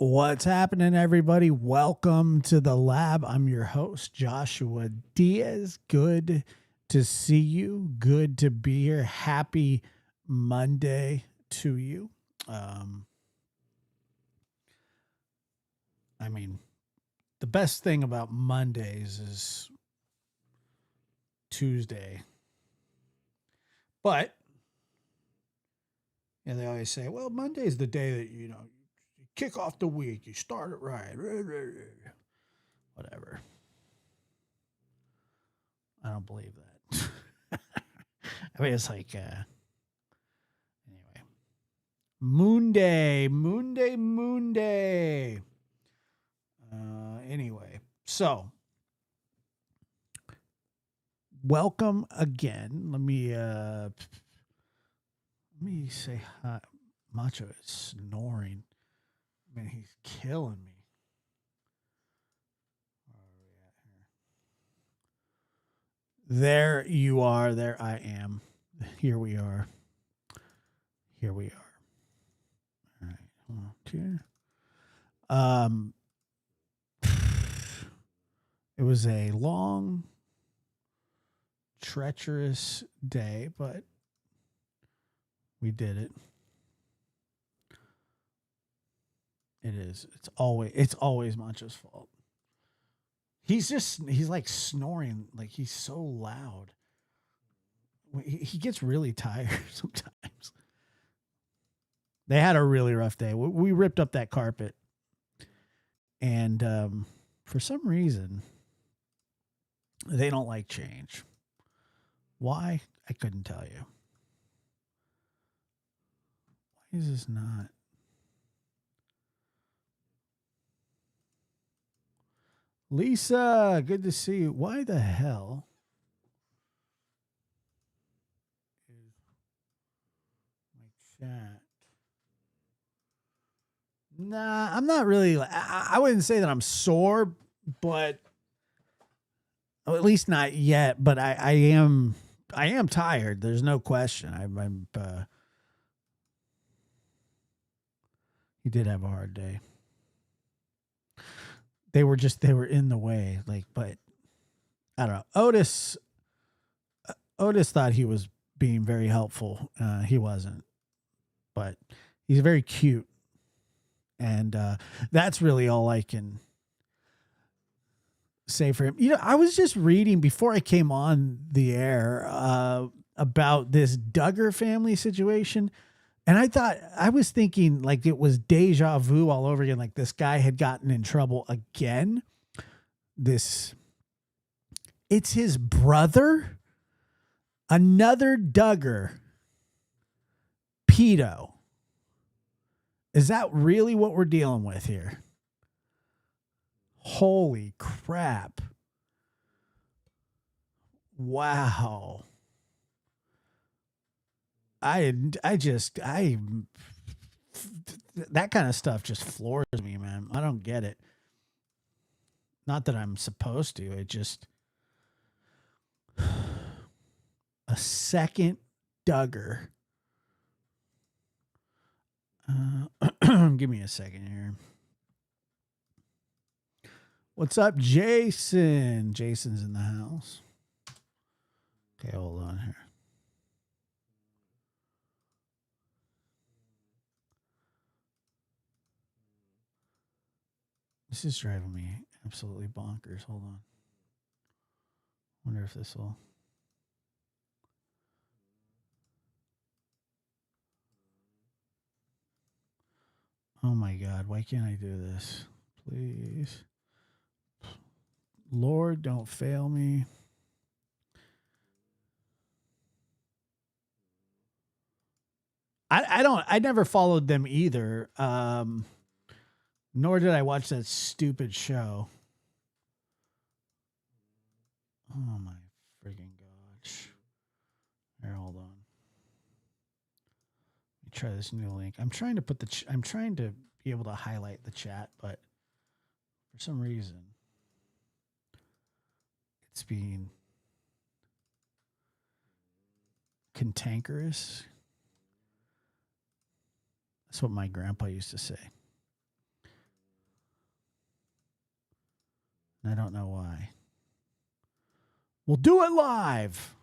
What's happening, everybody? Welcome to the lab. I'm your host, Joshua Diaz. Good to see you. Good to be here. Happy Monday to you. The best thing about Mondays is Tuesday. But they always say, well, Monday's the day that, you kick off the week. You start it right. Whatever. I don't believe that. It's like, anyway. Moon Day. Anyway, so welcome again. Let me say hi. Macho is snoring. He's killing me. Where are we at here? There you are. There I am. Here we are. All right. Hold on here. It was a long, treacherous day, but we did it. It is. It's always Mancho's fault. He's like snoring. Like, he's so loud. He gets really tired sometimes. They had a really rough day. We ripped up that carpet. And for some reason, they don't like change. Why? I couldn't tell you. Why is this not? Lisa, good to see you. Why the hell is my chat? Nah, I'm not really. I wouldn't say that I'm sore, but at least not yet. But I am tired. There's no question. He did have a hard day. They were in the way, but I don't know. Otis thought he was being very helpful. He wasn't, but he's very cute. And that's really all I can say for him. I was just reading before I came on the air about this Duggar family situation. And I was thinking like it was deja vu all over again. Like this guy had gotten in trouble again. It's his brother, another Duggar, pedo. Is that really what we're dealing with here? Holy crap. Wow. That kind of stuff just floors me, man. I don't get it. Not that I'm supposed to. It just a second Duggar Give me a second here. What's up, Jason? Jason's in the house. Okay, hold on here. This is driving me absolutely bonkers. Hold on. Wonder if this will. Oh my God, why can't I do this? Please. Lord, don't fail me. I never followed them either. Nor did I watch that stupid show. Oh my friggin' gosh. Here, hold on. Let me try this new link. I'm trying to put I'm trying to be able to highlight the chat, but for some reason it's being cantankerous. That's what my grandpa used to say. And I don't know why. We'll do it live.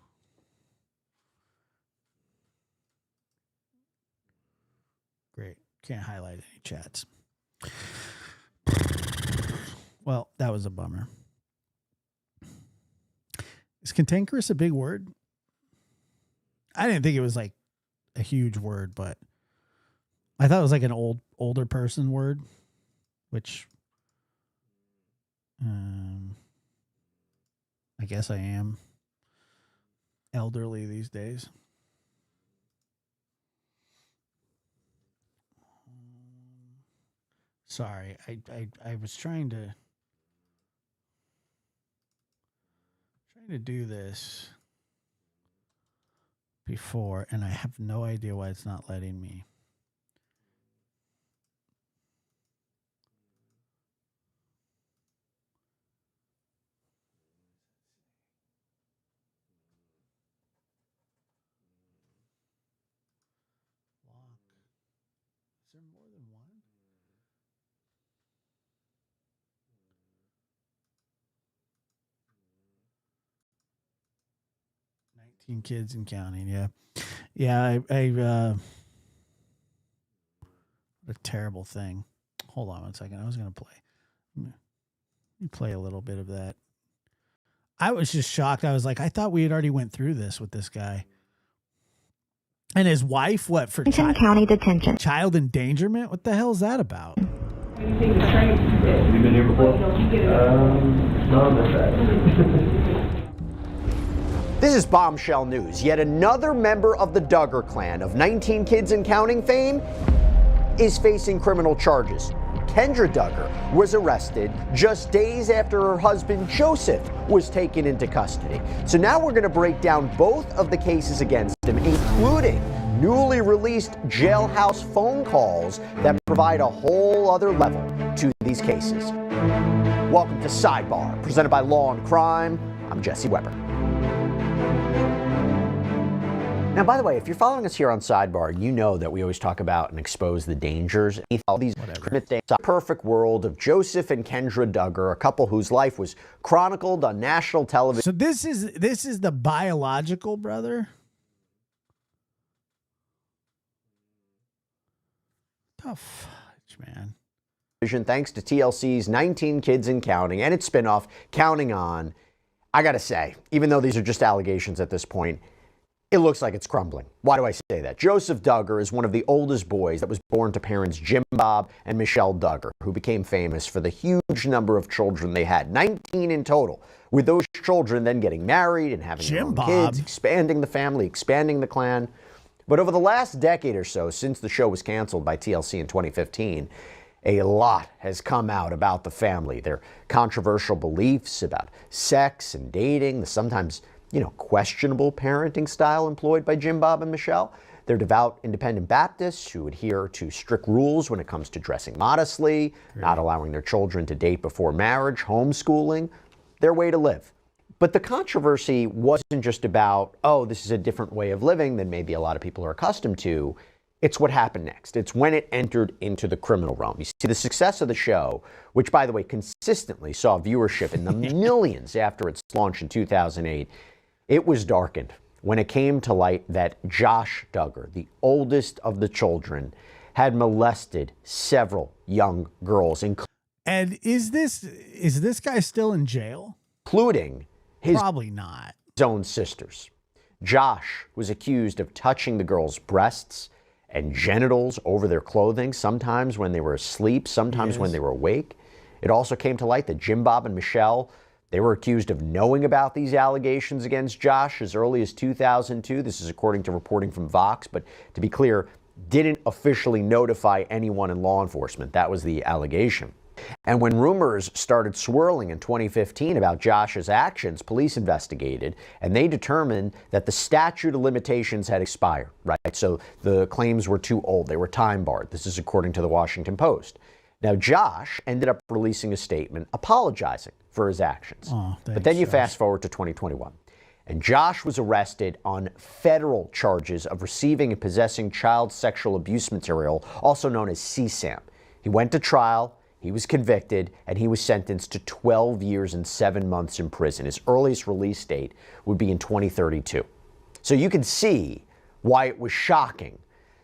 Great. Can't highlight any chats. Well, that was a bummer. Is cantankerous a big word? I didn't think it was like a huge word, but I thought it was like an older person word, which I guess I am elderly these days. Sorry, I was trying to do this before, and I have no idea why it's not letting me. Is there more than one? Kids and counting, yeah. What a terrible thing. Hold on one second. I was gonna play. Let me play a little bit of that. I was just shocked. I was like, I thought we had already went through this with this guy. And his wife, what, for county detention, child endangerment? What the hell is that about? You've been here before? No, that's right. This is bombshell news. Yet another member of the Duggar clan of 19 kids and counting fame is facing criminal charges. Kendra Duggar was arrested just days after her husband Joseph was taken into custody. So now we're going to break down both of the cases against him, including newly released jailhouse phone calls that provide a whole other level to these cases. Welcome to Sidebar, presented by Law and Crime. I'm Jesse Weber. Now, by the way, if you're following us here on Sidebar, you know that we always talk about and expose the dangers. All these perfect world of Joseph and Kendra Duggar, a couple whose life was chronicled on national television. So this is the biological brother? The fudge, man. Thanks to TLC's 19 Kids and Counting and its spinoff, Counting On. I gotta say, even though these are just allegations at this point, it looks like it's crumbling. Why do I say that? Joseph Duggar is one of the oldest boys that was born to parents Jim Bob and Michelle Duggar, who became famous for the huge number of children they had, 19 in total, with those children then getting married and having their own kids, expanding the family, expanding the clan. But over the last decade or so, since the show was canceled by TLC in 2015, a lot has come out about the family, their controversial beliefs about sex and dating, the sometimes questionable parenting style employed by Jim Bob and Michelle. They're devout independent Baptists who adhere to strict rules when it comes to dressing modestly, not allowing their children to date before marriage, homeschooling, their way to live. But the controversy wasn't just about, oh, this is a different way of living than maybe a lot of people are accustomed to. It's what happened next. It's when it entered into the criminal realm. You see, the success of the show, which, by the way, consistently saw viewership in the millions after its launch in 2008, it was darkened when it came to light that Josh Duggar, the oldest of the children, had molested several young girls, And is this guy still in jail? including his Probably not. own sisters. Josh was accused of touching the girls' breasts and genitals over their clothing, sometimes when they were asleep, sometimes when they were awake. It also came to light that Jim Bob and Michelle, they were accused of knowing about these allegations against Josh as early as 2002. This is according to reporting from Vox, but to be clear, didn't officially notify anyone in law enforcement. That was the allegation. And when rumors started swirling in 2015 about Josh's actions, police investigated, and they determined that the statute of limitations had expired, right? So the claims were too old. They were time barred. This is according to the Washington Post. Now, Josh ended up releasing a statement apologizing for his actions. But then you fast forward to 2021. And Josh was arrested on federal charges of receiving and possessing child sexual abuse material, also known as CSAM. He went to trial. He was convicted, and he was sentenced to 12 years and 7 months in prison. His earliest release date would be in 2032. So you can see why it was shocking.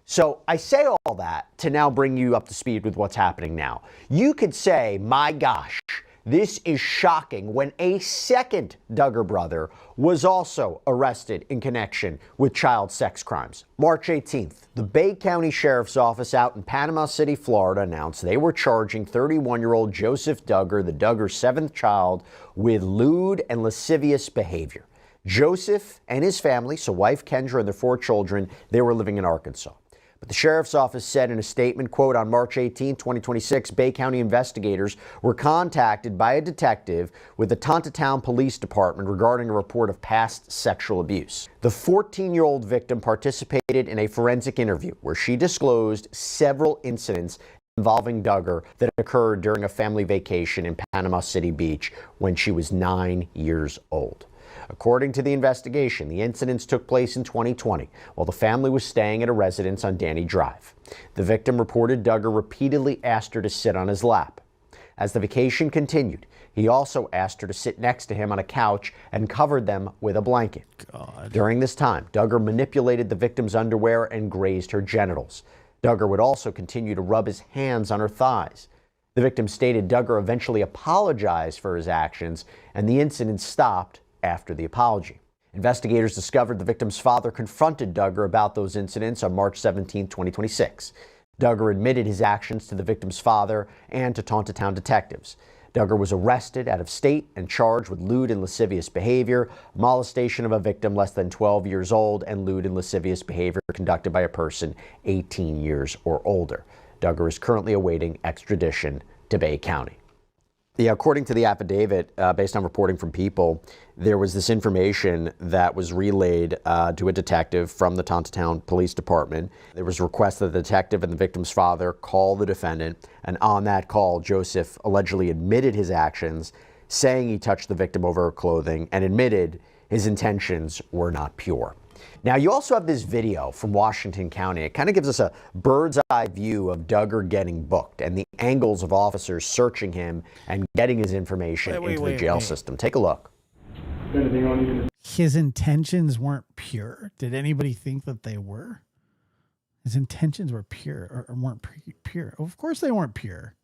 So I say all that to now bring you up to speed with what's happening now. You could say, my gosh, this is shocking, when a second Duggar brother was also arrested in connection with child sex crimes. March 18th, the Bay County Sheriff's Office out in Panama City, Florida, announced they were charging 31-year-old Joseph Duggar, the Duggar's seventh child, with lewd and lascivious behavior. Joseph and his family, so wife Kendra and their 4 children, they were living in Arkansas. But the sheriff's office said in a statement, quote, on March 18, 2026, Bay County investigators were contacted by a detective with the Tontatown Police Department regarding a report of past sexual abuse. The 14-year-old victim participated in a forensic interview where she disclosed several incidents involving Duggar that occurred during a family vacation in Panama City Beach when she was 9 years old. According to the investigation, the incidents took place in 2020 while the family was staying at a residence on Danny Drive. The victim reported Duggar repeatedly asked her to sit on his lap. As the vacation continued, he also asked her to sit next to him on a couch and covered them with a blanket. During this time, Duggar manipulated the victim's underwear and grazed her genitals. Duggar would also continue to rub his hands on her thighs. The victim stated Duggar eventually apologized for his actions, and the incident stopped after the apology. Investigators discovered the victim's father confronted Duggar about those incidents on March 17, 2026. Duggar admitted his actions to the victim's father and to Tontatown detectives. Duggar was arrested out of state and charged with lewd and lascivious behavior, molestation of a victim less than 12 years old, and lewd and lascivious behavior conducted by a person 18 years or older. Duggar is currently awaiting extradition to Bay County. Yeah, according to the affidavit, based on reporting from People, there was this information that was relayed to a detective from the Tontatown Police Department. There was a request that the detective and the victim's father call the defendant, and on that call, Joseph allegedly admitted his actions, saying he touched the victim over her clothing, and admitted his intentions were not pure. Now, you also have this video from Washington County. It kind of gives us a bird's eye view of Duggar getting booked and the angles of officers searching him and getting his information into the jail system. Take a look. His intentions weren't pure. Did anybody think that they were? His intentions were pure or weren't pure. Of course they weren't pure.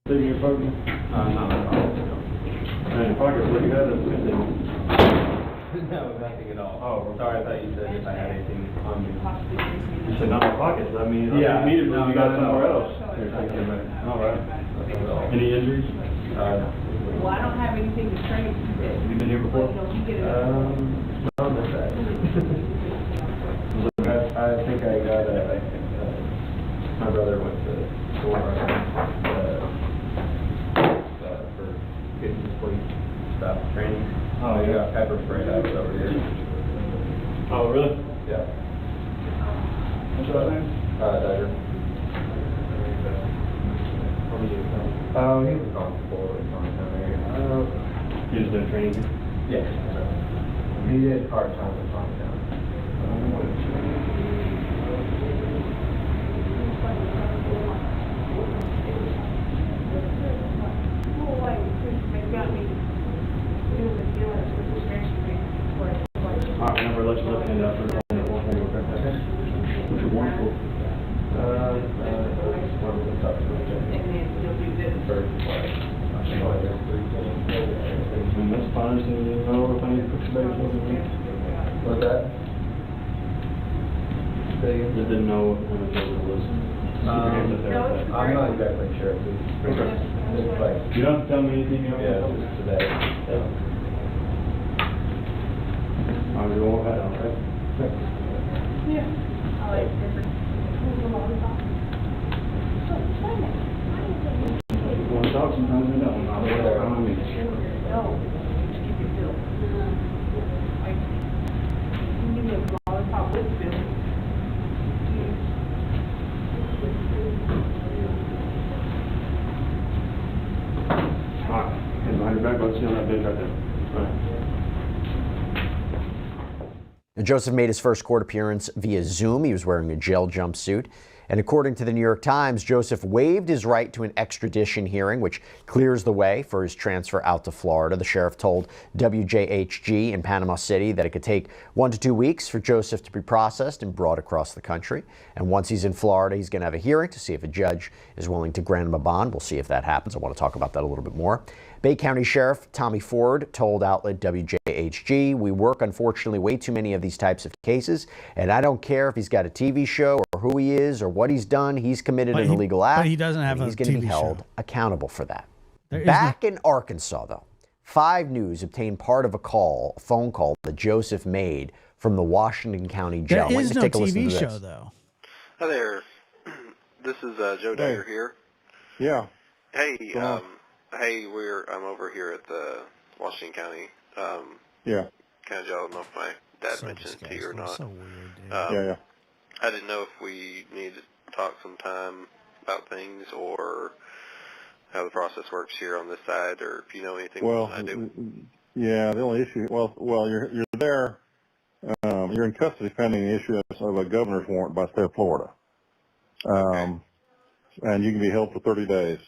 In your pocket? Not at all. In your pocket, what do you have? No, nothing at all. Oh, sorry, I thought you said if I had anything on me. You said not in my pockets. I mean, yeah, immediately you got somewhere else. All right. Any injuries? Well, I don't have anything to trace. You been here before? No, you get it. Not this side. I think I got my brother went to one of our for getting the police stuff training. Oh, yeah. Pepper spray house over here. Oh, really? Yeah. What's that name? Duggar. He was gone before. He just been training? Yes. He did part-time with Tom County. I never let you look into that for which is wonderful. And that's fine, so you know if I need to put the baby clothes in. What's that? Just didn't know what kind of job it was. I'm not exactly sure. You don't have to tell me anything else? Yeah, just today. I'll go on that, okay? Yeah. I like different. You want to talk sometimes, we don't. I'm there. I'm on me. No. Keep it filled. Like, you can give me a lollipop with Bill. Alright, and behind your back, let's see on that big right there. Alright. Now, Joseph made his first court appearance via Zoom. He was wearing a jail jumpsuit. And according to the New York Times, Joseph waived his right to an extradition hearing, which clears the way for his transfer out to Florida. The sheriff told WJHG in Panama City that it could take 1 to 2 weeks for Joseph to be processed and brought across the country. And once he's in Florida, he's going to have a hearing to see if a judge is willing to grant him a bond. We'll see if that happens. I want to talk about that a little bit more. Bay County Sheriff Tommy Ford told outlet WJHG, "We work, unfortunately, way too many of these types of cases, and I don't care if he's got a TV show or who he is or what he's done. He's committed an illegal act, but he doesn't have and a he's going to be TV held show. accountable for that." There is Back in Arkansas, though, 5 News obtained part of a phone call that Joseph made from the Washington County jail. There Wait, is let's no take a listen TV to show, this. though. Hi there. This is Joe Duggar here. Yeah. Hey, I'm over here at the Washington County Yeah. County Jail. I don't know if my dad So mentioned it to you or disgusting. not. So weird, dude. Yeah. I didn't know if we need to talk sometime about things or how the process works here on this side, or if you know anything more than I do. Yeah, the only issue, you're there, you're in custody pending the issuance of a governor's warrant by the state of Florida. And you can be held for 30 days.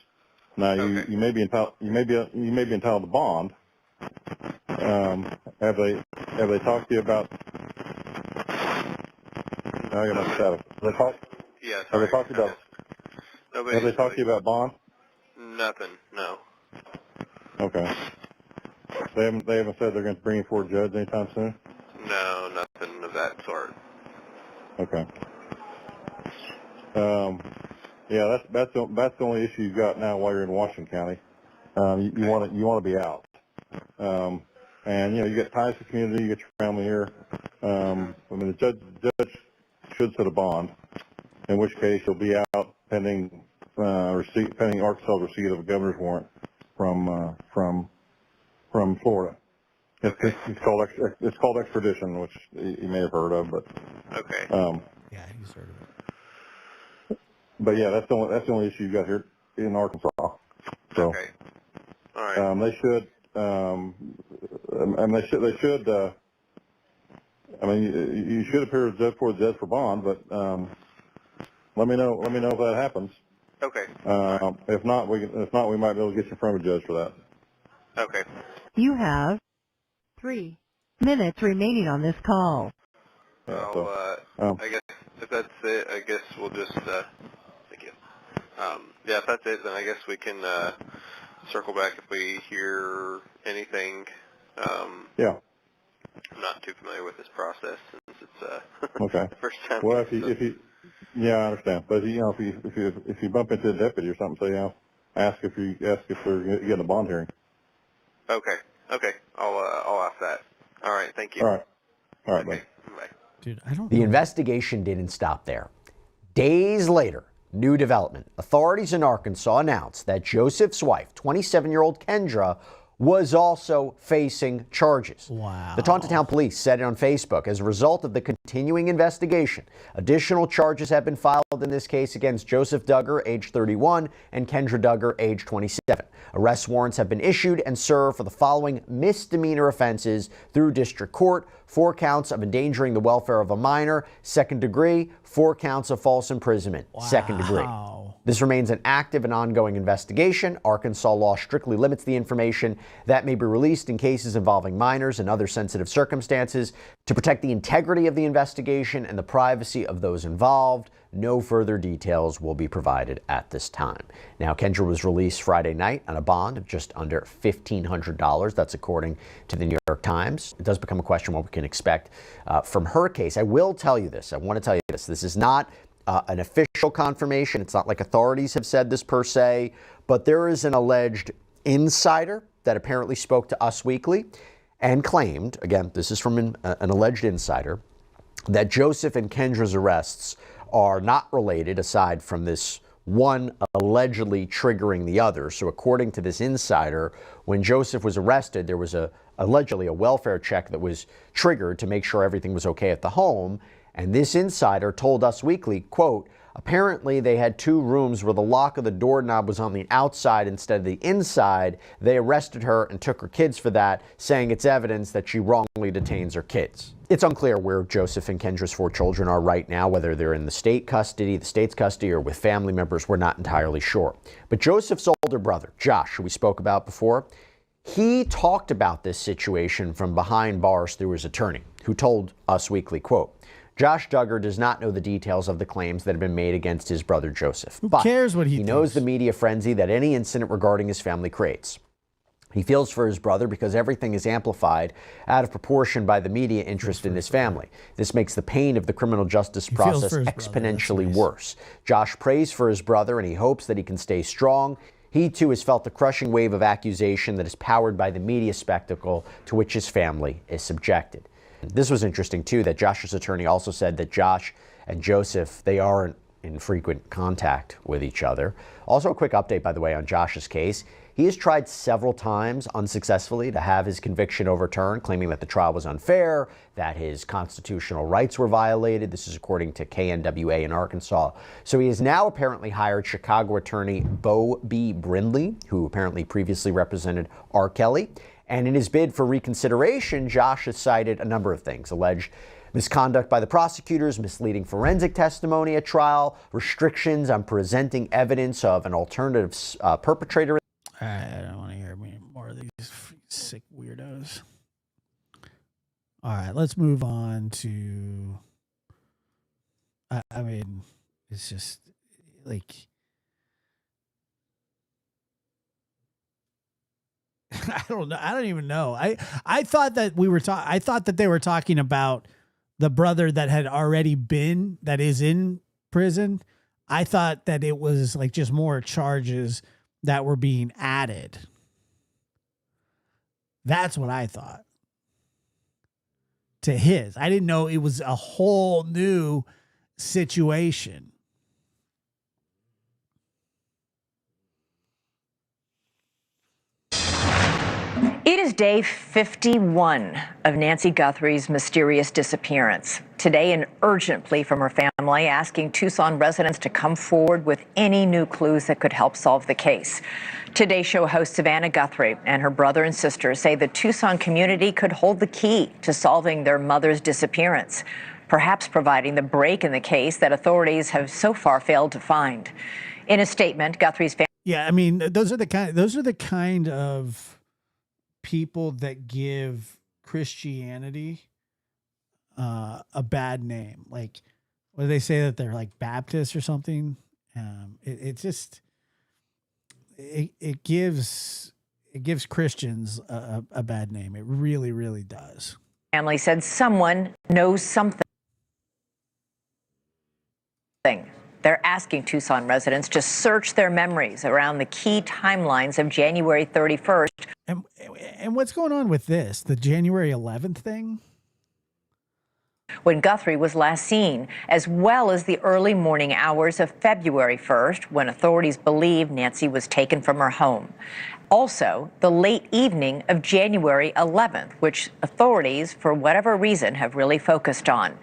Now you may be entitled to bond. Have they talked to you about? Now you're not status. Have they talked? Yeah, Have they talked to you about? Have they talked to you about bond? Nothing. No. Okay. They haven't said they're going to bring you before a judge anytime soon? No, nothing of that sort. Okay. Yeah, that's the only issue you've got now while you're in Washington County. You want to be out. And you get ties to the community, you get your family here. The judge should set a bond, in which case you'll be out pending Arkansas receipt of a governor's warrant from Florida. It's called extradition, which you may have heard of, but Okay. Yeah, he's heard of it. But yeah, that's the only issue you got here in Arkansas. So, Okay. All right. they should. You should appear before the judge for bond, but let me know if that happens. Okay. If not, we might be able to get you in front of a judge for that. Okay. You have 3 minutes remaining on this call. Yeah, I guess if that's it, I guess we'll just, thank you. Yeah, if that's it, then I guess we can, circle back if we hear anything. Yeah. I'm not too familiar with this process since it's, Okay. the first time. Well, if you, yeah, I understand. But if you bump into a deputy or something, say, ask if they're getting a bond hearing. Okay. I'll ask that. All right. Thank you. All right, Okay. buddy. Bye. Dude, I don't The know. investigation didn't stop there. Days later, new development. Authorities in Arkansas announced that Joseph's wife, 27-year-old Kendra, was also facing charges. Wow. The Taunton Police said it on Facebook. As a result of the continuing investigation, additional charges have been filed in this case against Joseph Duggar, age 31, and Kendra Duggar, age 27. Arrest warrants have been issued and served for the following misdemeanor offenses through district court: 4 counts of endangering the welfare of a minor, second degree; 4 counts of false imprisonment, second degree. This remains an active and ongoing investigation. Arkansas law strictly limits the information that may be released in cases involving minors and other sensitive circumstances to protect the integrity of the investigation and the privacy of those involved. No further details will be provided at this time. Now, Kendra was released Friday night on a bond of just under $1,500. That's according to the New York Times. It does become a question what we can expect from her case. I will tell you this. I want to tell you this. This is not an official confirmation. It's not like authorities have said this per se, but there is an alleged insider that apparently spoke to Us Weekly and claimed, again, this is from an alleged insider, that Joseph and Kendra's arrests are not related aside from this one allegedly triggering the other. So according to this insider, when Joseph was arrested, there was allegedly a welfare check that was triggered to make sure everything was okay at the home. And this insider told Us Weekly, quote, apparently they had 2 rooms where the lock of the doorknob was on the outside instead of the inside. They arrested her and took her kids for that, saying it's evidence that she wrongly detains her kids. It's unclear where Joseph and Kendra's 4 children are right now, whether they're in the state's custody, or with family members. We're not entirely sure. But Joseph's older brother, Josh, who we spoke about before, he talked about this situation from behind bars through his attorney, who told Us Weekly, quote, Josh Duggar does not know the details of the claims that have been made against his brother Joseph. Who cares what he thinks? Knows the media frenzy that any incident regarding his family creates. He feels for his brother because everything is amplified out of proportion by the media interest in his family. This makes the pain of the criminal justice process exponentially worse. Josh prays for his brother and he hopes that he can stay strong. He too has felt the crushing wave of accusation that is powered by the media spectacle to which his family is subjected. This was interesting too, that Josh's attorney also said that Josh and Joseph, they aren't in frequent contact with each other. Also, a quick update, by the way, on Josh's case. He has tried several times unsuccessfully to have his conviction overturned, claiming that the trial was unfair, that his constitutional rights were violated. This is according to KNWA in Arkansas. So he has now apparently hired Chicago attorney Bo B. Brindley, who apparently previously represented R. Kelly. And in his bid for reconsideration, Josh has cited a number of things: alleged misconduct by the prosecutors, misleading forensic testimony at trial, restrictions on presenting evidence of an alternative perpetrator. I don't want to hear more of these sick weirdos. All right, let's move on to. I mean, it's just like. I don't know. I don't even know. I thought that I thought that they were talking about the brother that had already been, that is in prison. I thought that it was like just more charges that were being added. That's what I thought. To his. I didn't know it was a whole new situation. It is day 51 of Nancy Guthrie's mysterious disappearance. Today, an urgent plea from her family asking Tucson residents to come forward with any new clues that could help solve the case. Today's show host Savannah Guthrie and her brother and sister say the Tucson community could hold the key to solving their mother's disappearance, perhaps providing the break in the case that authorities have so far failed to find. In a statement, Guthrie's family. Yeah, I mean, those are the kind of people that give Christianity a bad name. Like, what do they say, that they're like Baptists or something? It gives Christians a bad name. It really, really does. Family said someone knows something. They're asking Tucson residents to search their memories around the key timelines of January 31st. And what's going on with this? The January 11th thing? when Guthrie was last seen, as well as the early morning hours of February 1st, when authorities believe Nancy was taken from her home. Also, the late evening of January 11th, which authorities, for whatever reason, have really focused on.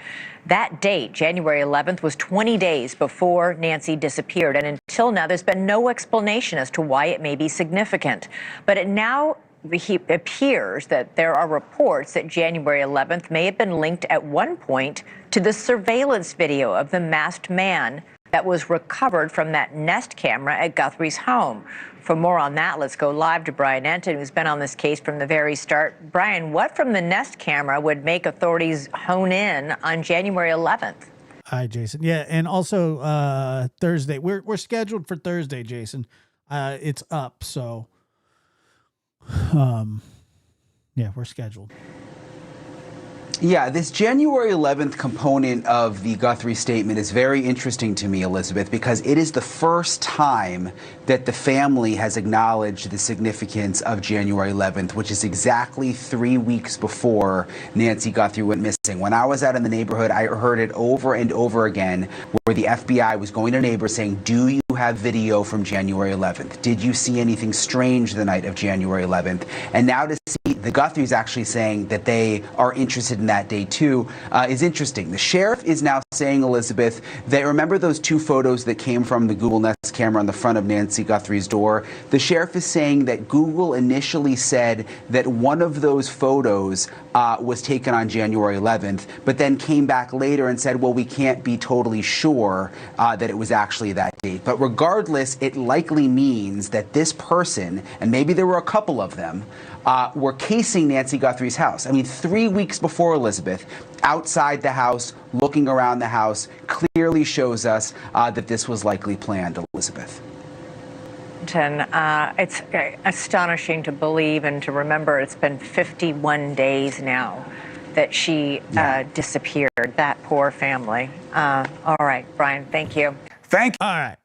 That date, January 11th, was 20 days before Nancy disappeared, and until now, there's been no explanation as to why it may be significant. But it now appears that there are reports that January 11th may have been linked at one point to the surveillance video of the masked man that was recovered from that Nest camera at Guthrie's home. For more on that, let's go live to Brian Enton, who's been on this case from the very start. Brian, what from the Nest camera would make authorities hone in on January 11th? Hi, Jason. Yeah, and also Thursday. We're scheduled for Thursday, Jason. It's up, so yeah, we're scheduled. Yeah, this January 11th component of the Guthrie statement is very interesting to me, Elizabeth, because it is the first time that the family has acknowledged the significance of January 11th, which is exactly 3 weeks before Nancy Guthrie went missing. When I was out in the neighborhood, I heard it over and over again where the FBI was going to neighbors saying, do you have video from January 11th? Did you see anything strange the night of January 11th? And now to see the Guthries actually saying that they are interested in that day too is interesting. The sheriff is now saying, Elizabeth, that remember those two photos that came from the Google Nest camera on the front of Nancy Guthrie's door? The sheriff is saying that Google initially said that one of those photos was taken on January 11th, but then came back later and said, well, we can't be totally sure that it was actually that date. But regardless, it likely means that this person, and maybe there were a couple of them, were casing Nancy Guthrie's house. I mean, 3 weeks before, Elizabeth, outside the house, looking around the house, clearly shows us that this was likely planned, Elizabeth. It's astonishing to believe and to remember it's been 51 days now that she disappeared. That poor family. All right, Brian, thank you. All right.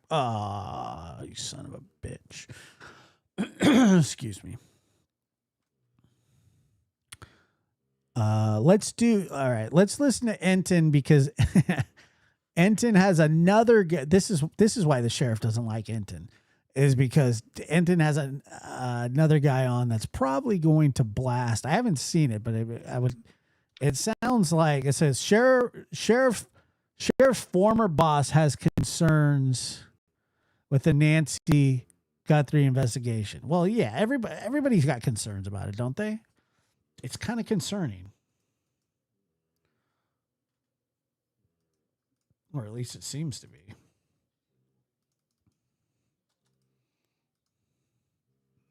You son of a bitch. Excuse me. Let's listen to Enton because Enton has another this is why the sheriff doesn't like Enton, is because Enton has another guy on that's probably going to blast. I haven't seen it, but it sounds like it says sheriff's former boss has concerns with the Nancy Guthrie investigation. Well, yeah, everybody's got concerns about it, don't they? It's kind of concerning. Or at least it seems to be.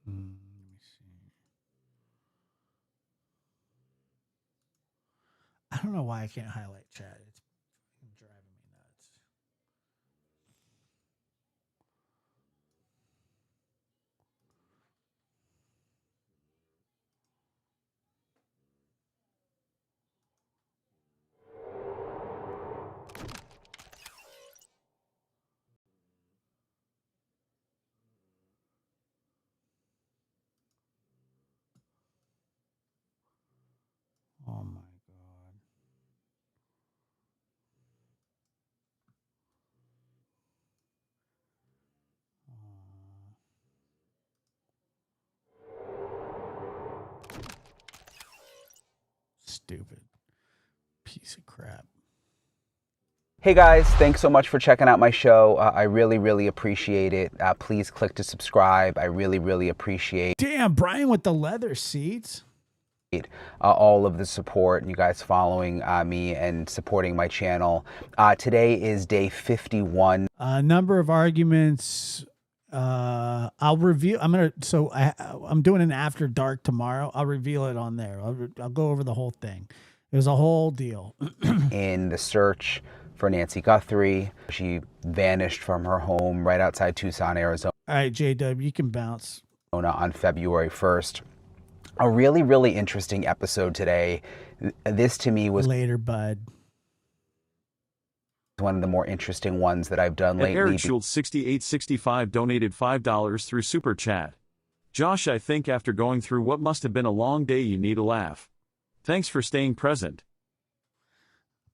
Let me see. I don't know why I can't highlight chat. It's driving me nuts. Oh my God. Stupid piece of crap. Hey guys, thanks so much for checking out my show. I really, really appreciate it. Please click to subscribe. I really, really appreciate Damn, Brian with the leather seats. all of the support and you guys following me and supporting my channel. Today is day 51. A number of arguments. I'll review. I'm doing an after dark tomorrow. I'll reveal it on there. I'll go over the whole thing. It was a whole deal. In the search for Nancy Guthrie. She vanished from her home right outside Tucson, Arizona. All right, JW, you can bounce. On February 1st. A really, really interesting episode today. This to me was later, bud. One of the more interesting ones that I've done lately. Eric Schultz 6865 donated $5 through Super Chat. Josh, I think after going through what must have been a long day, you need a laugh. Thanks for staying present.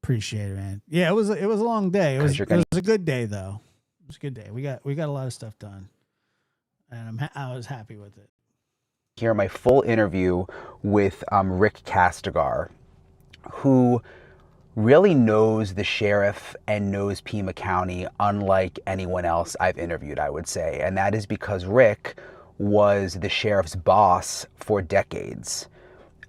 Appreciate it, man. Yeah, it was a long day. It 'Cause was you're it gonna was a good day though. It was a good day. We got a lot of stuff done, and I was happy with it. hear my full interview with Rick Castagar, who really knows the sheriff and knows Pima County unlike anyone else I've interviewed, I would say. And that is because Rick was the sheriff's boss for decades.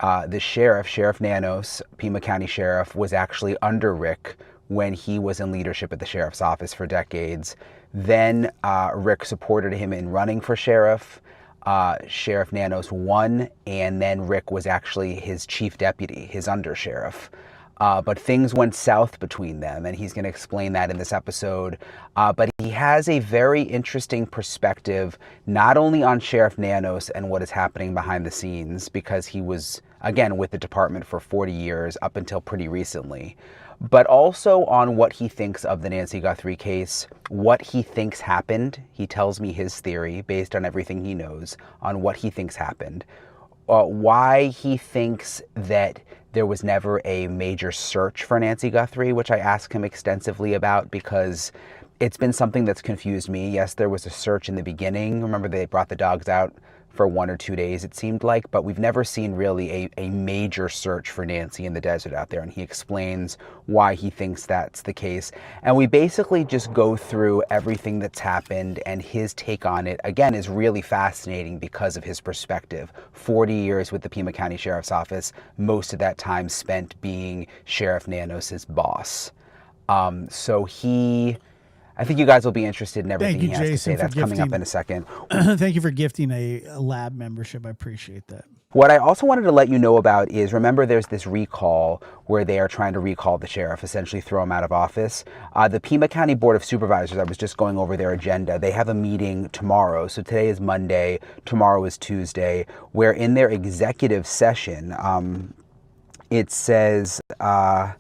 The sheriff, Sheriff Nanos, Pima County Sheriff, was actually under Rick when he was in leadership at the sheriff's office for decades. Then Rick supported him in running for sheriff. Sheriff Nanos won, and then Rick was actually his chief deputy, his undersheriff. But things went south between them, and he's going to explain that in this episode. But he has a very interesting perspective, not only on Sheriff Nanos and what is happening behind the scenes, because he was, again, with the department for 40 years up until pretty recently, but also on what he thinks of the Nancy Guthrie case, what he thinks happened. He tells me his theory based on everything he knows on what he thinks happened. Why he thinks that there was never a major search for Nancy Guthrie, which I asked him extensively about because it's been something that's confused me. Yes, there was a search in the beginning. Remember, they brought the dogs out for 1 or 2 days, it seemed like, but we've never seen really a major search for Nancy in the desert out there. And he explains why he thinks that's the case. And we basically just go through everything that's happened, and his take on it, again, is really fascinating because of his perspective. 40 years with the Pima County Sheriff's Office, most of that time spent being Sheriff Nanos's boss. I think you guys will be interested in everything he has to say. That's coming up in a second. Thank you for gifting a lab membership. I appreciate that. What I also wanted to let you know about is, remember, there's this recall where they are trying to recall the sheriff, essentially throw him out of office. The Pima County Board of Supervisors, I was just going over their agenda. They have a meeting tomorrow. So today is Monday, tomorrow is Tuesday, where in their executive session, it says that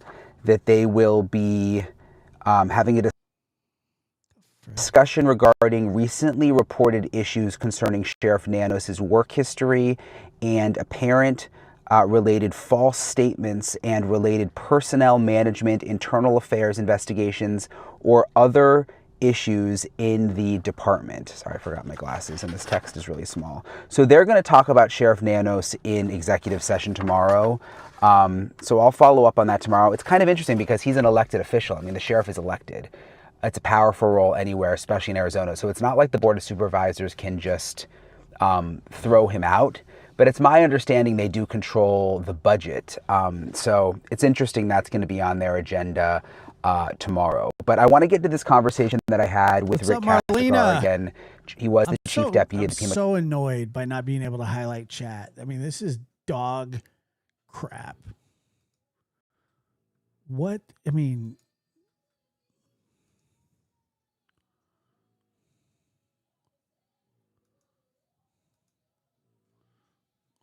they will be having a discussion regarding recently reported issues concerning Sheriff Nanos' work history and apparent related false statements and related personnel management, internal affairs investigations, or other issues in the department. Sorry, I forgot my glasses and this text is really small. So they're going to talk about Sheriff Nanos in executive session tomorrow. So I'll follow up on that tomorrow. It's kind of interesting because he's an elected official. I mean, the sheriff is elected. It's a powerful role anywhere, especially in Arizona. So it's not like the Board of Supervisors can just throw him out. But it's my understanding they do control the budget. So it's interesting that's going to be on their agenda tomorrow. But I want to get to this conversation that I had with Rick Castagar again. He was the chief deputy of the Pima. I'm so annoyed by not being able to highlight chat. I mean, this is dog crap. What? I mean...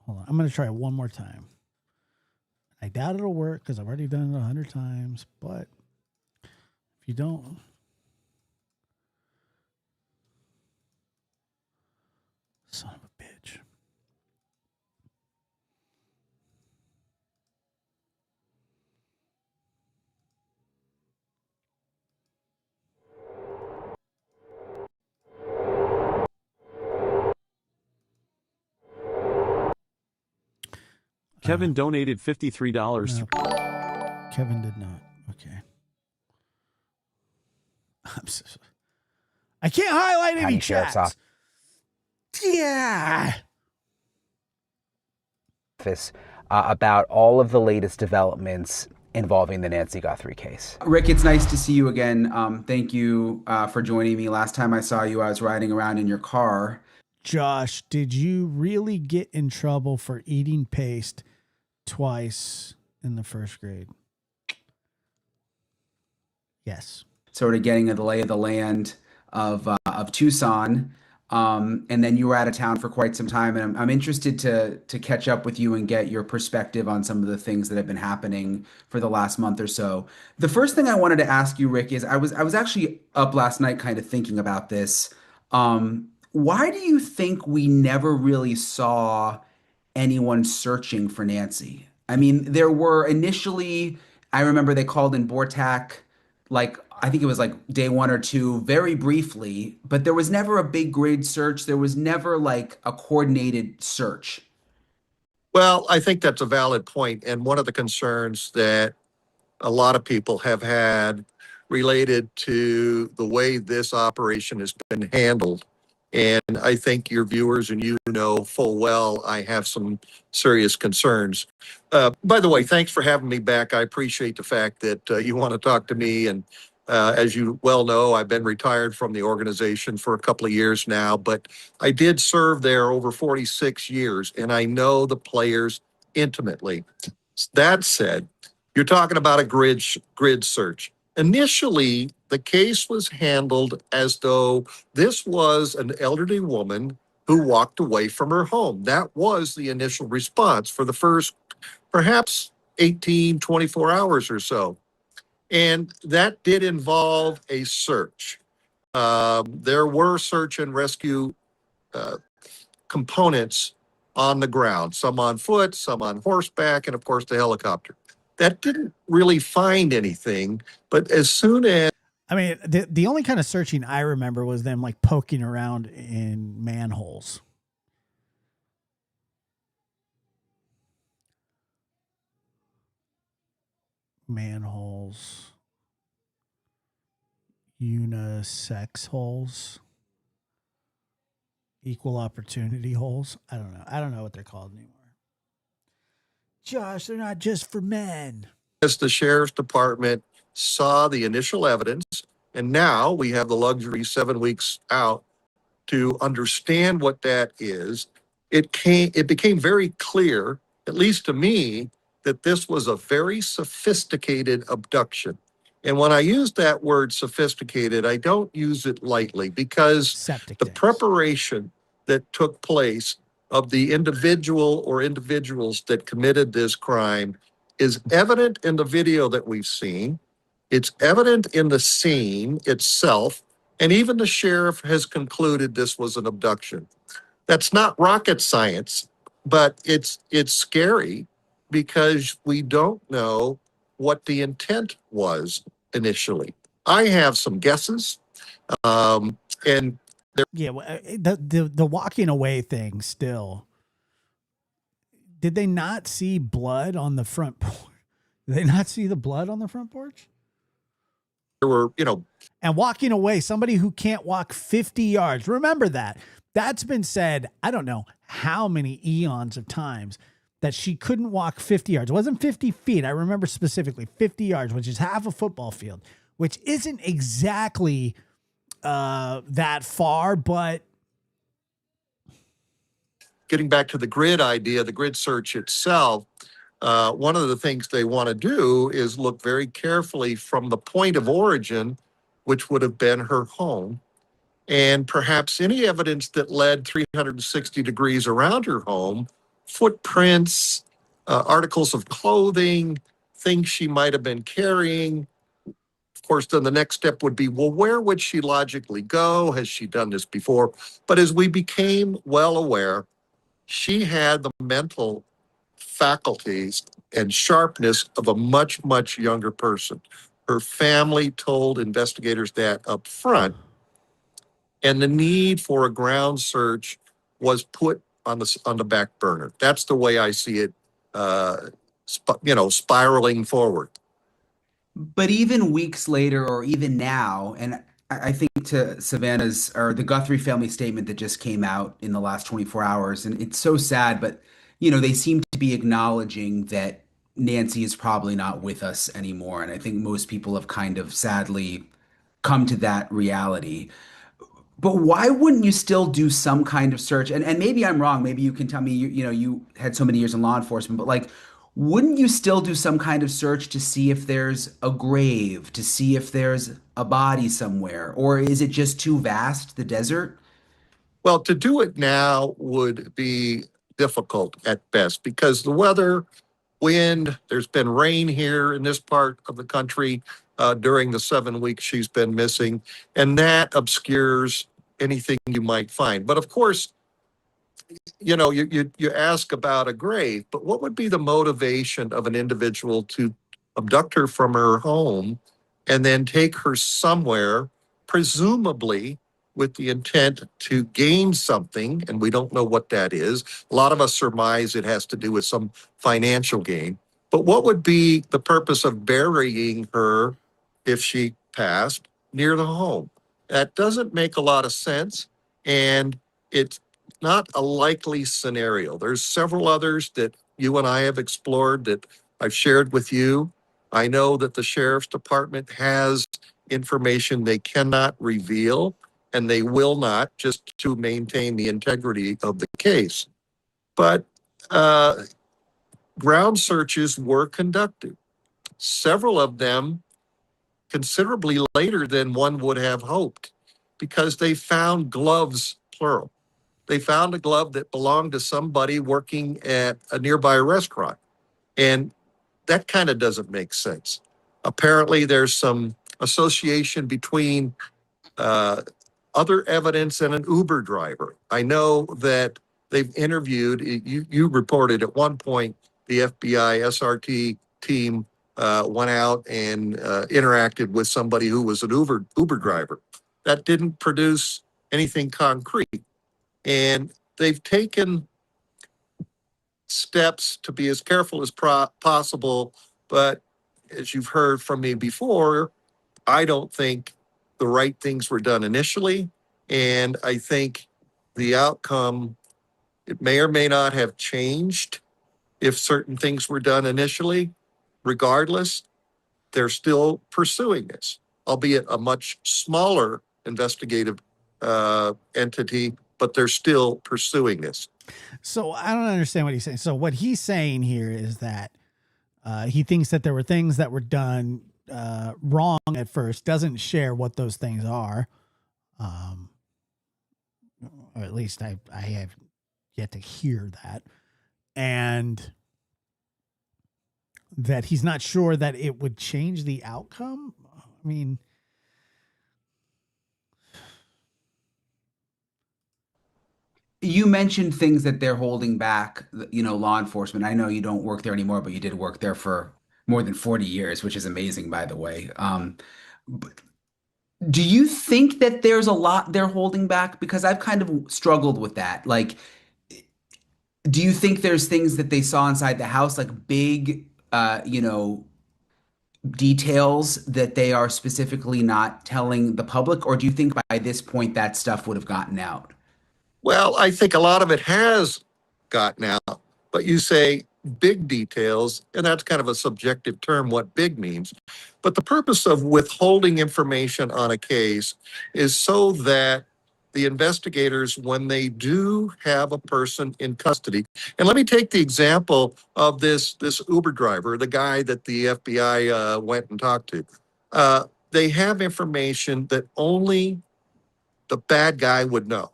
Hold on. I'm going to try it one more time. I doubt it'll work because I've already done it 100 times. But if you don't... Son of a bitch. Kevin donated $53. No. Kevin did not. Okay. I can't highlight any chats. Yeah. About all of the latest developments involving the Nancy Guthrie case. Rick, it's nice to see you again. Thank you for joining me. Last time I saw you, I was riding around in your car. Josh, did you really get in trouble for eating paste twice in the first grade? Yes. Sort of getting the lay of the land of Tucson. And then you were out of town for quite some time, and I'm interested to catch up with you and get your perspective on some of the things that have been happening for the last month or so. The first thing I wanted to ask you, Rick, is I was actually up last night kind of thinking about this. Why do you think we never really saw anyone searching for Nancy? I mean, there were initially I remember they called in Bortak, like I think it was like day 1 or 2, very briefly, but there was never a big grid search. There was never like a coordinated search. Well, I think that's a valid point, and one of the concerns that a lot of people have had related to the way this operation has been handled. And I think your viewers and you know full well I have some serious concerns. By the way, thanks for having me back. I appreciate the fact that you want to talk to me. And as you well know, I've been retired from the organization for a couple of years now, but I did serve there over 46 years, and I know the players intimately. That said, you're talking about a grid search. Initially, the case was handled as though this was an elderly woman who walked away from her home. That was the initial response for the first perhaps 18, 24 hours or so. And that did involve a search. There were search and rescue uh, components on the ground, some on foot, some on horseback, and of course the helicopter. That didn't really find anything, but as soon as I mean, the only kind of searching I remember was them like poking around in manholes. Manholes. Unisex holes. Equal opportunity holes. I don't know. I don't know what they're called anymore. Josh, they're not just for men. as the sheriff's department saw the initial evidence, and now we have the luxury 7 weeks out to understand what that is, it became very clear, at least to me, that this was a very sophisticated abduction. And when I use that word sophisticated, I don't use it lightly because Septic the tanks. preparation that took place of the individual or individuals that committed this crime is evident in the video that we've seen. It's evident in the scene itself. And even the sheriff has concluded this was an abduction. That's not rocket science, but it's scary because we don't know what the intent was initially. I have some guesses, and Yeah, the walking away thing still. Did they not see blood on the front porch? Did they not see the blood on the front porch? there were, And walking away, somebody who can't walk 50 yards. Remember that. That's been said, I don't know how many eons of times that she couldn't walk 50 yards. It wasn't 50 feet. I remember specifically 50 yards, which is half a football field, which isn't exactly that far, but getting back to the grid idea, the grid search itself, one of the things they want to do is look very carefully from the point of origin, which would have been her home, and perhaps any evidence that led 360 degrees around her home, footprints, articles of clothing, things she might have been carrying. Of course, then the next step would be, well, where would she logically go? Has she done this before? But as we became well aware, she had the mental faculties and sharpness of a much, much younger person. Her family told investigators that up front, and the need for a ground search was put on the back burner. That's the way I see it, spiraling forward. But even weeks later, or even now, and I think to Savannah's or the Guthrie family statement that just came out in the last 24 hours, and it's so sad, but they seem to be acknowledging that Nancy is probably not with us anymore. And I think most people have kind of sadly come to that reality. But why wouldn't you still do some kind of search? And maybe I'm wrong. Maybe you can tell me, you had so many years in law enforcement, but like, wouldn't you still do some kind of search to see if there's a grave, to see if there's a body somewhere? Or is it just too vast, the desert? Well, to do it now would be difficult at best because the weather, wind, there's been rain here in this part of the country during the 7 weeks she's been missing, and that obscures anything you might find. But of course, you ask about a grave, but what would be the motivation of an individual to abduct her from her home, and then take her somewhere, presumably with the intent to gain something, and we don't know what that is. A lot of us surmise it has to do with some financial gain. But what would be the purpose of burying her if she passed near the home? That doesn't make a lot of sense, and it's not a likely scenario. There's several others that you and I have explored that I've shared with you. I know that the sheriff's department has information they cannot reveal, and they will not, just to maintain the integrity of the case. But ground searches were conducted, several of them considerably later than one would have hoped, because they found gloves, plural. They found a glove that belonged to somebody working at a nearby restaurant. And that kind of doesn't make sense. Apparently, there's some association between other evidence and an Uber driver. I know that they've interviewed, you reported at one point the FBI SRT team went out and interacted with somebody who was an Uber driver. That didn't produce anything concrete. And they've taken steps to be as careful as possible. But as you've heard from me before, I don't think the right things were done initially. And I think the outcome, it may or may not have changed if certain things were done initially. Regardless, they're still pursuing this, albeit a much smaller investigative entity, but they're still pursuing this. So I don't understand what he's saying. So what he's saying here is that he thinks that there were things that were done wrong at first, doesn't share what those things are. Or at least I have yet to hear that. And that he's not sure that it would change the outcome. I mean, you mentioned things that they're holding back, law enforcement. I know you don't work there anymore, but you did work there for more than 40 years, which is amazing, by the way. But do you think that there's a lot they're holding back? Because I've kind of struggled with that. Like, do you think there's things that they saw inside the house, like big, details that they are specifically not telling the public? Or do you think by this point that stuff would have gotten out? Well, I think a lot of it has gotten out, but you say big details, and that's kind of a subjective term, what big means. But the purpose of withholding information on a case is so that the investigators, when they do have a person in custody, and let me take the example of this Uber driver, the guy that the FBI went and talked to. They have information that only the bad guy would know,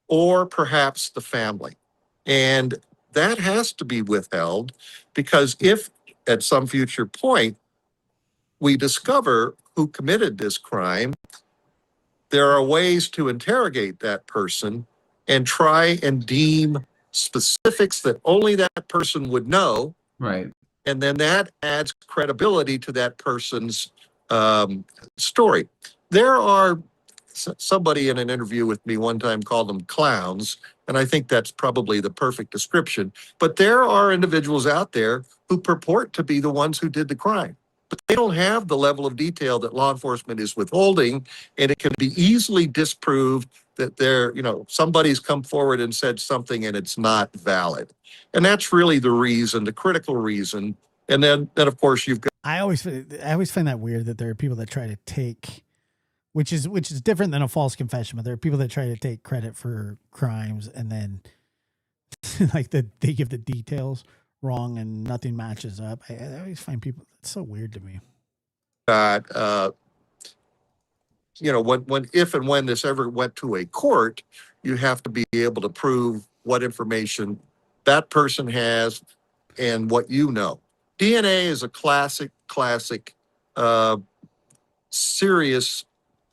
or perhaps the family. And that has to be withheld, because if at some future point we discover who committed this crime, there are ways to interrogate that person and try and deem specifics that only that person would know. Right. And then that adds credibility to that person's story. There are somebody in an interview with me one time called them clowns, and I think that's probably the perfect description. But there are individuals out there who purport to be the ones who did the crime, but they don't have the level of detail that law enforcement is withholding, and it can be easily disproved that somebody's come forward and said something and it's not valid. And that's really the reason, the critical reason. And then of course you've got. I always find that weird that there are people that try to take, which is different than a false confession, but there are people that try to take credit for crimes and then like they give the details wrong and nothing matches up. I always find people, it's so weird to me. If and when this ever went to a court, you have to be able to prove what information that person has and what you know. DNA is a classic, serious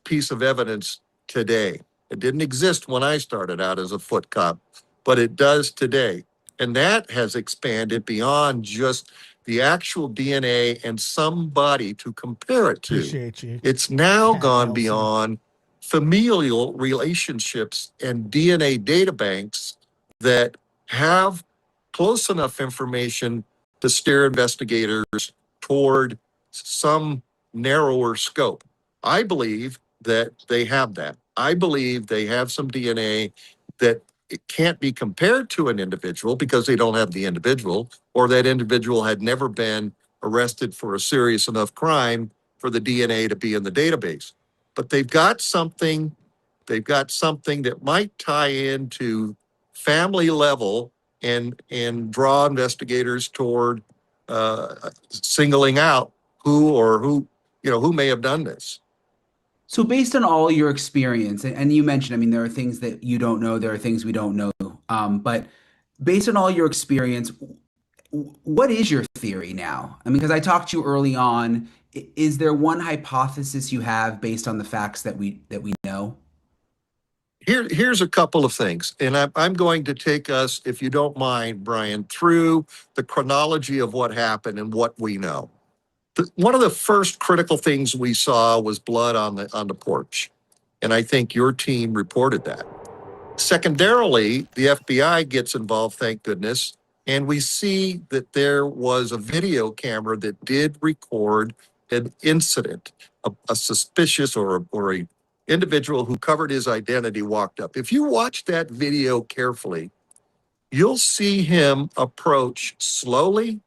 piece of evidence today. It didn't exist when I started out as a foot cop, but it does today. And that has expanded beyond just the actual DNA and somebody to compare it to. Appreciate you. It's now Cat gone Nelson. beyond familial relationships and DNA databanks that have close enough information to steer investigators toward some narrower scope. I believe that they have that. I believe they have some DNA that it can't be compared to an individual because they don't have the individual, or that individual had never been arrested for a serious enough crime for the DNA to be in the database. But they've got something that might tie into family level and draw investigators toward singling out who may have done this. So based on all your experience, and you mentioned, I mean, there are things that you don't know, there are things we don't know, but based on all your experience, what is your theory now? I mean, because I talked to you early on, is there one hypothesis you have based on the facts that we know? Here's a couple of things, and I'm going to take us, if you don't mind, Brian, through the chronology of what happened and what we know. One of the first critical things we saw was blood on the porch, and I think your team reported that. Secondarily, the FBI gets involved, thank goodness, and we see that there was a video camera that did record an incident, a suspicious or a individual who covered his identity walked up. If you watch that video carefully, you'll see him approach slowly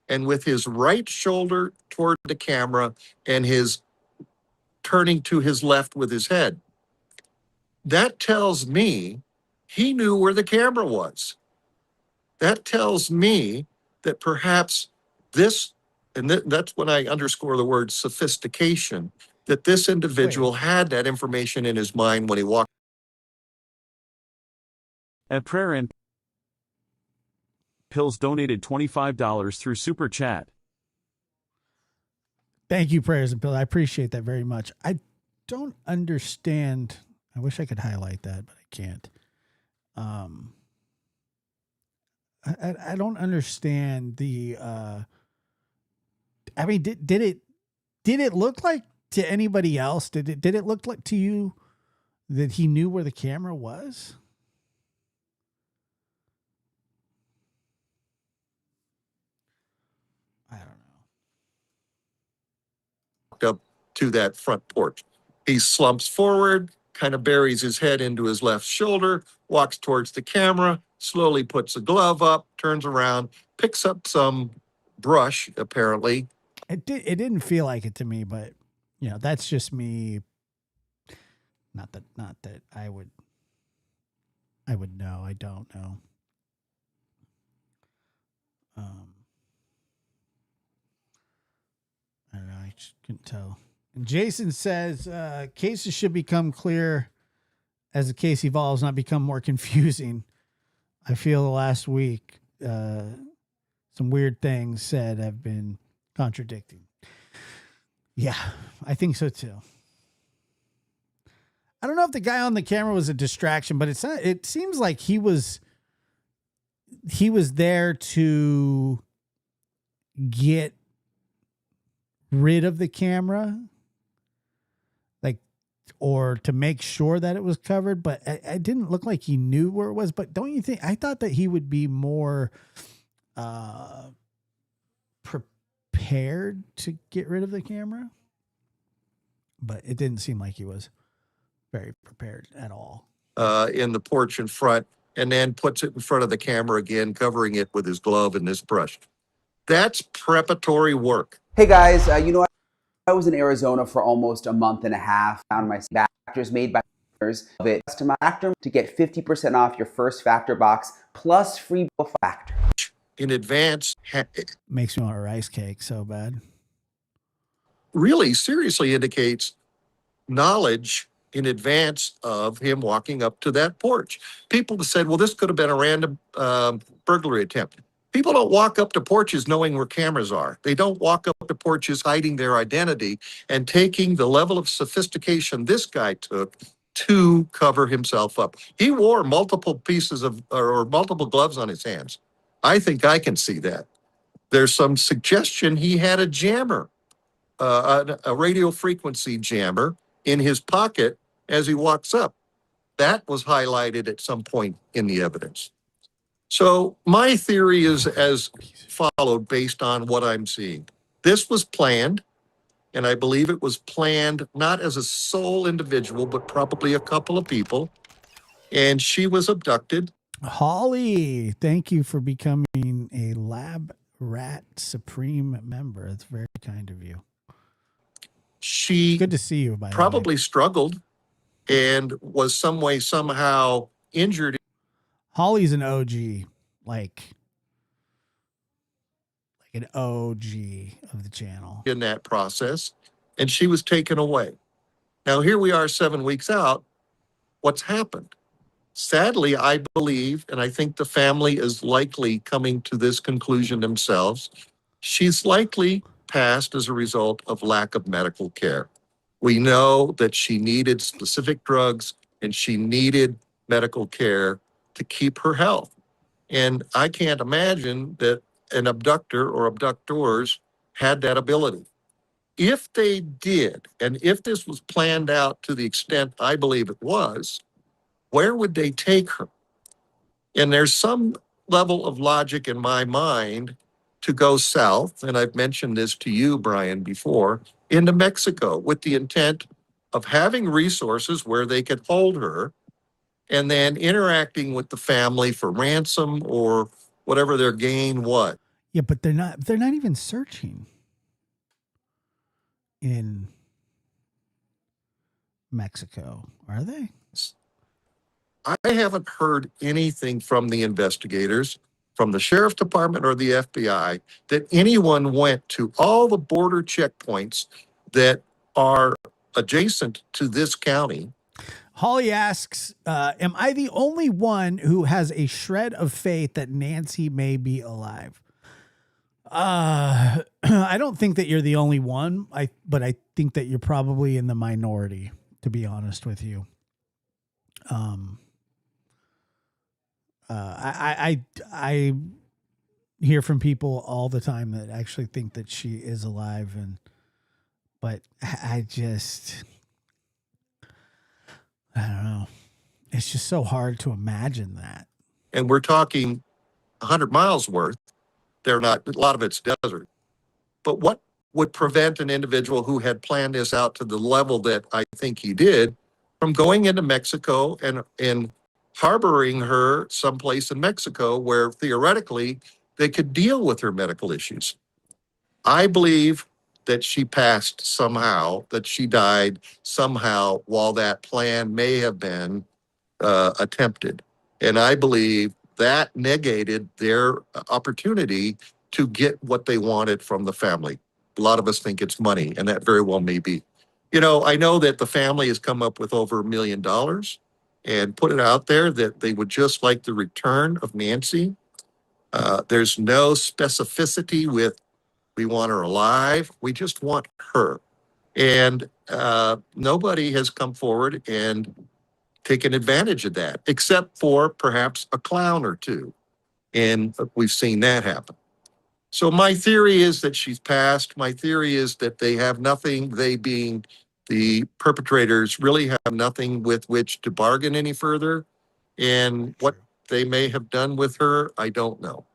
and with his right shoulder toward the camera and his turning to his left with his head. That tells me he knew where the camera was. That tells me that perhaps this, and that's when I underscore the word sophistication, that this individual had that information in his mind when he walked. At prayer and Pills donated $25 through Super Chat. Thank you, Prayers and Pills. I appreciate that very much. I don't understand. I wish I could highlight that, but I can't. I don't understand the. I mean, did it look like to anybody else? Did it look like to you that he knew where the camera was? I don't know. Up to that front porch. He slumps forward, kind of buries his head into his left shoulder, walks towards the camera, slowly puts a glove up, turns around, picks up some brush, apparently. It didn't feel like it to me, but you know, that's just me. Not that I would know. I don't know. I don't know. I just couldn't tell. And Jason says cases should become clear as the case evolves, not become more confusing. I feel the last week some weird things said have been contradicting. Yeah, I think so too. I don't know if the guy on the camera was a distraction, but it seems like he was there to get rid of the camera, like, or to make sure that it was covered, but it didn't look like he knew where it was. But don't you think, I thought that he would be more prepared to get rid of the camera, but it didn't seem like he was very prepared at all. In the porch in front, and then puts it in front of the camera again, covering it with his glove and this brush. That's preparatory work. Hey guys, you know, I was in Arizona for almost a month and a half. Found my factors made by of it. Customize Factor to get 50% off your first Factor box plus free Factor. In advance. Makes me want a rice cake so bad. Really seriously indicates knowledge in advance of him walking up to that porch. People have said, well, this could have been a random burglary attempt. People don't walk up to porches knowing where cameras are. They don't walk up to porches hiding their identity and taking the level of sophistication this guy took to cover himself up. He wore multiple pieces of, or multiple gloves on his hands. I think I can see that. There's some suggestion he had a jammer, a radio frequency jammer in his pocket as he walks up. That was highlighted at some point in the evidence. So my theory is as followed based on what I'm seeing. This was planned, and I believe it was planned not as a sole individual, but probably a couple of people. And she was abducted. Holly, thank you for becoming a Lab Rat Supreme member. That's very kind of you. She good to see you, by the way. probably struggled and was some way, somehow injured. Holly's an OG, like an OG of the channel. In that process, and she was taken away. Now, here we are 7 weeks out. What's happened? Sadly, I believe, and I think the family is likely coming to this conclusion themselves, she's likely passed as a result of lack of medical care. We know that she needed specific drugs and she needed medical care to keep her health. And I can't imagine that an abductor or abductors had that ability. If they did, and if this was planned out to the extent I believe it was, where would they take her? And there's some level of logic in my mind to go south, and I've mentioned this to you, Brian, before, into Mexico with the intent of having resources where they could hold her and then interacting with the family for ransom or whatever their gain was. Yeah, but they're not even searching in Mexico, are they? I haven't heard anything from the investigators, from the sheriff's department or the FBI, that anyone went to all the border checkpoints that are adjacent to this county. Holly asks, am I the only one who has a shred of faith that Nancy may be alive? I don't think that you're the only one, but I think that you're probably in the minority, to be honest with you. I hear from people all the time that actually think that she is alive, but I don't know. It's just so hard to imagine that. And we're talking 100 miles worth. They're not, a lot of it's desert. But what would prevent an individual who had planned this out to the level that I think he did from going into Mexico and harboring her someplace in Mexico where theoretically they could deal with her medical issues? I believe that she passed somehow, that she died somehow while that plan may have been attempted. And I believe that negated their opportunity to get what they wanted from the family. A lot of us think it's money, and that very well may be. You know, I know that the family has come up with over $1 million and put it out there that they would just like the return of Nancy. There's no specificity with, we want her alive. We just want her. And nobody has come forward and taken advantage of that, except for perhaps a clown or two. And we've seen that happen. So my theory is that she's passed. My theory is that they have nothing, they being the perpetrators, really have nothing with which to bargain any further. And what they may have done with her, I don't know.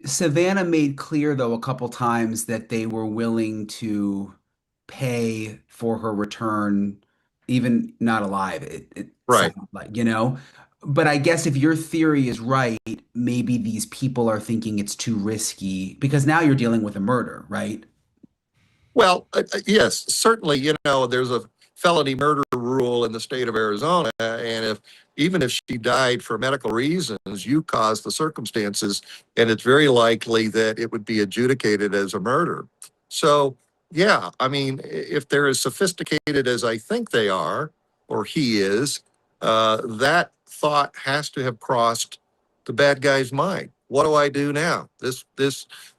Savannah made clear, though, a couple times that they were willing to pay for her return, even not alive. It Right. sounded like, you know. But I guess if your theory is right, maybe these people are thinking it's too risky because now you're dealing with a murder, right? Well, yes, certainly, you know, there's a felony murder rule in the state of Arizona. And even if she died for medical reasons, you caused the circumstances, and it's very likely that it would be adjudicated as a murder. So, yeah, I mean, if they're as sophisticated as I think they are, or he is, that thought has to have crossed the bad guy's mind. What do I do now? This,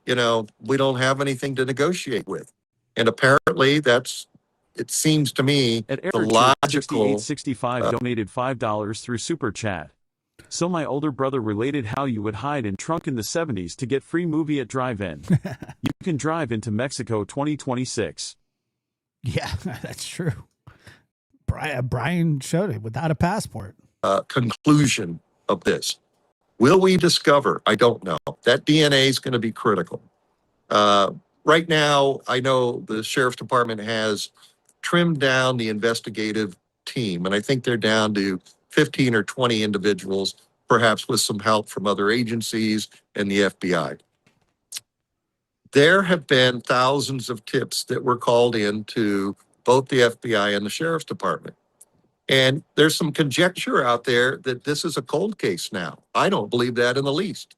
you know, we don't have anything to negotiate with. And apparently that's, it seems to me, At the Error logical. 6865 donated $5 through Super Chat. So my older brother related how you would hide in trunk in the 70s to get free movie at drive-in. You can drive into Mexico 2026. Yeah, that's true. Brian showed it without a passport. Conclusion of this. Will we discover? I don't know. That DNA is going to be critical. Right now, I know the sheriff's department has trimmed down the investigative team, and I think they're down to 15 or 20 individuals, perhaps with some help from other agencies and the FBI. There have been thousands of tips that were called in to both the FBI and the sheriff's department. And there's some conjecture out there that this is a cold case now. I don't believe that in the least.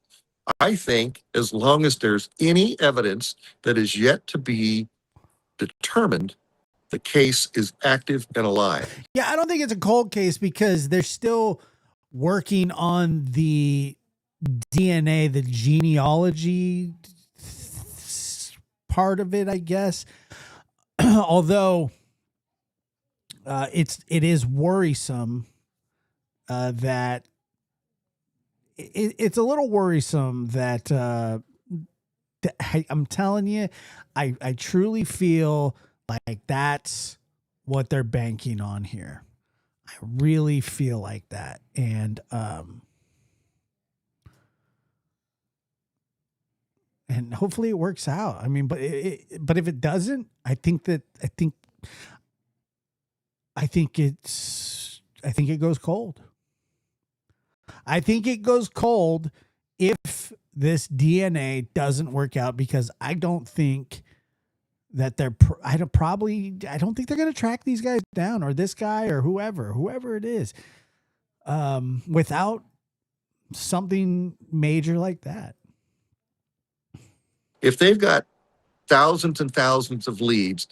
I think as long as there's any evidence that is yet to be determined, the case is active and alive. Yeah, I don't think it's a cold case because they're still working on the DNA, the genealogy part of it, I guess. Although it is worrisome that it's a little worrisome that I'm telling you, I truly feel like that's what they're banking on here. I really feel like that. And hopefully it works out. I mean, but if it doesn't, I think it goes cold. I think it goes cold if this DNA doesn't work out, because I don't think that I don't think they're going to track these guys down, or this guy, or whoever it is, without something major like that. If they've got thousands and thousands of leads,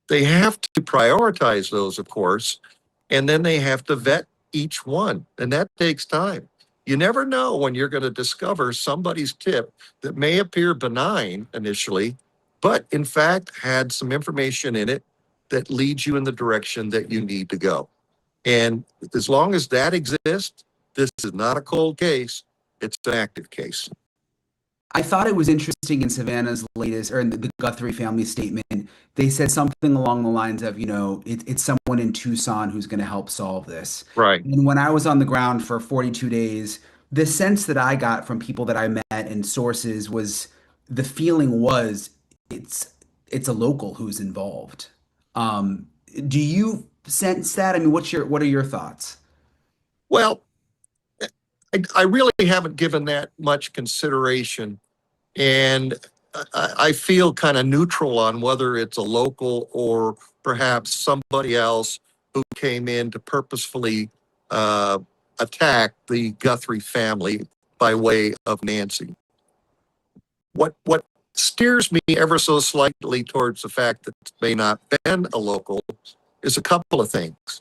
they have to prioritize those, of course, and then they have to vet each one, and that takes time. You never know when you're going to discover somebody's tip that may appear benign initially, but in fact had some information in it that leads you in the direction that you need to go. And as long as that exists, this is not a cold case, it's an active case. I thought it was interesting in Savannah's latest, or in the Guthrie family statement, they said something along the lines of, it's someone in Tucson who's going to help solve this. Right. And when I was on the ground for 42 days, the sense that I got from people that I met and sources was, the feeling was it's a local who's involved. Do you sense that? I mean, what are your thoughts? Well, I really haven't given that much consideration. And I feel kind of neutral on whether it's a local or perhaps somebody else who came in to purposefully attack the Guthrie family by way of Nancy. What steers me ever so slightly towards the fact that it may not been a local is a couple of things.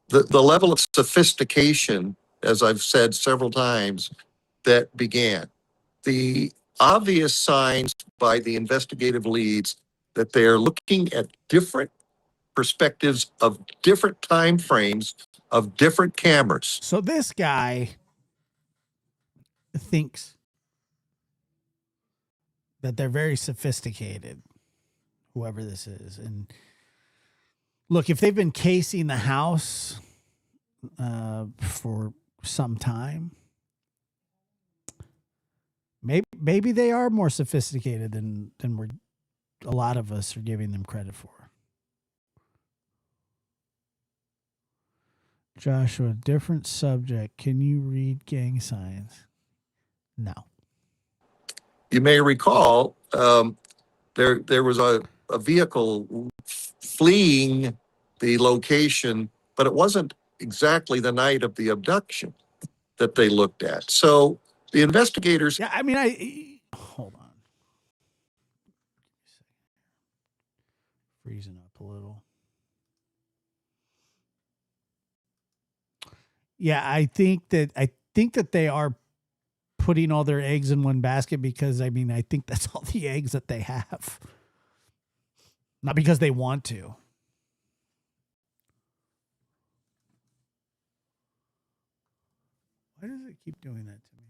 The level of sophistication, as I've said several times, that began. The obvious signs by the investigative leads that they are looking at different perspectives of different time frames of different cameras. So this guy thinks that they're very sophisticated, whoever this is. And look, if they've been casing the house for some time, maybe they are more sophisticated than a lot of us are giving them credit for. Joshua, different subject. Can you read gang signs? No. You may recall there was a vehicle fleeing the location, but it wasn't exactly the night of the abduction that they looked at. So the investigators... Yeah, I mean, hold on. Freezing up a little. Yeah, I think that they are putting all their eggs in one basket, because I mean, I think that's all the eggs that they have. Not because they want to. Why does it keep doing that to me?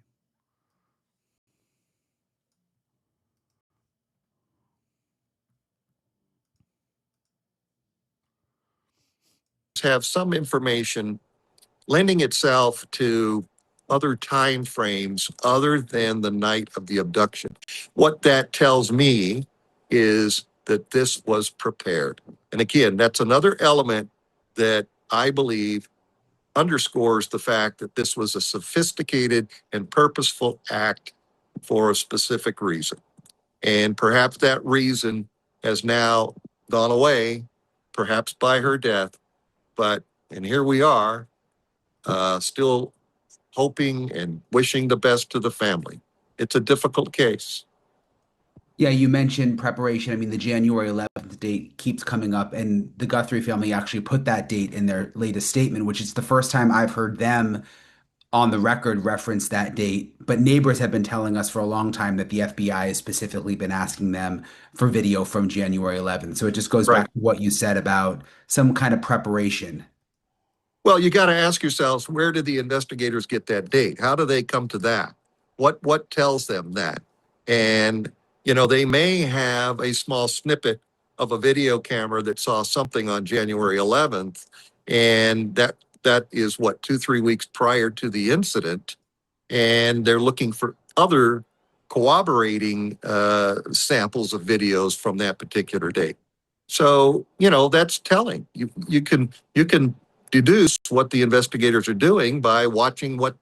Have some information lending itself to other time frames other than the night of the abduction. What that tells me is that this was prepared. And again, that's another element that I believe underscores the fact that this was a sophisticated and purposeful act for a specific reason. And perhaps that reason has now gone away, perhaps by her death. But, and here we are, still hoping and wishing the best to the family. It's a difficult case. Yeah, you mentioned preparation. I mean, the January 11th date keeps coming up, and the Guthrie family actually put that date in their latest statement, which is the first time I've heard them on the record reference that date. But neighbors have been telling us for a long time that the FBI has specifically been asking them for video from January 11th. So it just goes Right. back to what you said about some kind of preparation. Well, you got to ask yourselves, where did the investigators get that date? How do they come to that? What tells them that? And you know, they may have a small snippet of a video camera that saw something on January 11th, and that is what 2-3 weeks prior to the incident, and they're looking for other corroborating samples of videos from that particular date. So, you know, that's telling. You can deduce what the investigators are doing by watching what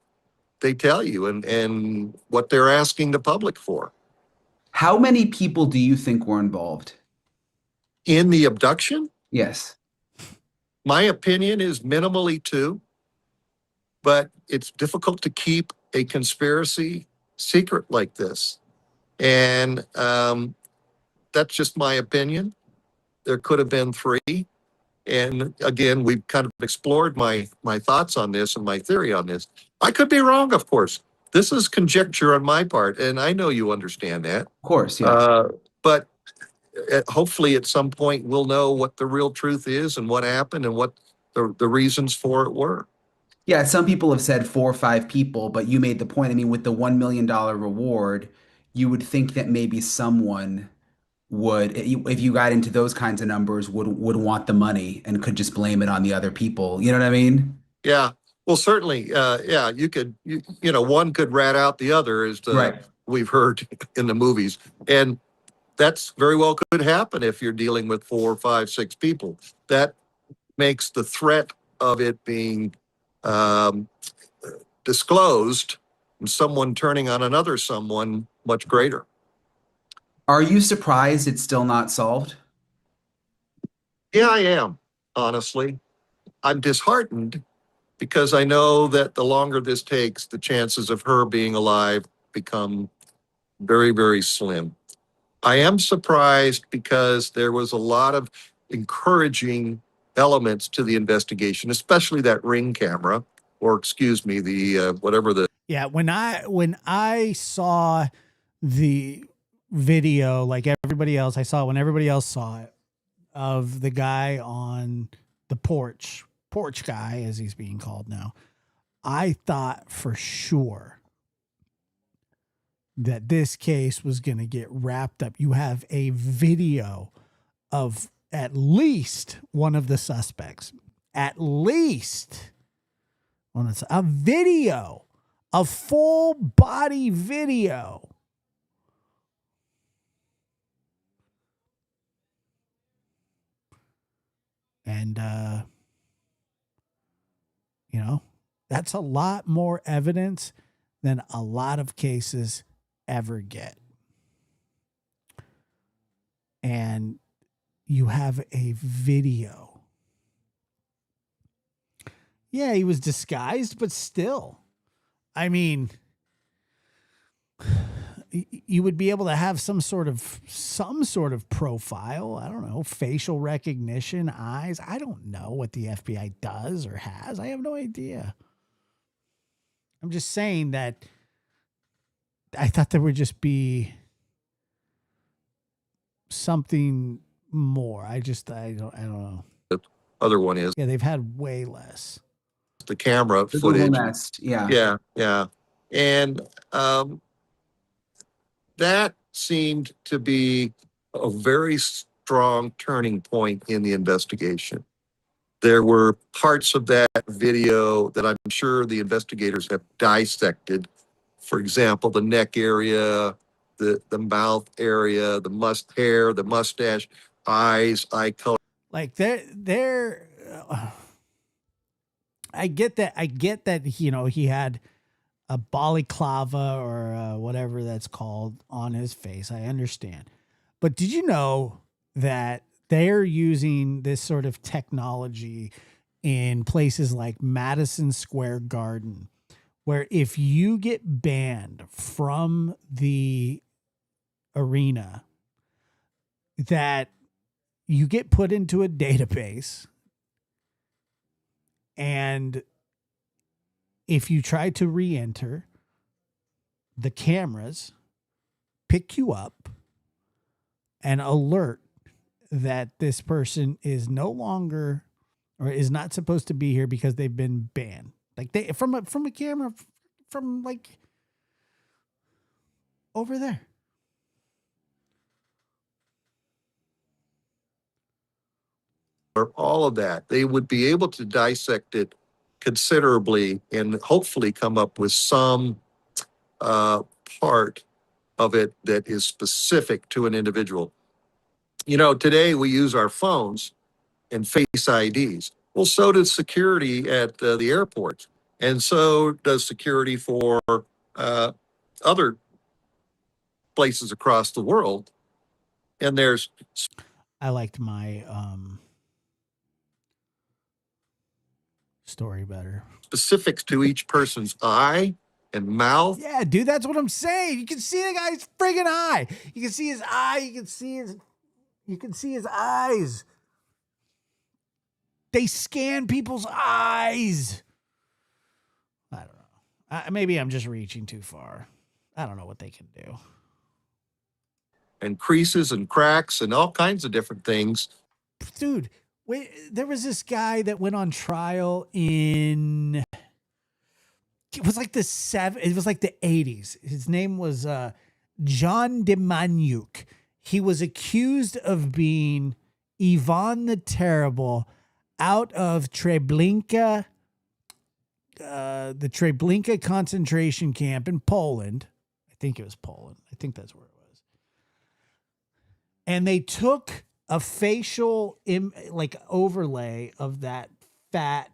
they tell you and what they're asking the public for. How many people do you think were involved? In the abduction, Yes. my opinion is minimally 2, but it's difficult to keep a conspiracy secret like this. And that's just my opinion. There could have been 3. And again, we've kind of explored my thoughts on this and my theory on this. I could be wrong, of course. This is conjecture on my part, and I know you understand that. Of course, yeah. But hopefully at some point we'll know what the real truth is and what happened and what the reasons for it were. Yeah, some people have said 4 or 5 people, but you made the point. I mean, with the $1 million reward, you would think that maybe someone would, if you got into those kinds of numbers, would want the money and could just blame it on the other people. You know what I mean? Yeah. Well, certainly, yeah, you know, one could rat out the other, as Right. we've heard in the movies. And that's very well could happen if you're dealing with 4, 5, 6 people. That makes the threat of it being um, disclosed and someone turning on another someone much greater. Are you surprised it's still not solved? Yeah, I am, honestly. I'm disheartened because I know that the longer this takes, the chances of her being alive become very, very slim. I am surprised because there was a lot of encouraging elements to the investigation, especially that ring camera, or excuse me, the whatever the. Yeah, when I saw the video, like everybody else, I saw it when everybody else saw it, of the guy on the porch guy, as he's being called now. I thought for sure that this case was going to get wrapped up. You have a video of at least one of the suspects, at least one of a video, a full body video. And, you know, that's a lot more evidence than a lot of cases ever get. And you have a video. Yeah, he was disguised, but still. I mean, you would be able to have some sort of profile. I don't know, facial recognition, eyes. I don't know what the FBI does or has. I have no idea. I'm just saying that I thought there would just be something more. I don't know. Other one is Yeah, they've had way less. the camera The Google footage. Nest, yeah. Yeah. And that seemed to be a very strong turning point in the investigation. There were parts of that video that I'm sure the investigators have dissected. For example, the neck area, the mouth area, the hair, the mustache, eyes, eye color. Like they're I get that, he had a balaclava or whatever that's called on his face. I understand. But did you know that they're using this sort of technology in places like Madison Square Garden, where if you get banned from the arena, that you get put into a database, and if you try to re-enter, the cameras pick you up and alert that this person is no longer or is not supposed to be here because they've been banned. Like they from a camera from like over there. Or all of that, they would be able to dissect it considerably and hopefully come up with some part of it that is specific to an individual. Today we use our phones and face IDs. Well, so does security at the airports. And so does security for other places across the world. And there's... I liked my story better. Specifics to each person's eye and mouth. Yeah, dude, that's what I'm saying. You can see the guy's friggin' eye. You can see his eye. You can see his eyes. They scan people's eyes. I don't know. Maybe I'm just reaching too far. I don't know what they can do. And creases and cracks and all kinds of different things. Dude, there was this guy that went on trial in... It was like the 80s. His name was John Demaniuk. He was accused of being Ivan the Terrible out of Treblinka, the Treblinka concentration camp in Poland. I think it was Poland. I think that's where it was. And they took a facial overlay of that fat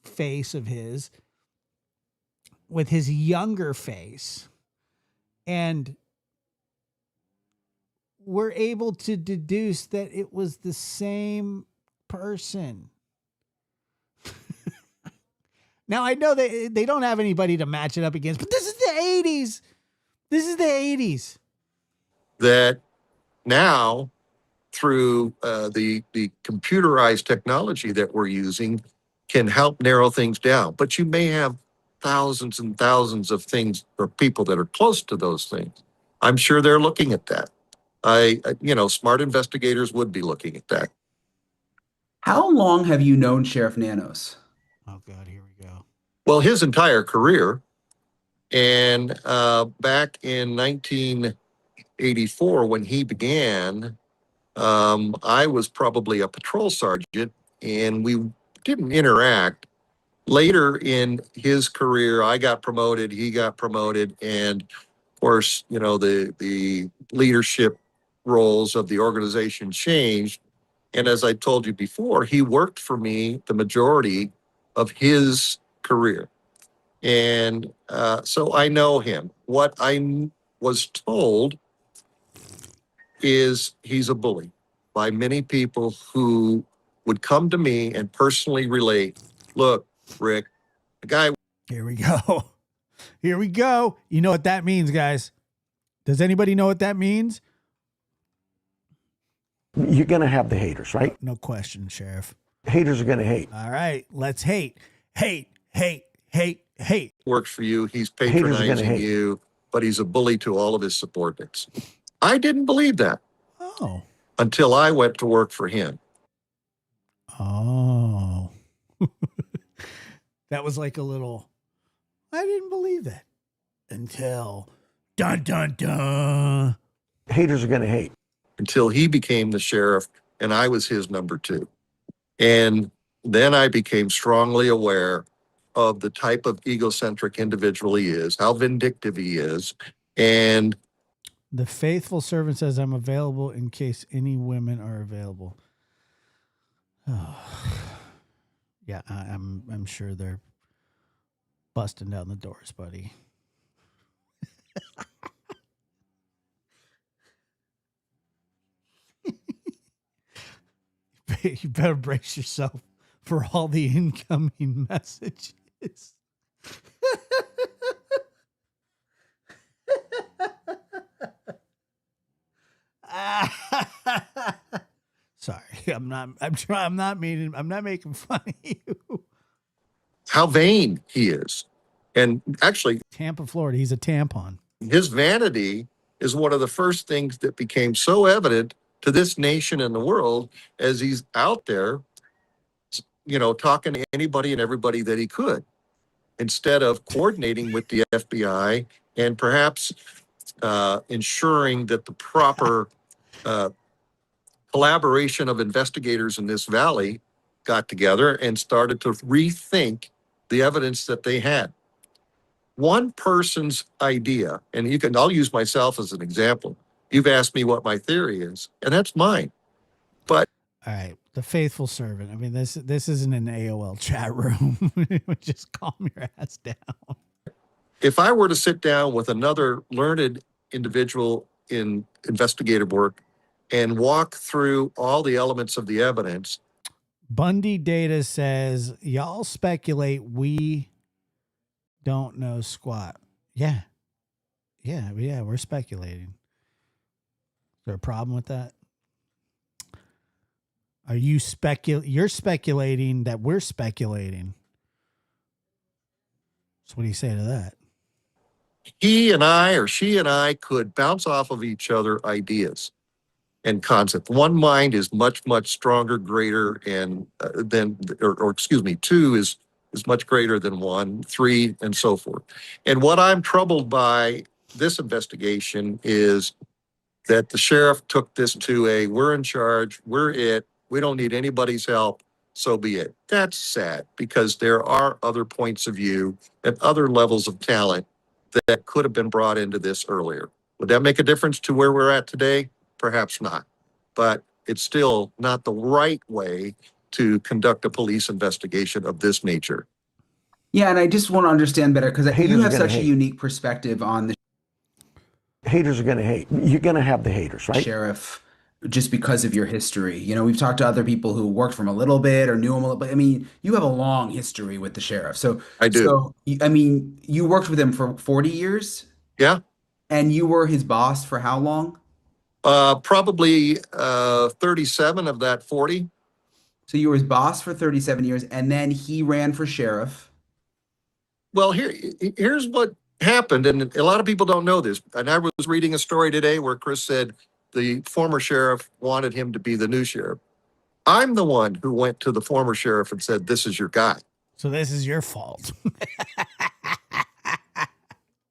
face of his with his younger face, and we're able to deduce that it was the same person. Now, I know they don't have anybody to match it up against, but this is the 80s. This is the 80s. That now, through the computerized technology that we're using, can help narrow things down. But you may have thousands and thousands of things or people that are close to those things. I'm sure they're looking at that. Smart investigators would be looking at that. How long have you known Sheriff Nanos? Oh, God, here we go. Well, his entire career. And back in 1984, when he began, I was probably a patrol sergeant, and we didn't interact. Later in his career, I got promoted, he got promoted, and of course, the leadership roles of the organization changed. And as I told you before, he worked for me the majority of his career. And so I know him. What I was told is he's a bully by many people who would come to me and personally relate, look, Rick, the guy... Here we go. Here we go. You know what that means, guys? Does anybody know what that means? You're going to have the haters, right? No question, Sheriff. Haters are going to hate. All right, let's hate. Hate. Works for you. He's patronizing you, but he's a bully to all of his subordinates. I didn't believe that. Oh. Until I went to work for him. Oh. That was like a little, I didn't believe that until dun dun dun. Haters are going to hate. Until he became the sheriff and I was his number two. And then I became strongly aware of the type of egocentric individual he is, how vindictive he is. And the faithful servant says, I'm available in case any women are available. Oh. Yeah, I'm sure they're busting down the doors, buddy. You better brace yourself for all the incoming messages. Sorry, I'm not making fun of you. How vain he is. And actually, Tampa, Florida, he's a tampon. His vanity is one of the first things that became so evident to this nation and the world as he's out there, talking to anybody and everybody that he could, instead of coordinating with the FBI and perhaps ensuring that the proper collaboration of investigators in this valley got together and started to rethink the evidence that they had. One person's idea, and I'll use myself as an example. You've asked me what my theory is, and that's mine. But all right, the faithful servant. I mean, this isn't an AOL chat room. Just calm your ass down. If I were to sit down with another learned individual in investigative work and walk through all the elements of the evidence. Bundy Data says, y'all speculate we don't know squat. Yeah, we're speculating. Is there a problem with that? Are you you're speculating that we're speculating. So what do you say to that? He and I, or she and I, could bounce off of each other ideas and concepts. One mind is much, much stronger, greater, and two is much greater than one, three, and so forth. And what I'm troubled by this investigation is that the sheriff took this to we're in charge, we're it, we don't need anybody's help, so be it. That's sad, because there are other points of view and other levels of talent that could have been brought into this earlier. Would that make a difference to where we're at today? Perhaps not. But it's still not the right way to conduct a police investigation of this nature. Yeah, and I just want to understand better, because Haters you are have gonna such a hate. unique perspective on the Haters are going to hate. You're going to have the haters, right? sheriff just because of your history. You know, we've talked to other people who worked for him a little bit or knew him a little bit. I mean, you have a long history with the sheriff. So I do. So, I mean, you worked with him for 40 years? Yeah. And you were his boss for how long? Probably 37 of that 40. So you were his boss for 37 years, and then he ran for sheriff. Well, here's what happened, and a lot of people don't know this. And I was reading a story today where Chris said the former sheriff wanted him to be the new sheriff. I'm the one who went to the former sheriff and said, this is your guy. So this is your fault.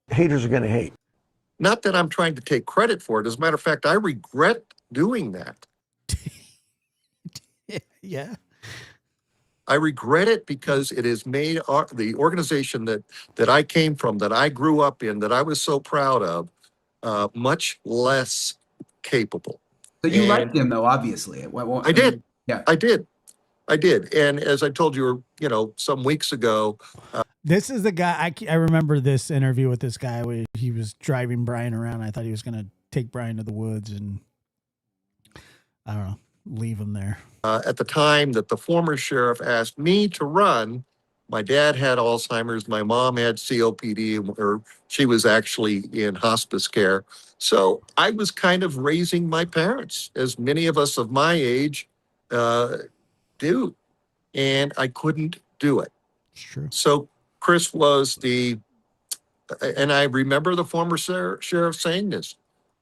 Haters are going to hate. Not that I'm trying to take credit for it. As a matter of fact, I regret doing that. Yeah. I regret it because it has made the organization that I came from, that I grew up in, that I was so proud of, much less capable. So you liked him, though, obviously. I did. Yeah. I did. And as I told you, some weeks ago. This is the guy, I remember this interview with this guy where he was driving Brian around. I thought he was going to take Brian to the woods and, I don't know, leave him there. At the time that the former sheriff asked me to run, my dad had Alzheimer's, my mom had COPD, or she was actually in hospice care. So I was kind of raising my parents, as many of us of my age do, and I couldn't do it. It's true. So Chris was and I remember the former sheriff saying this,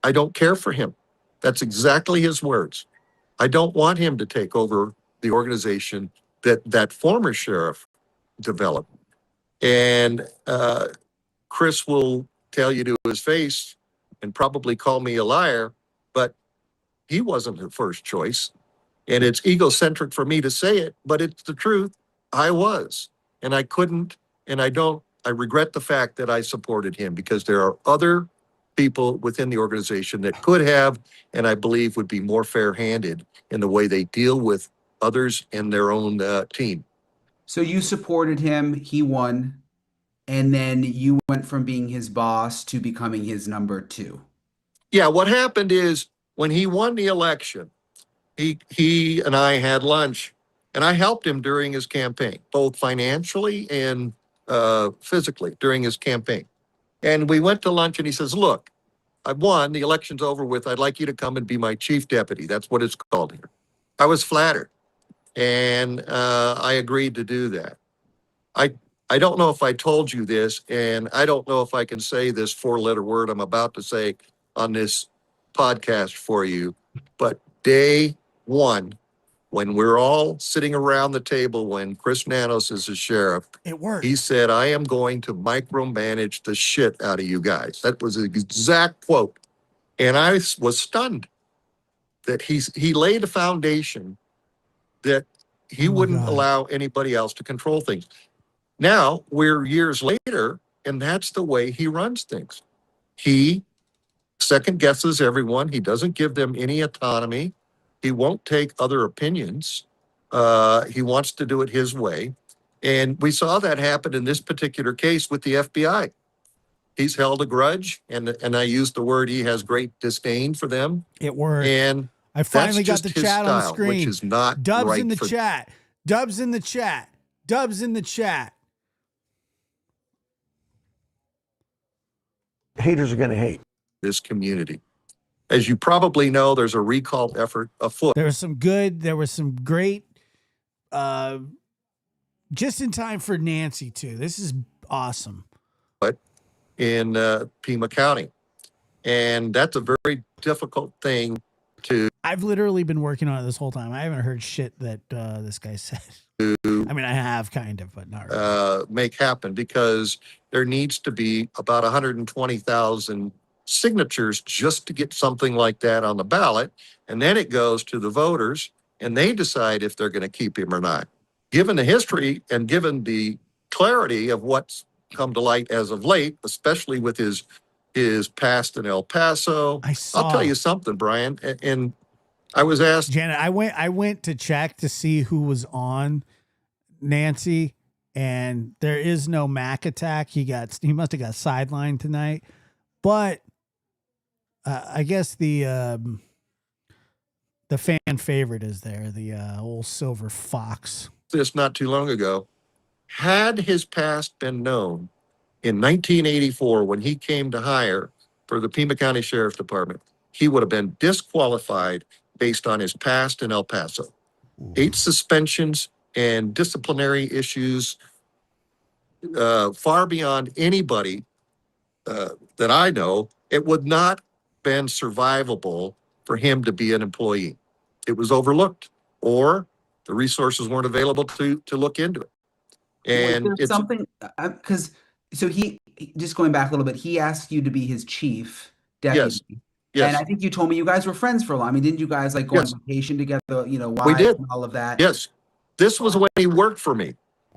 I don't care for him. That's exactly his words. I don't want him to take over the organization that former sheriff developed. And Chris will tell you to his face and probably call me a liar, but he wasn't the first choice. And it's egocentric for me to say it, but it's the truth. I was. And I couldn't, and I regret the fact that I supported him because there are other people within the organization that could have, and I believe would be more fair-handed in the way they deal with others in their own team. So you supported him, he won, and then you went from being his boss to becoming his number two. Yeah, what happened is when he won the election, he and I had lunch, and I helped him during his campaign, both financially and physically during his campaign. And we went to lunch, and he says, "Look, I won. The election's over with. I'd like you to come and be my chief deputy." That's what it's called here. I was flattered, and I agreed to do that. I I don't know if I told you this, and I don't know if I can say this four-letter word I'm about to say on this podcast for you, but day one, when we're all sitting around the table, when Chris Nanos is the sheriff, It worked. he said, "I am going to micromanage the shit out of you guys." That was the exact quote. And I was stunned that he laid a foundation that he wouldn't God. allow anybody else to control things. Now we're years later, and that's the way he runs things. He second guesses everyone. He doesn't give them any autonomy. He won't take other opinions. He wants to do it his way. And we saw that happen in this particular case with the FBI. He's held a grudge, and I use the word, he has great disdain for them. It worked. And I finally got that's the just his chat on the style, screen. which is not Dubs right in the for chat. Dubs in the chat. Dubs in the chat. Haters are going to hate. this community. As you probably know, there's a recall effort afoot. There was some great, just in time for Nancy too. This is awesome. In Pima County. And that's a very difficult thing to. I've literally been working on it this whole time. I haven't heard shit that this guy said. I mean, I have kind of, but not really. Make happen, because there needs to be about 120,000 signatures just to get something like that on the ballot. And then it goes to the voters and they decide if they're going to keep him or not. Given the history and given the clarity of what's come to light as of late, especially with his past in El Paso. I'll tell you something, Brian. And I was asked, Janet, I went to check to see who was on Nancy, and there is no Mac attack. He must have got sidelined tonight, but I guess the fan favorite is there, the old silver fox. This not too long ago. Had his past been known in 1984, when he came to hire for the Pima County Sheriff's Department, he would have been disqualified based on his past in El Paso. 8 suspensions and disciplinary issues far beyond anybody that I know. It would not been survivable for him to be an employee. It was overlooked, or the resources weren't available to look into it. And was there something, because so he, just going back a little bit, he asked you to be his chief deputy. Yes. And I think you told me you guys were friends for a while. I mean, didn't you guys like go on vacation together, why we did. and all of that? Yes. This was when he worked for me.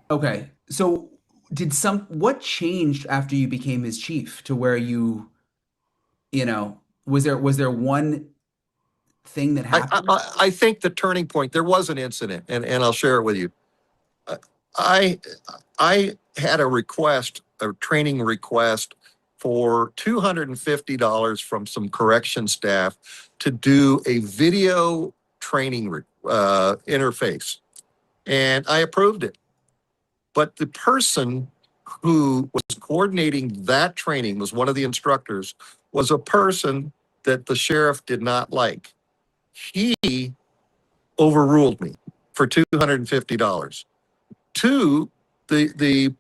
Okay. So what changed after you became his chief to where was there one thing that happened? I think the turning point, there was an incident, and I'll share it with you. I had a training request for $250 from some correction staff to do a video training interface. And I approved it. But the person who was coordinating that training, was one of the instructors, was a person that the sheriff did not like. He overruled me for $250. To the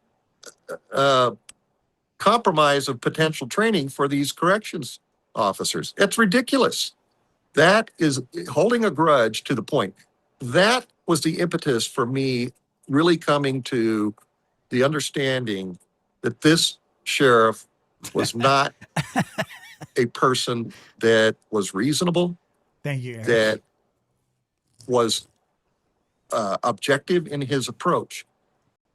compromise of potential training for these corrections officers. It's ridiculous. That is holding a grudge to the point. That was the impetus for me really coming to the understanding that this sheriff was not a person that was reasonable, Thank you, Eric. that was objective in his approach.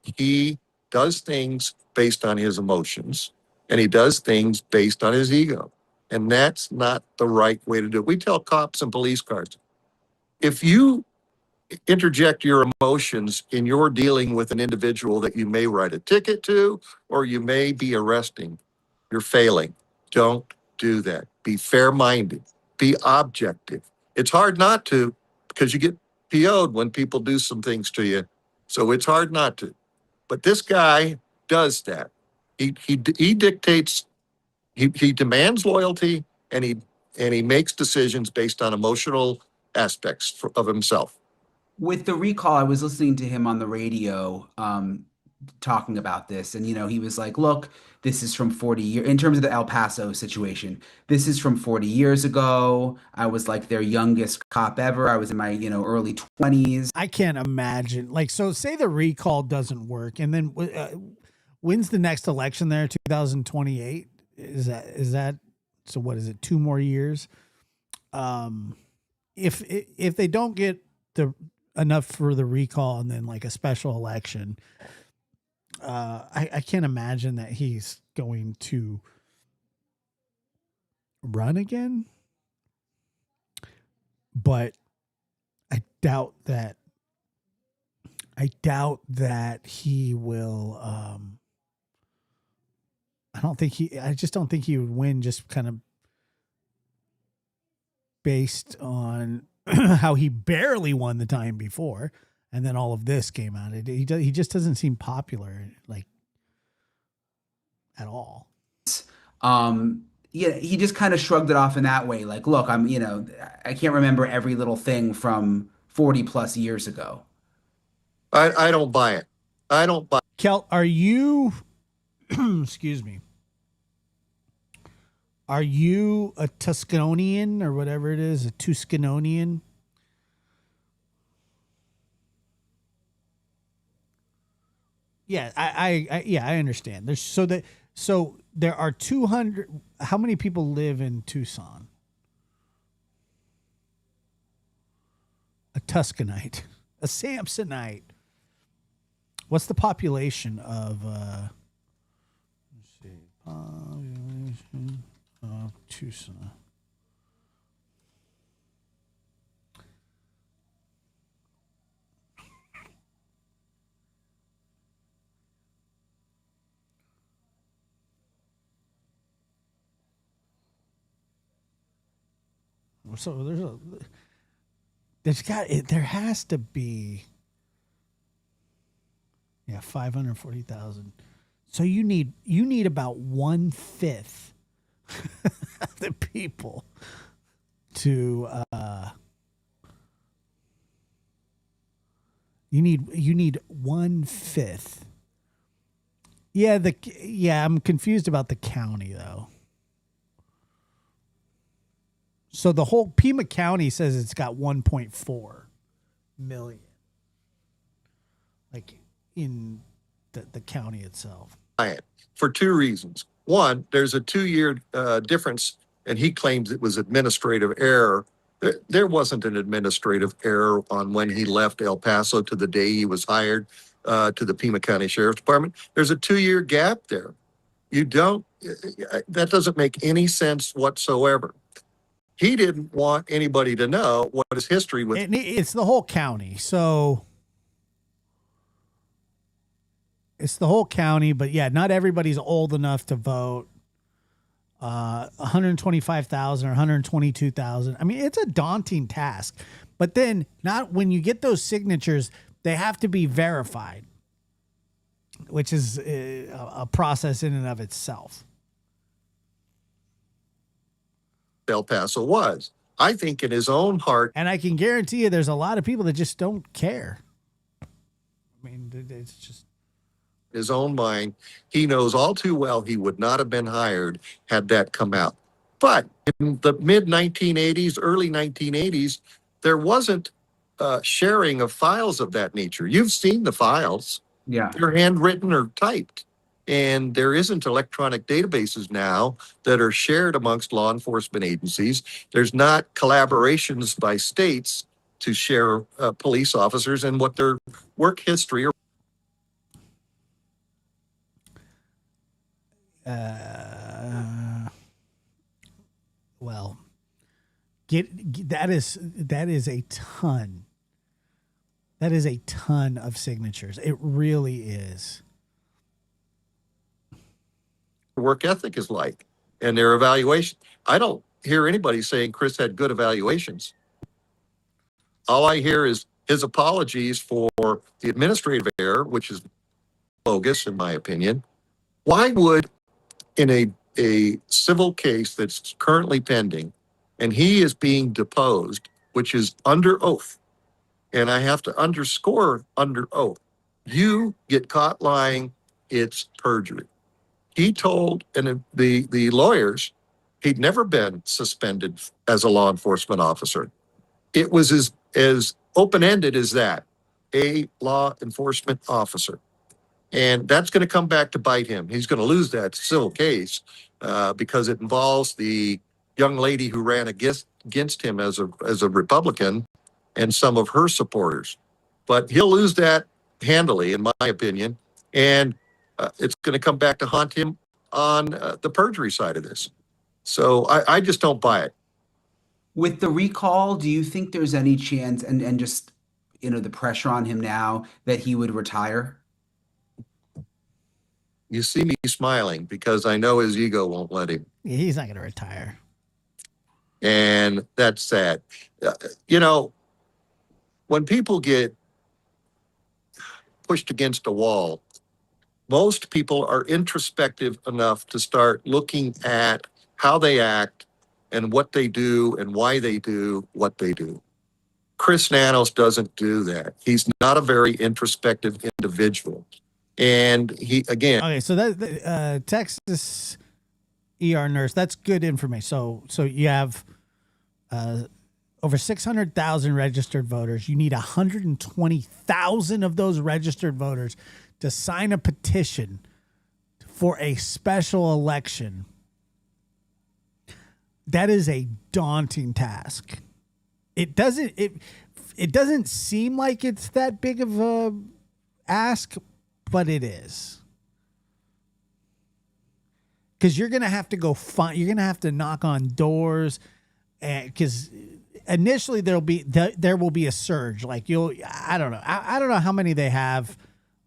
He does things based on his emotions, and he does things based on his ego. And that's not the right way to do it. We tell cops and police cars, if you interject your emotions in your dealing with an individual that you may write a ticket to or you may be arresting, you're failing. Don't do that. Be fair-minded. Be objective. It's hard not to, because you get PO'd when people do some things to you. So it's hard not to. But this guy does that. He dictates, he demands loyalty, and he makes decisions based on emotional aspects of himself. With the recall, I was listening to him on the radio talking about this, and he was like, "Look, this is from 40 years in terms of the El Paso situation. This is from 40 years ago. I was like their youngest cop ever. I was in my early 20s." I can't imagine. Like, so say the recall doesn't work, and then when's the next election there? 2028. Is that? So what is it? 2 more years. If they don't get enough for the recall and then like a special election, I can't imagine that he's going to run again. But I doubt that he will. I just don't think he would win, just kind of based on how he barely won the time before, and then all of this came out. He just doesn't seem popular, like, at all. Yeah, he just kind of shrugged it off in that way. Like, look, I can't remember every little thing from 40 plus years ago. I don't buy it. I don't buy. Kelt, are you? Excuse me. Are you a Tuscanonian or whatever it is, a Tuscanonian? Yeah, I understand. So there are 200. How many people live in Tucson? A Tuscanite, a Samsonite. What's the population of? Let's see, population of Tucson. So there has to be 540,000. So you need about 1/5 of the people to you need 1/5. I'm confused about the county though. So the whole Pima County says it's got 1.4 million, like in the county itself. For 2 reasons. One, there's a 2-year difference, and he claims it was administrative error. There wasn't an administrative error on when he left El Paso to the day he was hired to the Pima County Sheriff's Department. There's a 2-year gap there. That doesn't make any sense whatsoever. He didn't want anybody to know what his history was. It's the whole county. So it's the whole county, but yeah, not everybody's old enough to vote. 125,000 or 122,000. I mean, it's a daunting task. But then not when you get those signatures, they have to be verified, which is a process in and of itself. El Paso was. I think in his own heart. And I can guarantee you there's a lot of people that just don't care. I mean, it's just. His own mind, he knows all too well he would not have been hired had that come out. But in the mid-1980s, early 1980s, there wasn't sharing of files of that nature. You've seen the files. Yeah. They're handwritten or typed. And there isn't electronic databases now that are shared amongst law enforcement agencies. There's not collaborations by states to share police officers and what their work history or Well, that is a ton. That is a ton of signatures. It really is. work ethic is like and their evaluation. I don't hear anybody saying Chris had good evaluations. All I hear is his apologies for the administrative error, which is bogus in my opinion. Why would in a civil case that's currently pending and he is being deposed, which is under oath, and I have to underscore under oath, you get caught lying, it's perjury. He told and the lawyers he'd never been suspended as a law enforcement officer. It was as open-ended as that, a law enforcement officer. And that's going to come back to bite him. He's going to lose that civil case because it involves the young lady who ran against him as a Republican and some of her supporters. But he'll lose that handily, in my opinion. And it's going to come back to haunt him on the perjury side of this. So I just don't buy it. With the recall, do you think there's any chance, and just, the pressure on him now, that he would retire? You see me smiling because I know his ego won't let him. He's not going to retire. And that's sad. When people get pushed against a wall, most people are introspective enough to start looking at how they act and what they do and why they do what they do. Chris Nanos doesn't do that. He's not a very introspective individual. And he, again. Okay, so that Texas ER nurse, that's good information. So you have over 600,000 registered voters. You need 120,000 of those registered voters to sign a petition for a special election. That is a daunting task. It doesn't seem like it's that big of a ask, but it is. Because you're gonna have to you're gonna have to knock on doors, and because initially there will be a surge. Like I don't know. I don't know how many they have.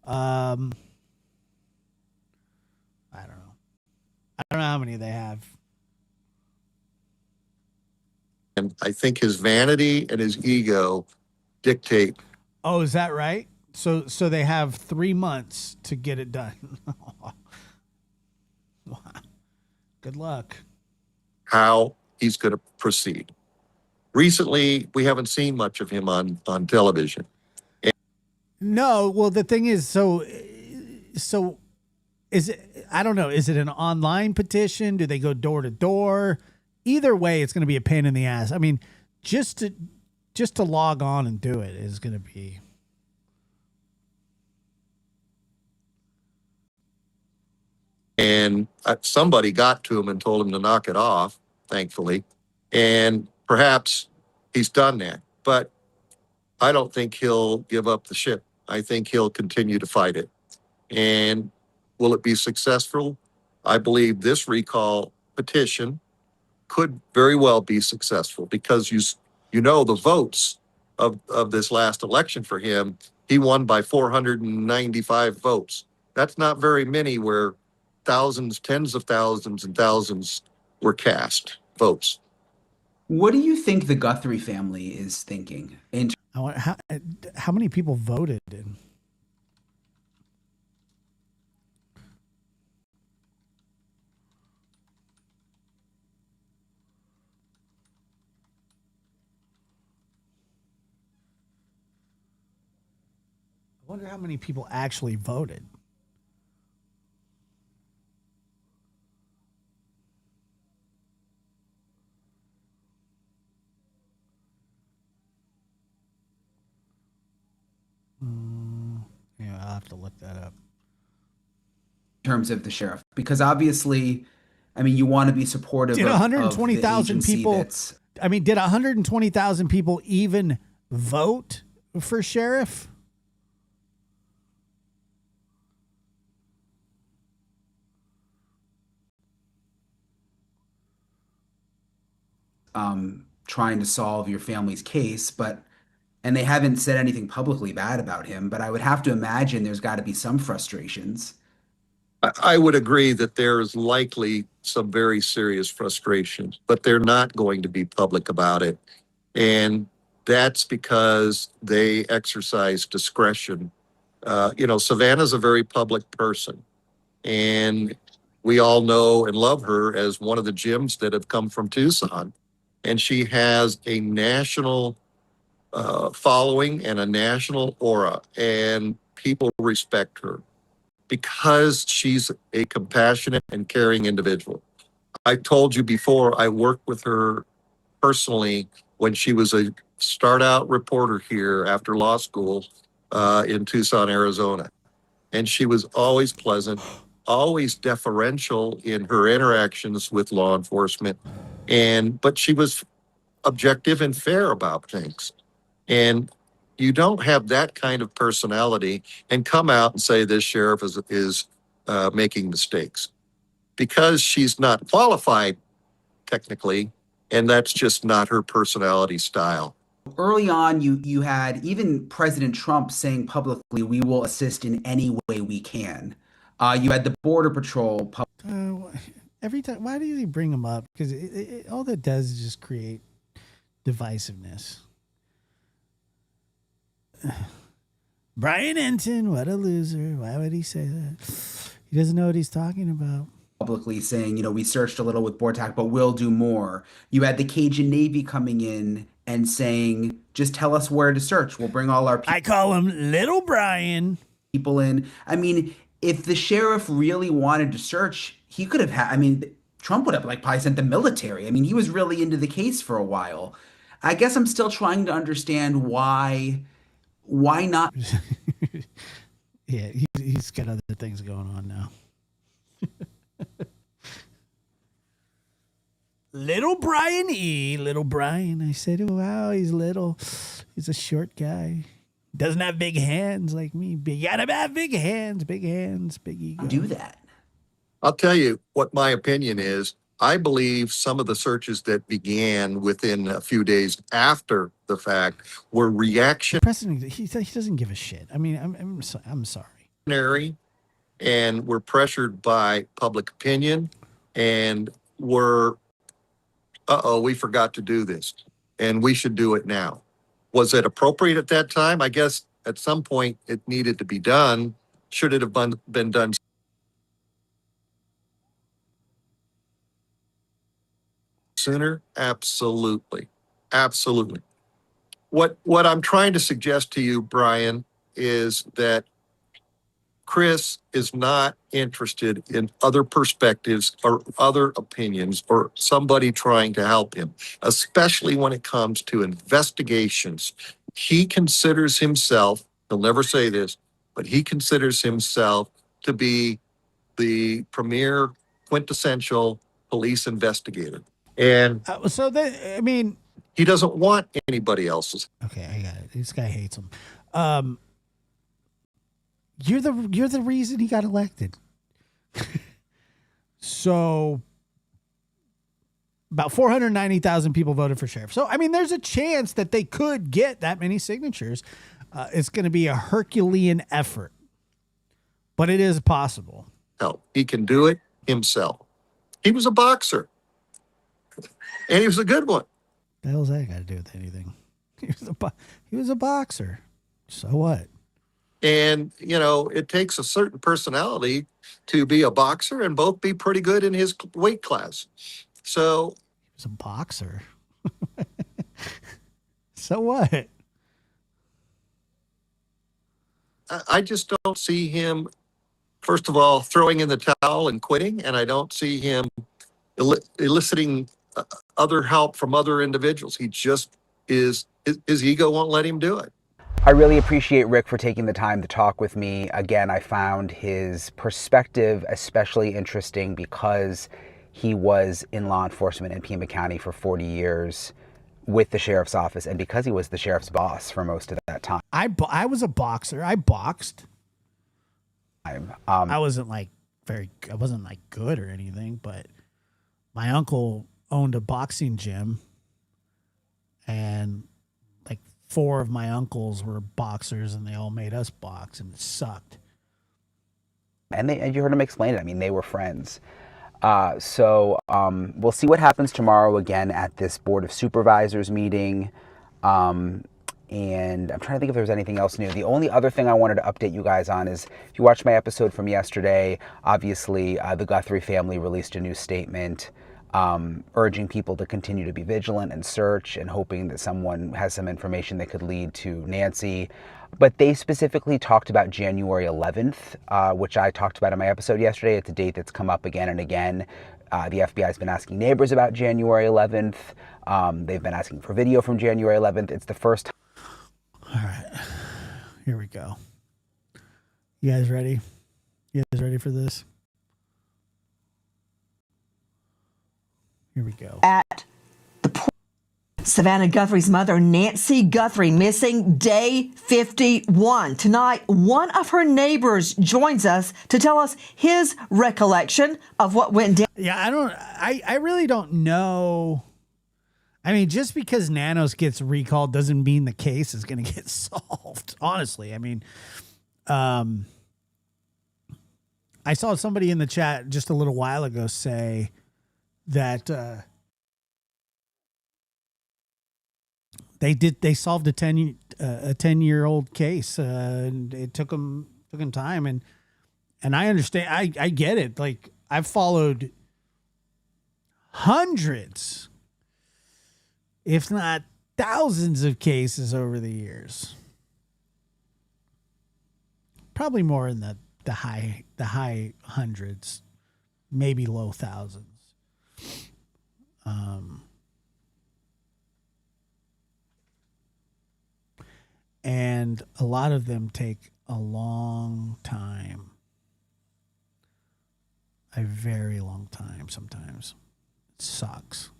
I don't know. I don't know how many they have. And I think his vanity and his ego dictate. Oh, is that right? So they have 3 months to get it done. Wow. Good luck. How he's going to proceed. Recently, we haven't seen much of him on television. No, well, the thing is, so is it? I don't know. Is it an online petition? Do they go door to door? Either way, it's going to be a pain in the ass. I mean, just to log on and do it is going to be. And somebody got to him and told him to knock it off, thankfully. And perhaps he's done that. But I don't think he'll give up the ship. I think he'll continue to fight it. And will it be successful? I believe this recall petition could very well be successful because the votes of this last election for him, he won by 495 votes. That's not very many where thousands, tens of thousands and thousands were cast votes. What do you think the Guthrie family is thinking? I wonder how many people voted in. I wonder how many people actually voted. Yeah, I'll have to look that up. In terms of the sheriff, because obviously, I mean, you want to be supportive Did of 120,000 the agency people? that's Did 120,000 people even vote for sheriff? trying to solve your family's case, and they haven't said anything publicly bad about him, but I would have to imagine there's got to be some frustrations. I would agree that there is likely some very serious frustrations, but they're not going to be public about it. And that's because they exercise discretion. Savannah's a very public person, and we all know and love her as one of the gems that have come from Tucson. And she has a national following and a national aura, and people respect her because she's a compassionate and caring individual. I told you before, I worked with her personally when she was a start out reporter here after law school in Tucson, Arizona. And she was always pleasant, always deferential in her interactions with law enforcement. But she was objective and fair about things. And you don't have that kind of personality and come out and say this sheriff is making mistakes because she's not qualified technically, and that's just not her personality style. Early on, you had even President Trump saying publicly, "We will assist in any way we can." You had the Border Patrol. Every time, why do you bring them up? Because all that does is just create divisiveness. Brian Enton, what a loser. Why would he say that? He doesn't know what he's talking about. Publicly saying, we searched a little with BORTAC, but we'll do more. You had the Cajun Navy coming in and saying, just tell us where to search. We'll bring all our people. I call him Little Brian. People in. I mean, if the sheriff really wanted to search, he could have had, Trump would have probably sent the military. He was really into the case for a while. I guess I'm still trying to understand why not? Yeah, he's got other things going on now. Little Brian. I said, oh, wow, he's little. He's a short guy. Doesn't have big hands like me. You gotta have big hands, big ego. Do that. I'll tell you what my opinion is. I believe some of the searches that began within a few days after the fact were reaction. President, he doesn't give a shit. I'm sorry. And were pressured by public opinion, and were, we forgot to do this, and we should do it now. Was it appropriate at that time? I guess at some point it needed to be done. Should it have been done sooner? Absolutely. What I'm trying to suggest to you, Brian, is that Chris is not interested in other perspectives or other opinions or somebody trying to help him, especially when it comes to investigations. He considers himself, he'll never say this, but he considers himself to be the premier quintessential police investigator. And he doesn't want anybody else's. Okay, I got it. This guy hates him. You're the reason he got elected. So about 490,000 people voted for sheriff. So there's a chance that they could get that many signatures. It's going to be a Herculean effort, but it is possible. No, he can do it himself. He was a boxer, and he was a good one. The hell's that got to do with anything? He was a boxer. So what? And, it takes a certain personality to be a boxer and both be pretty good in his weight class. So. He's a boxer. So what? I just don't see him, first of all, throwing in the towel and quitting. And I don't see him eliciting other help from other individuals. He just his ego won't let him do it. I really appreciate Rick for taking the time to talk with me. Again, I found his perspective especially interesting because he was in law enforcement in Pima County for 40 years with the sheriff's office, and because he was the sheriff's boss for most of that time. I was a boxer. I boxed. I wasn't like good or anything, but my uncle owned a boxing gym, and like 4 of my uncles were boxers, and they all made us box, and it sucked. And you heard him explain it. I mean, they were friends. So we'll see what happens tomorrow again at this Board of Supervisors meeting. And I'm trying to think if there's anything else new. The only other thing I wanted to update you guys on is, if you watched my episode from yesterday, obviously the Guthrie family released a new statement urging people to continue to be vigilant and search, and hoping that someone has some information that could lead to Nancy. But they specifically talked about January 11th, which I talked about in my episode yesterday. It's a date that's come up again and again. The FBI has been asking neighbors about January 11th. They've been asking for video from January 11th. It's the first time. All right, here we go. You guys ready? You guys ready for this? Here we go. At the Savannah Guthrie's mother, Nancy Guthrie, missing day 51. Tonight, one of her neighbors joins us to tell us his recollection of what went down. Yeah, I really don't know. I mean, just because Nanos gets recalled doesn't mean the case is going to get solved. Honestly, I mean, I saw somebody in the chat just a little while ago say that they solved a 10-year-old case, and it took them time, and I understand. I get it. Like, I've followed hundreds, if not thousands, of cases over the years. Probably more in the high hundreds, maybe low thousands. And a lot of them take a long time, a very long time. Sometimes it sucks.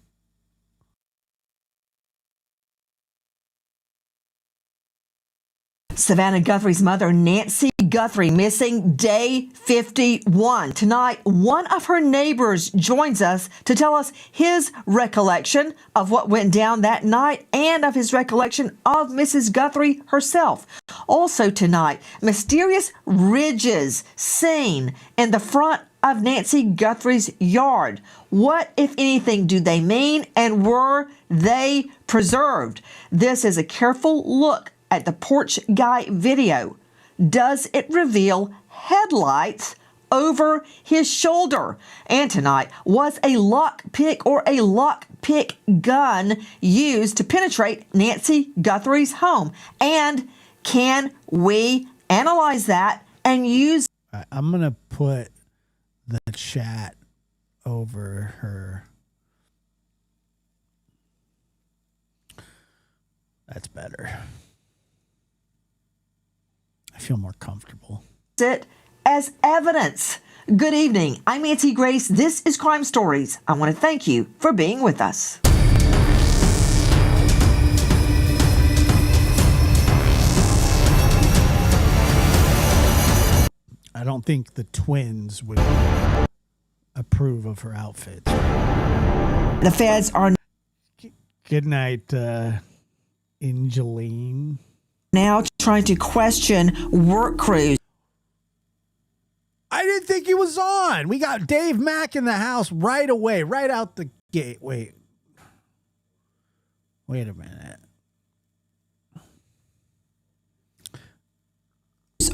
Savannah Guthrie's mother, Nancy Guthrie, missing day 51. Tonight, one of her neighbors joins us to tell us his recollection of what went down that night and of his recollection of Mrs. Guthrie herself. Also tonight, mysterious ridges seen in the front of Nancy Guthrie's yard. What, if anything, do they mean, and were they preserved? This is a careful look at the porch guy video. Does it reveal headlights over his shoulder? And tonight, was a lockpick or a lockpick gun used to penetrate Nancy Guthrie's home? And can we analyze that and use? I'm going to put the chat over her. That's better. I feel more comfortable. It as evidence. Good evening. I'm Nancy Grace. This is Crime Stories. I want to thank you for being with us. I don't think the twins would approve of her outfit. The feds are... Good night, Angeline. Now trying to question work crews. I didn't think he was on. We got Dave Mack in the house right away, right out the gate. Wait a minute.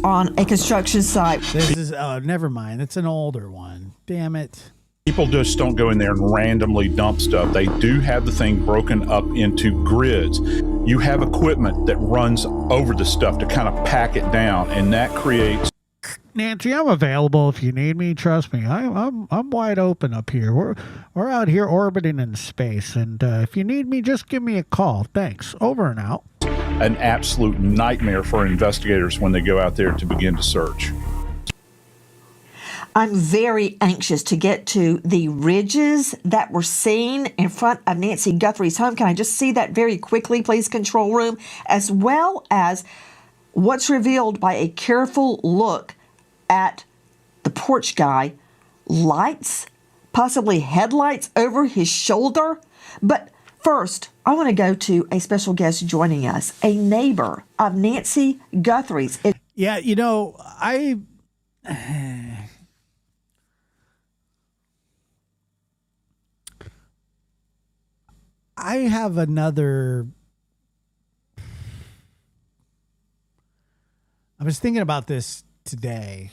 On a construction site. This is, never mind. It's an older one. Damn it. People just don't go in there and randomly dump stuff. They do have the thing broken up into grids. You have equipment that runs over the stuff to kind of pack it down, and that creates... Nancy, I'm available if you need me. Trust me, I'm wide open up here. We're out here orbiting in space, and if you need me, just give me a call. Thanks. Over and out. an absolute nightmare for investigators when they go out there to begin to search. I'm very anxious to get to the ridges that were seen in front of Nancy Guthrie's home. Can I just see that very quickly, please, control room? As well as what's revealed by a careful look at the porch guy. Lights, possibly headlights over his shoulder. But first, I want to go to a special guest joining us, a neighbor of Nancy Guthrie's. Yeah, you know, I have another. I was thinking about this today,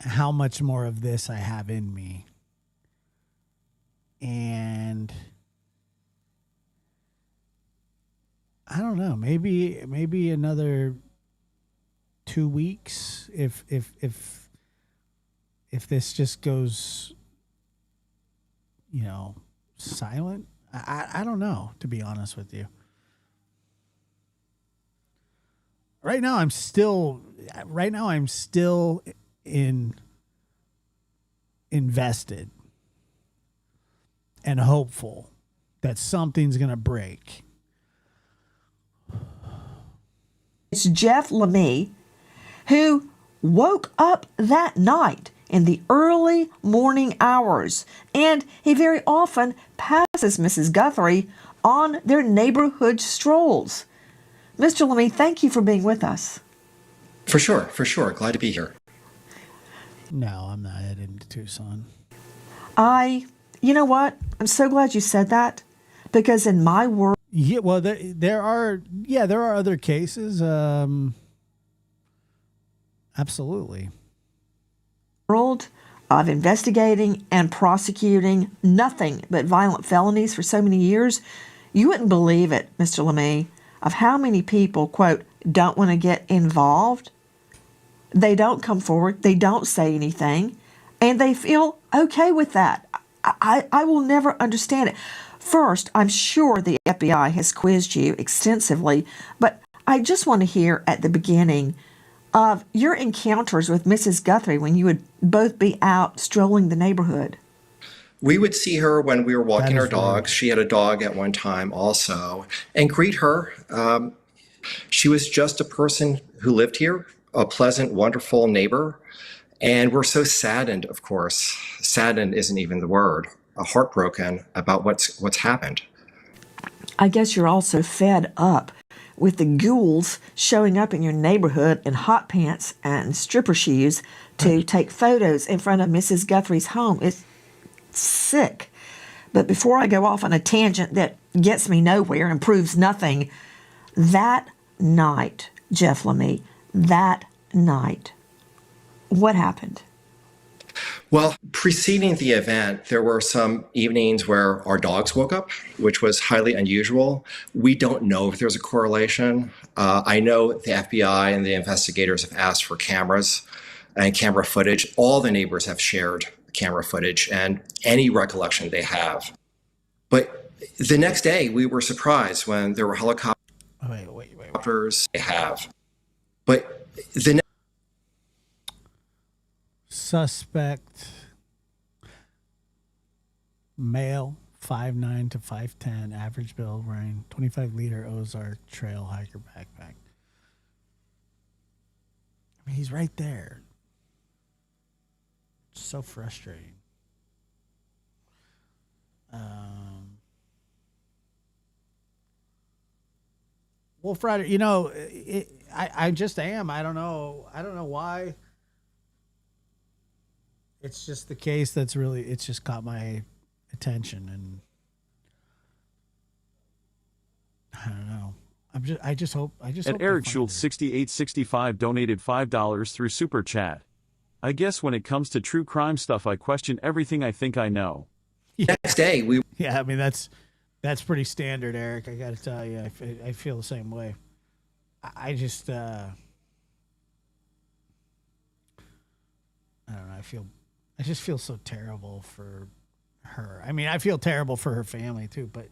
how much more of this I have in me. And I don't know, maybe another 2 weeks if this just goes, silent. I don't know, to be honest with you. Right now I'm still invested and hopeful that something's going to break. It's Jeff Lemay, who woke up that night in the early morning hours, and he very often passes Mrs. Guthrie on their neighborhood strolls. Mr. Lemay, thank you for being with us. For sure. Glad to be here. No, I'm not heading to Tucson. You know what? I'm so glad you said that, because in my world... Yeah, well, there are other cases. Absolutely. World of investigating and prosecuting nothing but violent felonies for so many years, you wouldn't believe it, Mr. Lemay, of how many people, quote, don't want to get involved. They don't come forward. They don't say anything. And they feel okay with that. I will never understand it. First, I'm sure the FBI has quizzed you extensively, but I just want to hear at the beginning of your encounters with Mrs. Guthrie when you would both be out strolling the neighborhood. We would see her when we were walking our dogs. She had a dog at one time also, and greet her. She was just a person who lived here, a pleasant, wonderful neighbor. And we're so saddened, of course. Saddened isn't even the word. Heartbroken about what's happened. I guess you're also fed up with the ghouls showing up in your neighborhood in hot pants and stripper shoes to take photos in front of Mrs. Guthrie's home. It's sick. But before I go off on a tangent that gets me nowhere and proves nothing, that night, Jeff Lemay, that night, what happened? Well, preceding the event, there were some evenings where our dogs woke up, which was highly unusual. We don't know if there's a correlation. I know the FBI and the investigators have asked for cameras and camera footage. All the neighbors have shared camera footage and any recollection they have. But the next day, we were surprised when there were helicopters. Wait. They have. But the suspect, male, 5'9" to 5'10", average build, wearing 25-liter Ozark Trail hiker backpack. I mean, he's right there. It's so frustrating. Wolf Rider, I just am. I don't know why. It's just the case it's just caught my attention, and I don't know. I just hope. At Eric Schultz 6865 donated $5 through Super Chat. I guess when it comes to true crime stuff, I question everything I think I know. Next day, I mean, that's pretty standard, Eric. I got to tell you, I feel the same way. I just, I don't know. I just feel so terrible for her. I mean, I feel terrible for her family too, but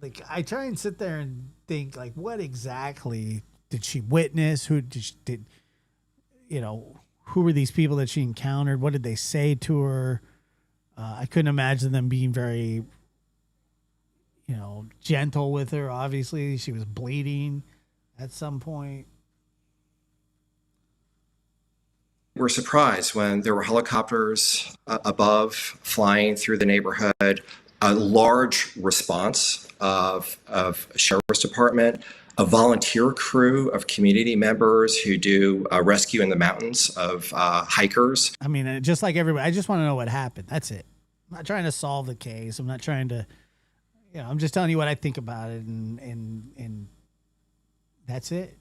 like I try and sit there and think, like, what exactly did she witness? Who did you know? Who were these people that she encountered? What did they say to her? I couldn't imagine them being very, gentle with her. Obviously, she was bleeding at some point. We're surprised when there were helicopters above flying through the neighborhood, a large response of sheriff's department, a volunteer crew of community members who do rescue in the mountains of hikers. I mean, just like everybody, I just want to know what happened. That's it. I'm not trying to solve the case. I'm not trying to, I'm just telling you what I think about it, and that's it.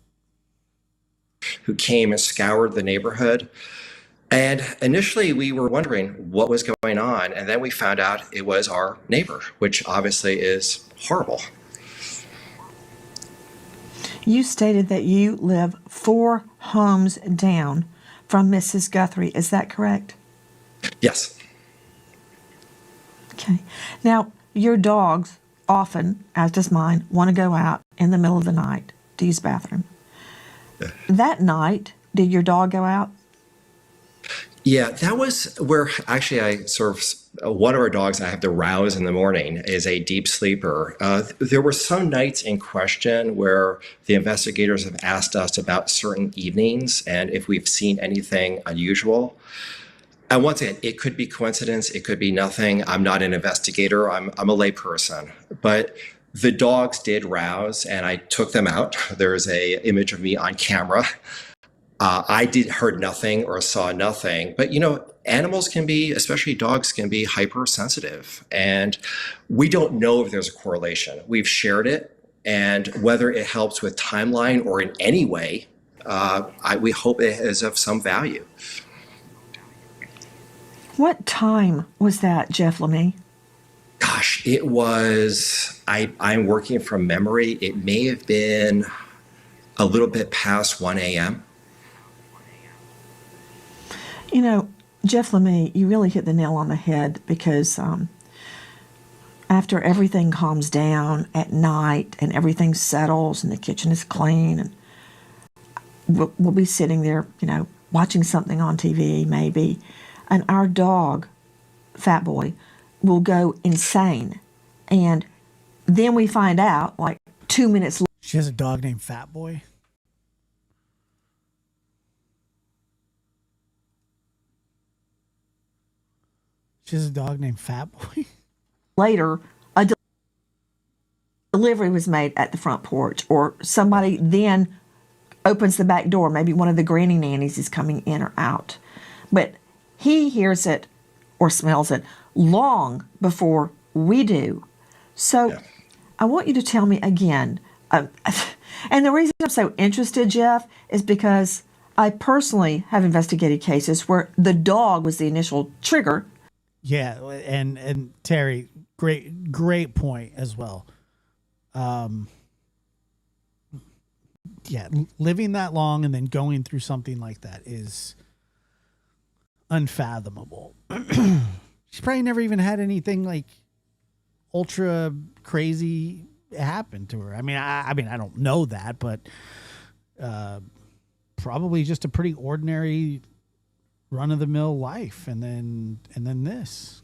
Who came and scoured the neighborhood. And initially we were wondering what was going on. And then we found out it was our neighbor, which obviously is horrible. You stated that you live 4 homes down from Mrs. Guthrie. Is that correct? Yes. Okay. Now, your dogs often, as does mine, want to go out in the middle of the night to use the bathroom. That night, did your dog go out? Yeah, that was where actually I sort of, one of our dogs I have to rouse in the morning is a deep sleeper. There were some nights in question where the investigators have asked us about certain evenings and if we've seen anything unusual. And once again, it could be coincidence, it could be nothing. I'm not an investigator, I'm a layperson. But the dogs did rouse and I took them out. There's an image of me on camera. I heard nothing or saw nothing, but animals can be, especially dogs, can be hypersensitive, and we don't know if there's a correlation. We've shared it, and whether it helps with timeline or in any way, we hope it is of some value. What time was that, Jeff Lemay? Gosh, it was, I'm working from memory. It may have been a little bit past 1 a.m. Jeff Lemay, you really hit the nail on the head because after everything calms down at night and everything settles and the kitchen is clean, and we'll be sitting there, watching something on TV maybe, and our dog, Fat Boy, will go insane. And then we find out, like 2 minutes later. She has a dog named Fat Boy? She has a dog named Fat Boy? Later, a delivery was made at the front porch, or somebody then opens the back door. Maybe one of the granny nannies is coming in or out. But he hears it or smells it long before we do. So yeah. I want you to tell me again. And the reason I'm so interested, Jeff, is because I personally have investigated cases where the dog was the initial trigger. Yeah, and Terry, great point as well. Yeah, living that long and then going through something like that is unfathomable. She probably never even had anything like ultra crazy happen to her. I mean, I don't know that, but probably just a pretty ordinary run-of-the-mill life, and then this.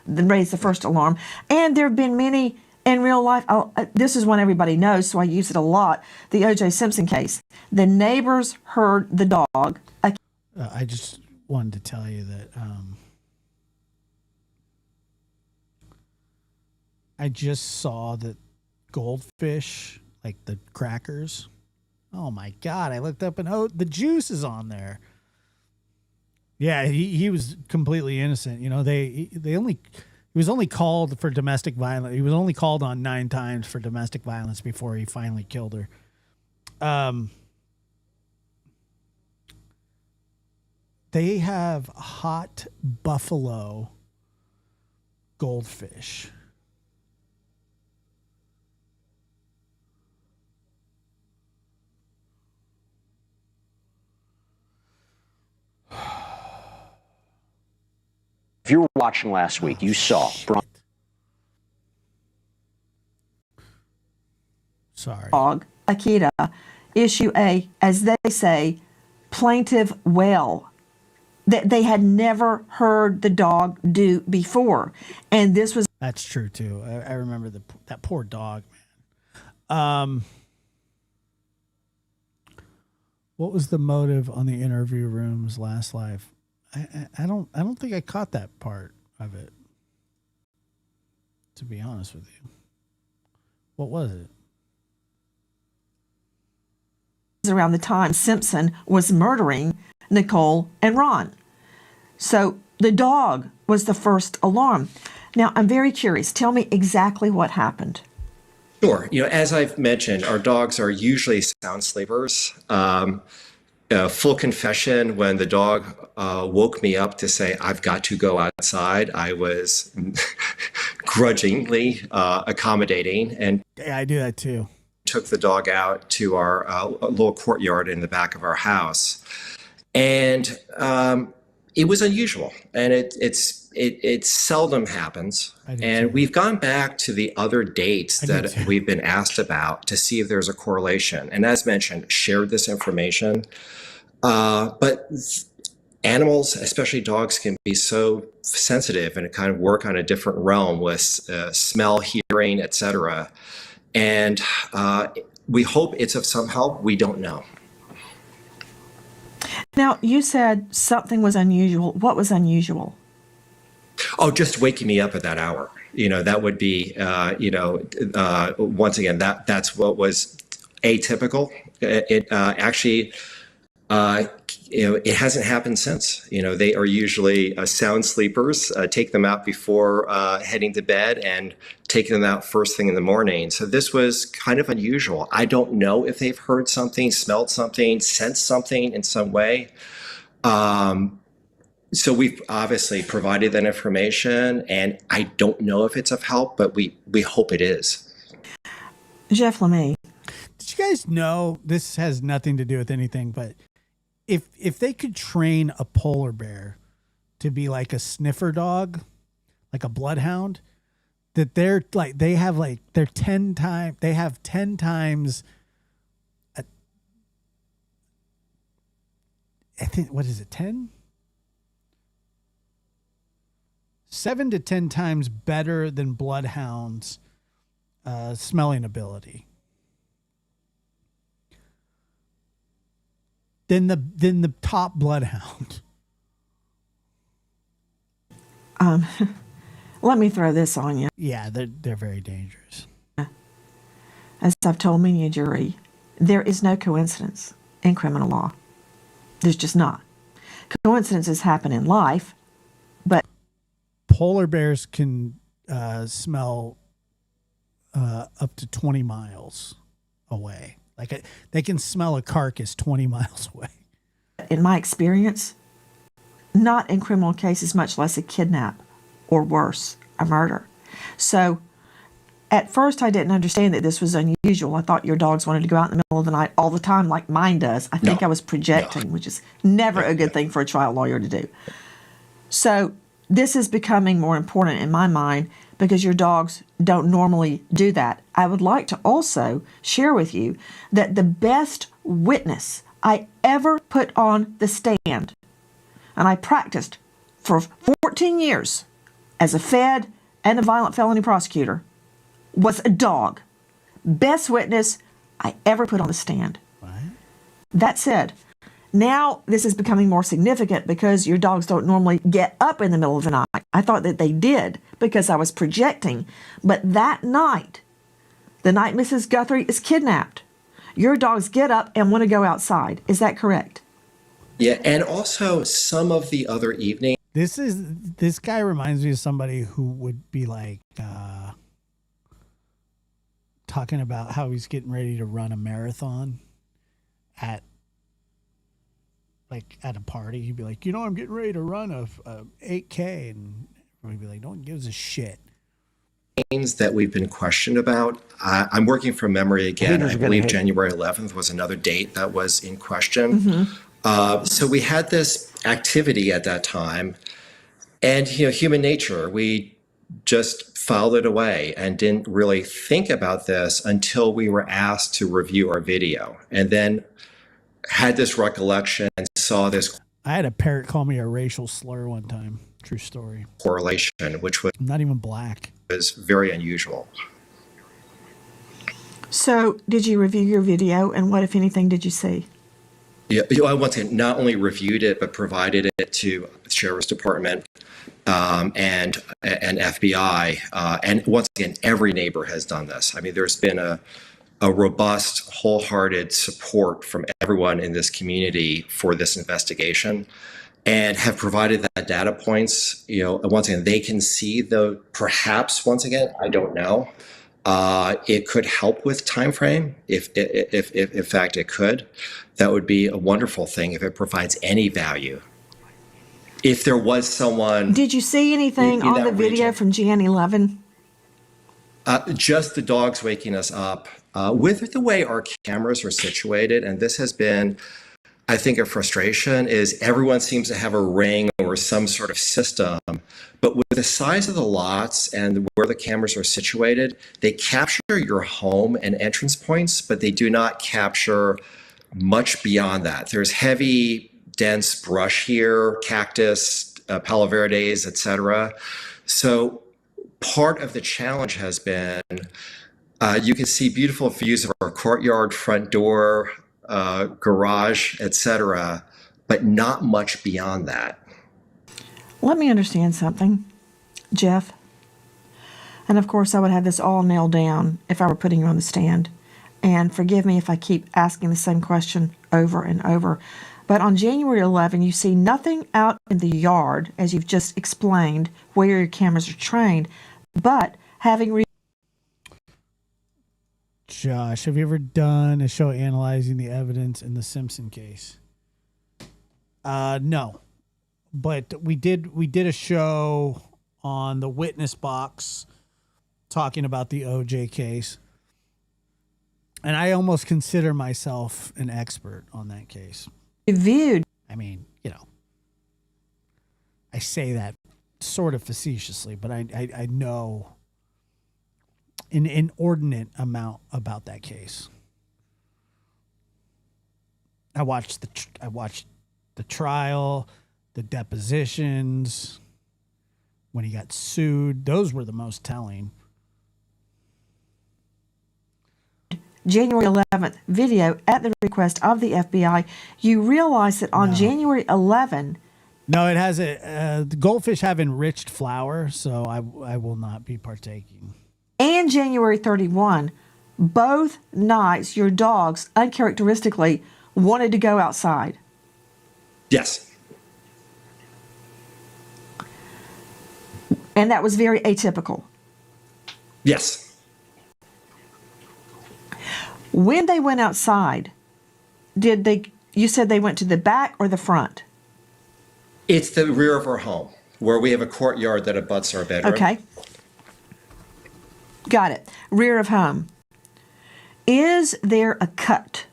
Then raise the first alarm. And there have been many in real life. This is one everybody knows, so I use it a lot. The O.J. Simpson case. The neighbors heard the dog. I just wanted to tell you that I just saw that goldfish, like the crackers. Oh my God! I looked up and the juice is on there. Yeah, he was completely innocent. He was only called for domestic violence. He was only called on 9 times for domestic violence before he finally killed her. They have hot buffalo goldfish. If you were watching last week, you saw sorry. Dog, Akita, issue a, as they say, plaintive wail that they had never heard the dog do before. And this was... That's true, too. I remember that poor dog, man. What was the motive on the interview room's last life? I don't think I caught that part of it, to be honest with you. What was it? Around the time Simpson was murdering Nicole and Ron. So the dog was the first alarm. Now, I'm very curious. Tell me exactly what happened. Sure. As I've mentioned, our dogs are usually sound sleepers. Full confession, when the dog woke me up to say, I've got to go outside, I was grudgingly accommodating and I do that too. Took the dog out to our little courtyard in the back of our house. And it was unusual, and it seldom happens. And we've gone back to the other dates that we've been asked about to see if there's a correlation. And as mentioned, shared this information. But animals, especially dogs, can be so sensitive and kind of work on a different realm with smell, hearing, etc. And we hope it's of some help. We don't know. Now, you said something was unusual. What was unusual? Oh, just waking me up at that hour. That would be, once again, that's what was atypical. It actually, it hasn't happened since. They are usually sound sleepers. Take them out before heading to bed and take them out first thing in the morning. So this was kind of unusual. I don't know if they've heard something, smelled something, sensed something in some way. So we've obviously provided that information, and I don't know if it's of help, but we hope it is. Jeff Lemay. Did you guys know, this has nothing to do with anything, but if they could train a polar bear to be like a sniffer dog, like a bloodhound, that they have 10 times, I think, what is it, 10? 7 to 10 times better than bloodhounds' smelling ability. Than the top bloodhound. Let me throw this on you. Yeah, they're very dangerous. As I've told many a jury, there is no coincidence in criminal law. There's just not. Coincidences happen in life, but polar bears can smell up to 20 miles away. Like they can smell a carcass 20 miles away. In my experience, not in criminal cases, much less a kidnap or worse, a murder. So at first I didn't understand that this was unusual. I thought your dogs wanted to go out in the middle of the night all the time like mine does. I think I was projecting, which is never a good thing for a trial lawyer to do. So this is becoming more important in my mind because your dogs don't normally do that. I would like to also share with you that the best witness I ever put on the stand, and I practiced for 14 years as a Fed and a violent felony prosecutor, was a dog. Best witness I ever put on the stand. What? That said, now this is becoming more significant because your dogs don't normally get up in the middle of the night. I thought that they did because I was projecting. But that night, the night Mrs. Guthrie is kidnapped, your dogs get up and want to go outside. Is that correct? Yeah, and also some of the other evenings. This guy reminds me of somebody who would be like talking about how he's getting ready to run a marathon at a party. He'd be like, I'm getting ready to run a 8K, and we'd be like, no one gives a shit. That we've been questioned about. I'm working from memory again. I believe January 11th was another date that was in question. Mm-hmm. So we had this activity at that time, and human nature. We just filed it away and didn't really think about this until we were asked to review our video, and then had this recollection and saw this I had a parrot call me a racial slur one time. True story. correlation, which was I'm not even black. Very unusual. So, did you review your video, and what, if anything, did you see? Yeah, I once again not only reviewed it but provided it to the Sheriff's Department and FBI, and once again, every neighbor has done this. I mean, there's been a robust, wholehearted support from everyone in this community for this investigation, and have provided that data points. Once again, they can see perhaps, once again, I don't know. It could help with time frame if in fact it could. That would be a wonderful thing if it provides any value. If there was someone, Did you see anything in on the that video region. from Jan 11? Just the dogs waking us up. With the way our cameras are situated, and this has been, I think, a frustration, is everyone seems to have a ring or some sort of system. But with the size of the lots and where the cameras are situated, they capture your home and entrance points, but they do not capture much beyond that. There's heavy, dense brush here, cactus, palo verdes, etc. So part of the challenge has been, you can see beautiful views of our courtyard, front door, garage, etc., but not much beyond that. Let me understand something, Jeff. And of course, I would have this all nailed down if I were putting you on the stand. And forgive me if I keep asking the same question over and over. But on January 11, you see nothing out in the yard, as you've just explained, where your cameras are trained, but having Josh, have you ever done a show analyzing the evidence in the Simpson case? No, but we did a show on the witness box talking about the OJ case, and I almost consider myself an expert on that case. reviewed. I mean, I say that sort of facetiously, but I know an inordinate amount about that case. I watched the trial, the depositions, when he got sued. Those were the most telling. January 11th video at the request of the FBI. You realize that on January 11, No, it has the goldfish have enriched flour, so I will not be partaking. and January 31, both nights your dogs uncharacteristically wanted to go outside. Yes. And that was very atypical. Yes. When they went outside, you said they went to the back or the front? It's the rear of our home, where we have a courtyard that abuts our bedroom. Okay. Got it. Rear of home. Is there a cut?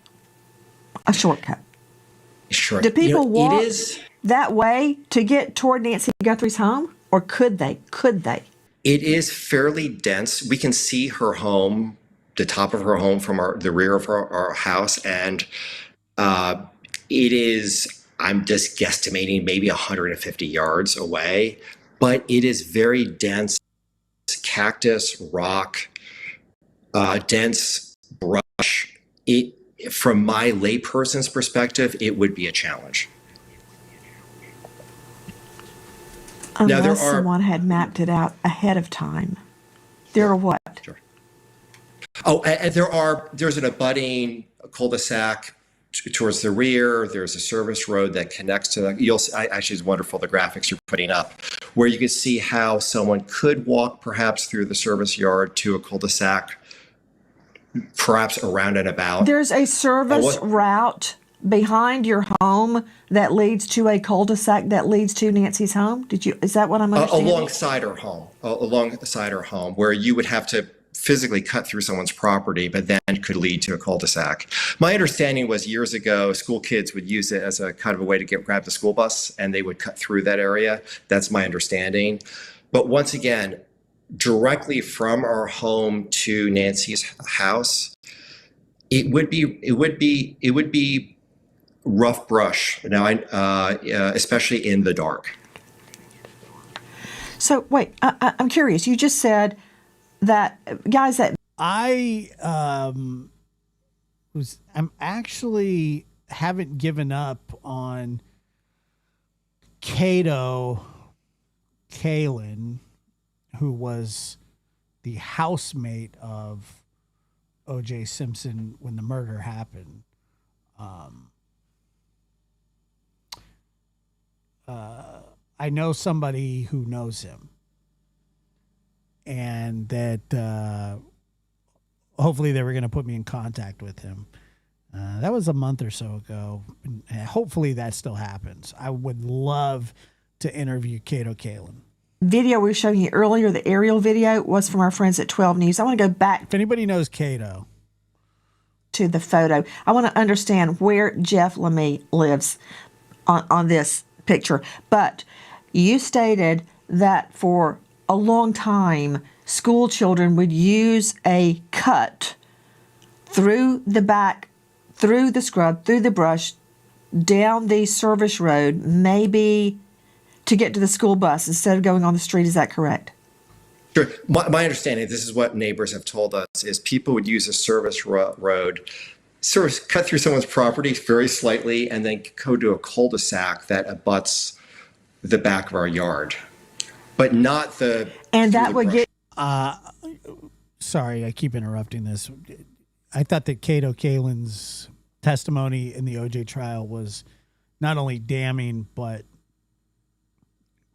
A shortcut? Sure. Do people walk it is, that way to get toward Nancy Guthrie's home? Or could they? It is fairly dense. We can see her home, the top of her home from the rear of our house. And it is, I'm just guesstimating, maybe 150 yards away. But it is very dense. Cactus, rock, dense brush. From my layperson's perspective, it would be a challenge. Unless someone had mapped it out ahead of time. There are what? Sure. Oh, and there's an abutting cul-de-sac towards the rear. There's a service road that connects to that. Actually, it's wonderful, the graphics you're putting up, where you can see how someone could walk perhaps through the service yard to a cul-de-sac, perhaps around and about. There's a service route behind your home that leads to a cul-de-sac that leads to Nancy's home. Is that what I'm understanding? Alongside her home, where you would have to physically cut through someone's property, but then could lead to a cul-de-sac. My understanding was years ago, school kids would use it as a kind of a way to grab the school bus, and they would cut through that area. That's my understanding. But once again, directly from our home to Nancy's house, it would be rough brush. Now, especially in the dark. So wait, I'm curious. You just said that guys that I'm actually haven't given up on Cato Kalin, who was the housemate of O.J. Simpson when the murder happened. I know somebody who knows him, and that hopefully they were going to put me in contact with him. That was a month or so ago. And hopefully that still happens. I would love to interview Cato Kalin. video we were showing you earlier, the aerial video, was from our friends at 12 News. I want to go back. If anybody knows Cato, to the photo. I want to understand where Jeff Lemay lives on this picture. But you stated that for a long time, school children would use a cut through the back, through the scrub, through the brush, down the service road, maybe to get to the school bus instead of going on the street. Is that correct? Sure. My understanding, this is what neighbors have told us, is people would use a service road, cut through someone's property very slightly, and then go to a cul-de-sac that abuts the back of our yard, but not the. And that would get. Sorry, I keep interrupting this. I thought that Cato Kalin's testimony in the OJ trial was not only damning but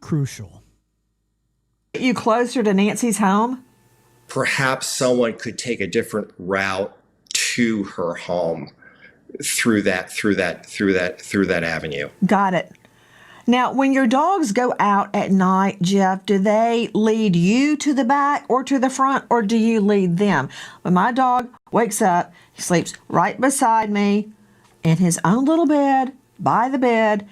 crucial. You closer to Nancy's home? Perhaps someone could take a different route to her home through that avenue. Got it. Now, when your dogs go out at night, Jeff, do they lead you to the back or to the front, or do you lead them? When my dog wakes up, he sleeps right beside me in his own little bed, by the bed.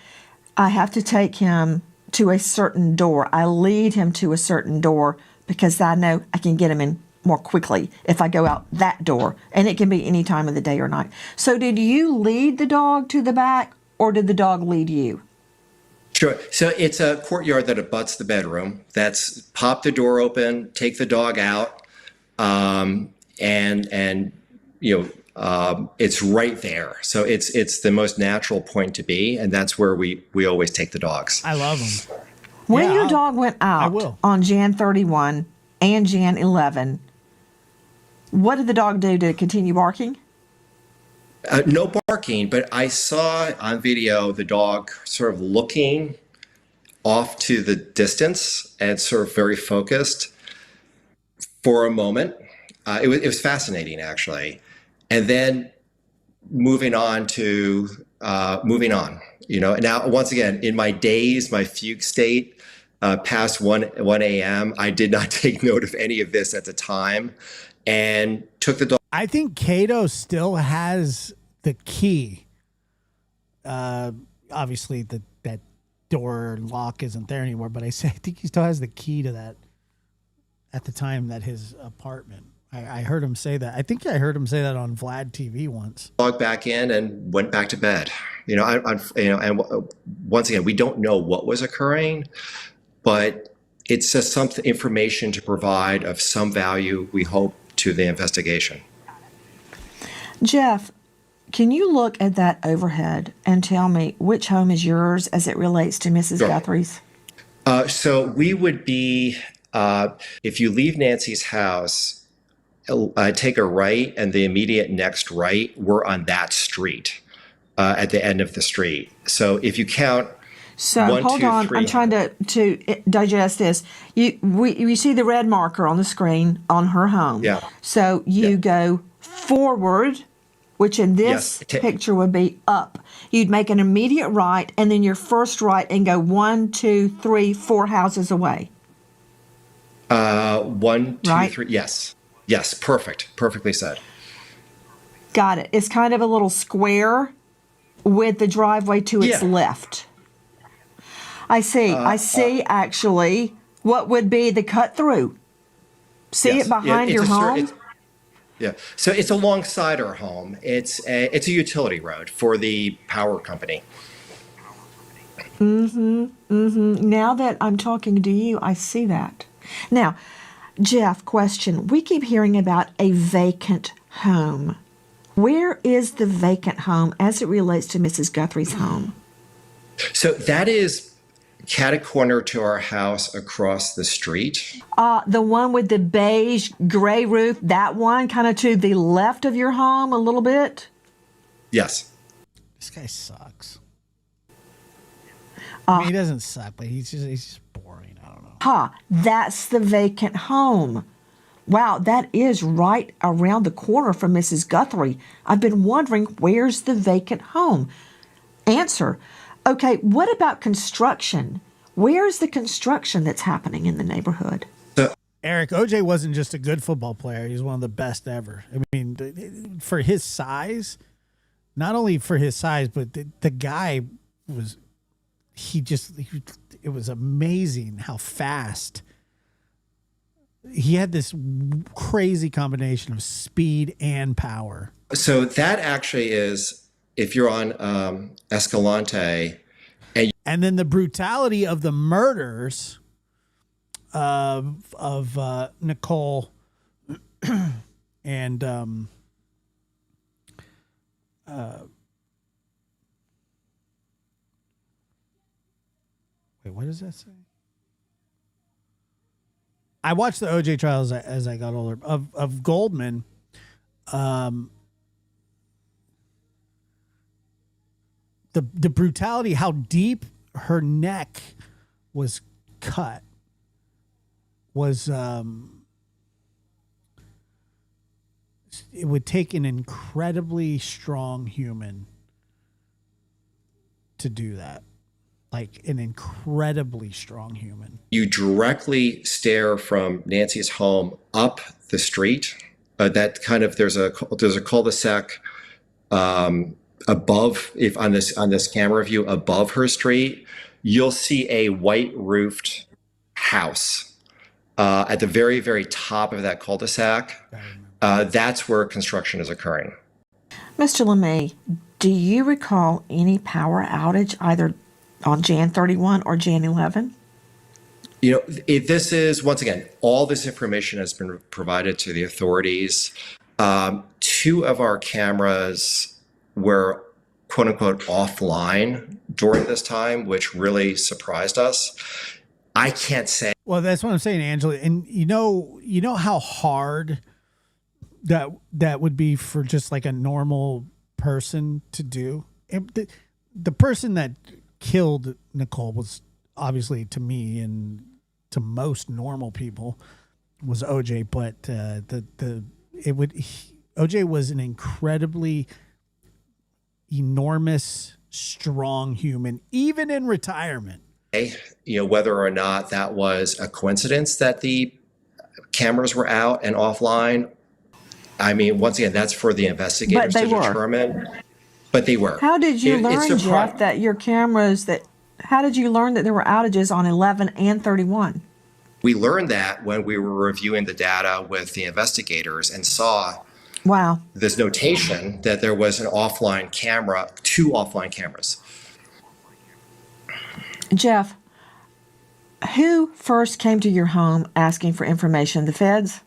I have to take him to a certain door. I lead him to a certain door because I know I can get him in more quickly if I go out that door, and it can be any time of the day or night. So did you lead the dog to the back, or did the dog lead you? Sure. So it's a courtyard that abuts the bedroom. That's pop the door open, take the dog out, and it's right there. So it's the most natural point to be, and that's where we always take the dogs. I love them. When your dog went out on Jan 31 and Jan 11, what did the dog do to continue barking? No barking, but I saw on video the dog sort of looking off to the distance and sort of very focused for a moment. It was fascinating, actually. And then moving on. Now, once again, in my daze, my fugue state, past 1 a.m., I did not take note of any of this at the time and took the dog. I think Cato still has the key. Obviously, that door lock isn't there anymore, but I think he still has the key to that at the time that his apartment. I heard him say that. I think I heard him say that on Vlad TV once. Dog back in and went back to bed. And once again, we don't know what was occurring, but it's just something, information to provide of some value, we hope, to the investigation. Jeff, can you look at that overhead and tell me which home is yours as it relates to Mrs. Sure. Guthrie's? So we would be, if you leave Nancy's house, take a right, and the immediate next right, we're on that street, at the end of the street. So if you count. So 1, hold 2, on, 3. I'm trying to digest this. You see the red marker on the screen on her home. Yeah. So you go forward, which in this picture would be up. You'd make an immediate right, and then your first right, and go 1, 2, 3, 4 houses away. 1, 2, Right? 3. Yes. Perfect. Perfectly said. Got it. It's kind of a little square with the driveway to its left. I see. I see actually what would be the cut through. see Yes. it behind your home? Yeah. So it's alongside our home. It's a utility road for the power company. Now that I'm talking to you, I see that. Now, Jeff, question. We keep hearing about a vacant home. Where is the vacant home as it relates to Mrs. Guthrie's home? So that is catty corner to our house across the street. The one with the beige gray roof, that one kind of to the left of your home a little bit? Yes. This guy sucks. I mean, he doesn't suck, but he's just boring. I don't know. That's the vacant home. Wow, that is right around the corner from Mrs. Guthrie. I've been wondering, where's the vacant home? Answer. Okay, what about construction? Where's the construction that's happening in the neighborhood? Eric, OJ wasn't just a good football player. He's one of the best ever. I mean, for his size, not only for his size, but the guy was, it was amazing how fast. He had this crazy combination of speed and power. So that actually is, if you're on Escalante. And then the brutality of the murders of Nicole and wait, what does that say? I watched the OJ trials as I got older. Of Goldman, the brutality, how deep her neck was cut, was it would take an incredibly strong human to do that. Like an incredibly strong human. You directly stare from Nancy's home up the street. That kind of there's a cul-de-sac above, if on this camera view above her street, you'll see a white roofed house at the very, very top of that cul-de-sac. That's where construction is occurring. Mr. LeMay, do you recall any power outage either on Jan 31 or Jan 11? You know, this is, once again, all this information has been provided to the authorities. 2 of our cameras were, quote unquote, offline during this time, which really surprised us. I can't say. Well, that's what I'm saying, Angela. And you know how hard that would be for just like a normal person to do. And the person that killed Nicole was obviously, to me and to most normal people, was OJ, but OJ was an incredibly enormous, strong human, even in retirement. You know, whether or not that was a coincidence that the cameras were out and offline. I mean, once again, that's for the investigators to determine. But they were. How did you learn, Jeff, that your cameras how did you learn that there were outages on 11 and 31? We learned that when we were reviewing the data with the investigators and saw this notation that there was an offline camera, 2 offline cameras. Jeff, who first came to your home asking for information? The feds?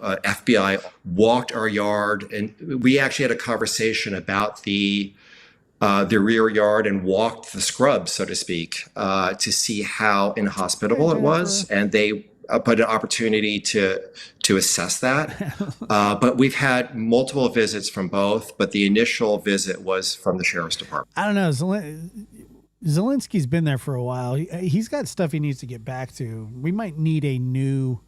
FBI walked our yard, and we actually had a conversation about the rear yard and walked the scrub, so to speak, to see how inhospitable it was, and they put an opportunity to assess that. But we've had multiple visits from both, but the initial visit was from the sheriff's department. I don't know. Zelensky's been there for a while. He's got stuff he needs to get back to. We might need a new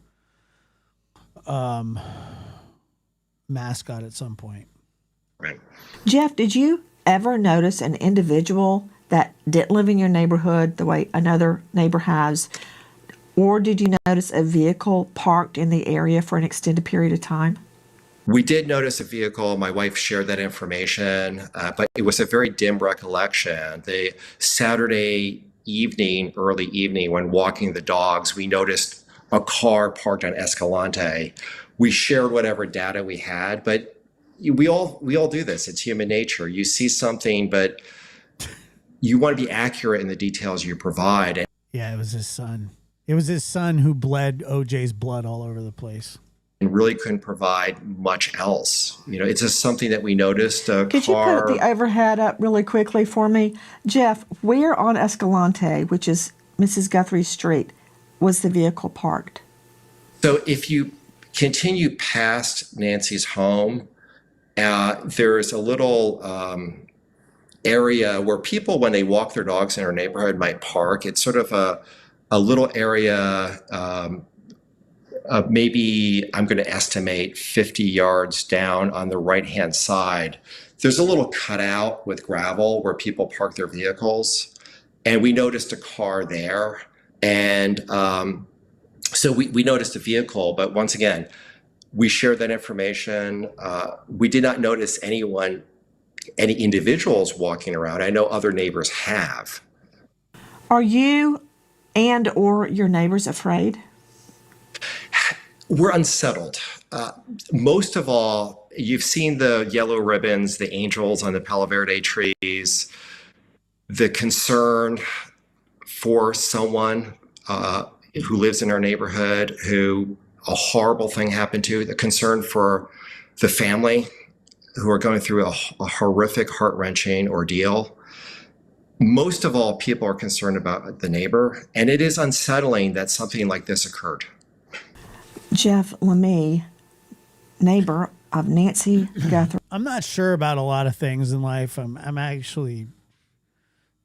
mascot at some point. Right. Jeff, did you ever notice an individual that didn't live in your neighborhood the way another neighbor has? Or did you notice a vehicle parked in the area for an extended period of time? We did notice a vehicle. My wife shared that information, but it was a very dim recollection. The Saturday evening, early evening, when walking the dogs, we noticed a car parked on Escalante. We shared whatever data we had, but we all do this. It's human nature. You see something, but you want to be accurate in the details you provide. Yeah, it was his son. It was his son who bled OJ's blood all over the place. And really couldn't provide much else. It's just something that we noticed. Could you put the overhead up really quickly for me? Jeff, where on Escalante, which is Mrs. Guthrie's street, was the vehicle parked? So if you continue past Nancy's home, there's a little area where people, when they walk their dogs in our neighborhood, might park. It's sort of a little area, maybe I'm going to estimate 50 yards down on the right-hand side. There's a little cutout with gravel where people park their vehicles. And we noticed a car there. And so we noticed a vehicle, but once again, we shared that information. We did not notice any individuals walking around. I know other neighbors have. Are you and or your neighbors afraid? We're unsettled. Most of all, you've seen the yellow ribbons, the angels on the Palo Verde trees, the concern for someone who lives in our neighborhood who a horrible thing happened to, the concern for the family who are going through a horrific, heart-wrenching ordeal. Most of all, people are concerned about the neighbor, and it is unsettling that something like this occurred. Jeff Lemay, neighbor of Nancy Guthrie. I'm not sure about a lot of things in life. I'm actually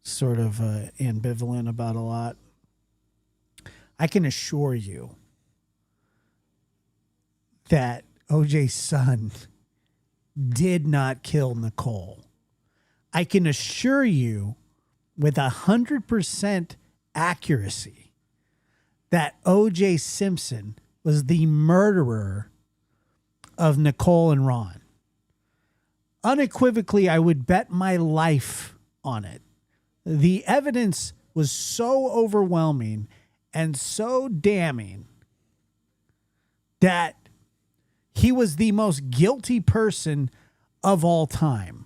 sort of ambivalent about a lot. I can assure you that OJ's son did not kill Nicole. I can assure you with 100% accuracy that O.J. Simpson was the murderer of Nicole and Ron. Unequivocally, I would bet my life on it. The evidence was so overwhelming and so damning that he was the most guilty person of all time.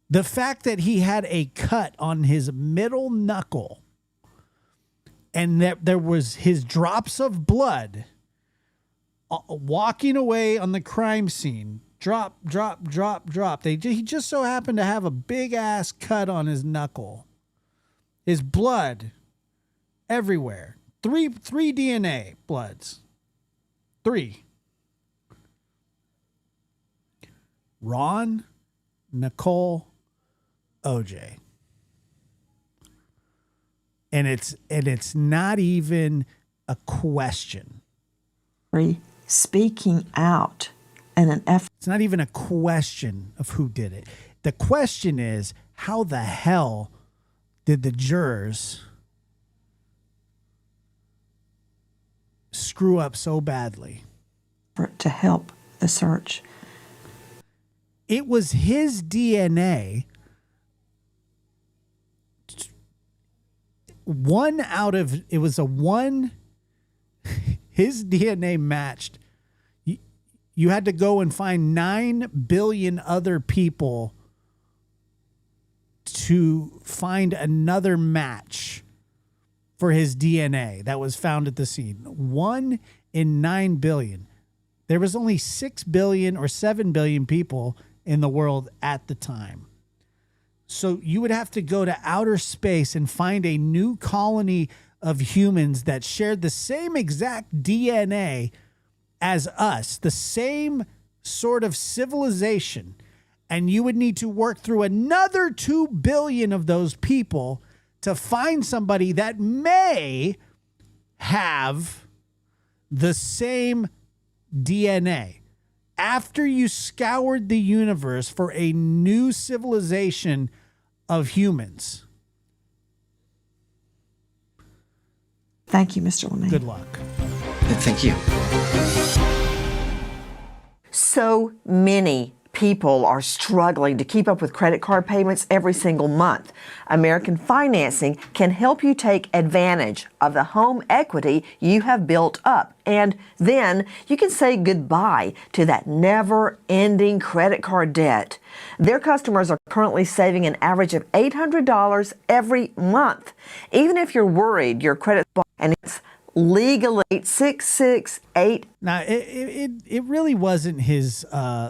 The fact that he had a cut on his middle knuckle and that there was his drops of blood walking away on the crime scene, drop. He just so happened to have a big ass cut on his knuckle. His blood everywhere. Three DNA bloods. 3. Ron, Nicole, OJ. And it's not even a question. Speaking out in an effort. It's not even a question of who did it. The question is, how the hell did the jurors screw up so badly? To help the search. It was his DNA. His DNA matched. You had to go and find 9 billion other people to find another match for his DNA that was found at the scene. 1 in 9 billion. There was only 6 billion or 7 billion people in the world at the time. So you would have to go to outer space and find a new colony of humans that shared the same exact DNA as us, the same sort of civilization. And you would need to work through another 2 billion of those people to find somebody that may have the same DNA. After you scoured the universe for a new civilization of humans. Thank you, Mr. Lemay. Good luck. Thank you. So many people are struggling to keep up with credit card payments every single month. American Financing can help you take advantage of the home equity you have built up. And then you can say goodbye to that never-ending credit card debt. Their customers are currently saving an average of $800 every month. Even if you're worried your credit and it's legally 668. Now, it really wasn't his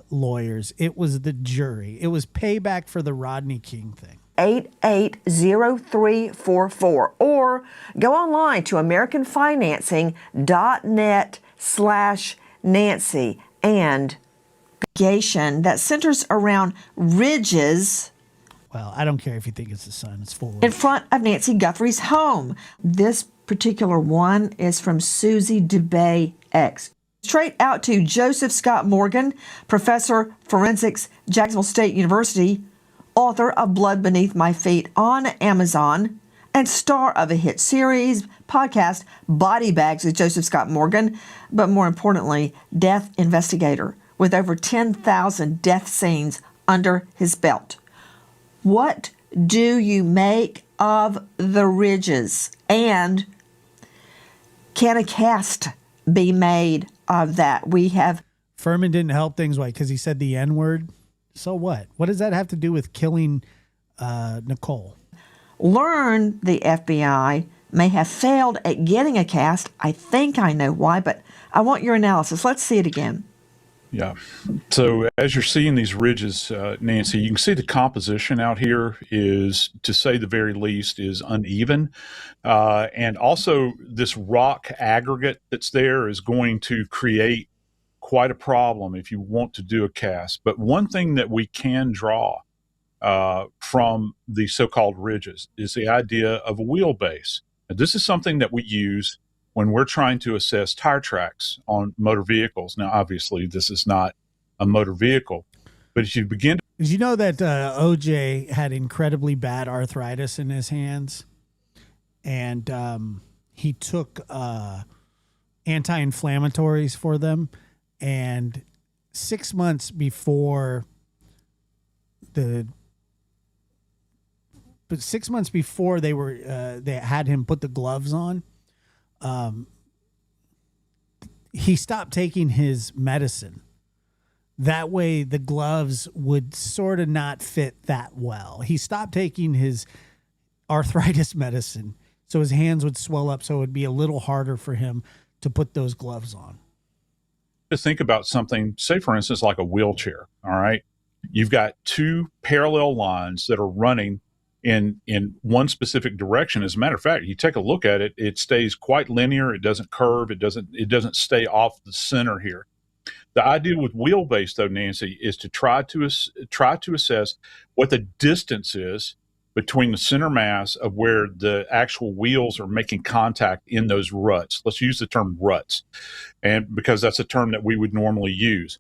lawyers. It was the jury. It was payback for the Rodney King thing. 880344, or go online to americanfinancing.net/Nancy, and that centers around ridges. Well, I don't care if you think it's the sun. It's full in front of Nancy Guthrie's home. This particular one is from Susie DeBay X. Straight out to Joseph Scott Morgan, professor forensics, Jacksonville State University, author of Blood Beneath My Feet on Amazon, and star of a hit series, podcast, Body Bags with Joseph Scott Morgan, but more importantly, death investigator with over 10,000 death scenes under his belt. What do you make of the ridges? And can a cast be made of that? We have... Furman didn't help things because he said the N-word. So what? What does that have to do with killing Nicole? Learn the FBI may have failed at getting a cast. I think I know why, but I want your analysis. Let's see it again. Yeah. So as you're seeing these ridges, Nancy, you can see the composition out here is, to say the very least, is uneven. And also this rock aggregate that's there is going to create quite a problem if you want to do a cast. But one thing that we can draw from the so-called ridges is the idea of a wheelbase. Now, this is something that we use when we're trying to assess tire tracks on motor vehicles. Now, obviously, this is not a motor vehicle, but if you begin to... Did you know that OJ had incredibly bad arthritis in his hands? And he took anti-inflammatories for them. And 6 months before they had him put the gloves on, he stopped taking his medicine. That way the gloves would sort of not fit that well. He stopped taking his arthritis medicine, so his hands would swell up, so it would be a little harder for him to put those gloves on. To think about something, say for instance, like a wheelchair, all right? You've got two parallel lines that are running in one specific direction. As a matter of fact, you take a look at it, it stays quite linear. It doesn't curve. It doesn't stay off the center here. The idea with wheelbase, though, Nancy, is to try to assess what the distance is between the center mass of where the actual wheels are making contact in those ruts. Let's use the term ruts, and because that's a term that we would normally use.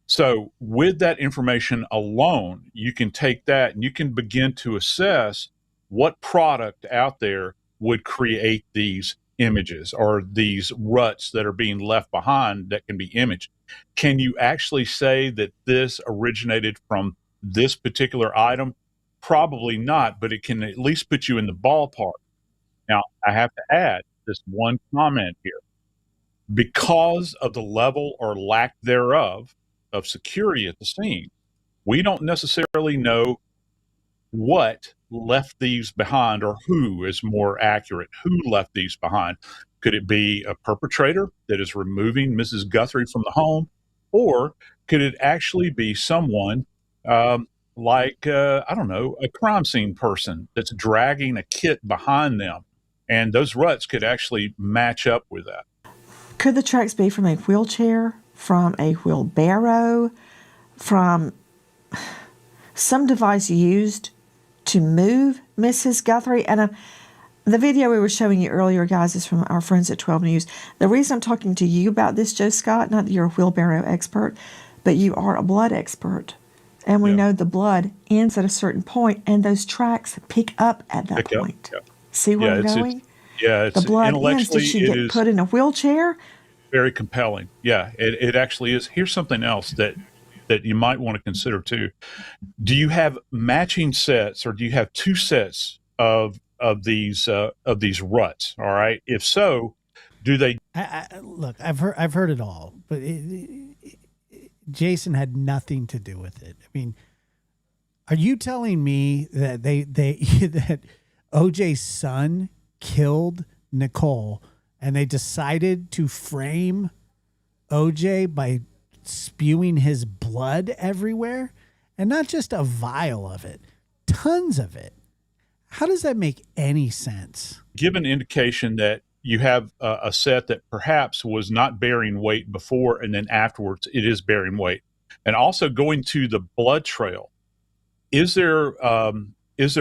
So with that information alone, you can take that and you can begin to assess what product out there would create these images or these ruts that are being left behind that can be imaged. Can you actually say that this originated from this particular item? Probably not, but it can at least put you in the ballpark. Now, I have to add this one comment here. Because of the level or lack thereof of security at the scene, we don't necessarily know what left these behind, or who is more accurate, who left these behind. Could it be a perpetrator that is removing Mrs. Guthrie from the home? Or could it actually be someone like, I don't know, a crime scene person that's dragging a kit behind them? And those ruts could actually match up with that. Could the tracks be from a wheelchair, from a wheelbarrow, from some device used to move Mrs. Guthrie? And the video we were showing you earlier, guys, is from our friends at 12 News. The reason I'm talking to you about this, Joe Scott, not that you're a wheelbarrow expert, but you are a blood expert. And we know the blood ends at a certain point, and those tracks pick up at that point. See where I'm going? It's the blood ends. Did she get put in a wheelchair? Very compelling. Yeah, it actually is. Here's something else that that you might want to consider too. Do you have matching sets, or do you have two sets of these ruts? All right. If so, do they? Look, I've heard it all, but Jason had nothing to do with it. I mean, are you telling me that that OJ's son killed Nicole and they decided to frame OJ by spewing his blood everywhere? And not just a vial of it, tons of it. How does that make any sense? Give an indication that you have a set that perhaps was not bearing weight before, and then afterwards it is bearing weight. And also going to the blood trail, is there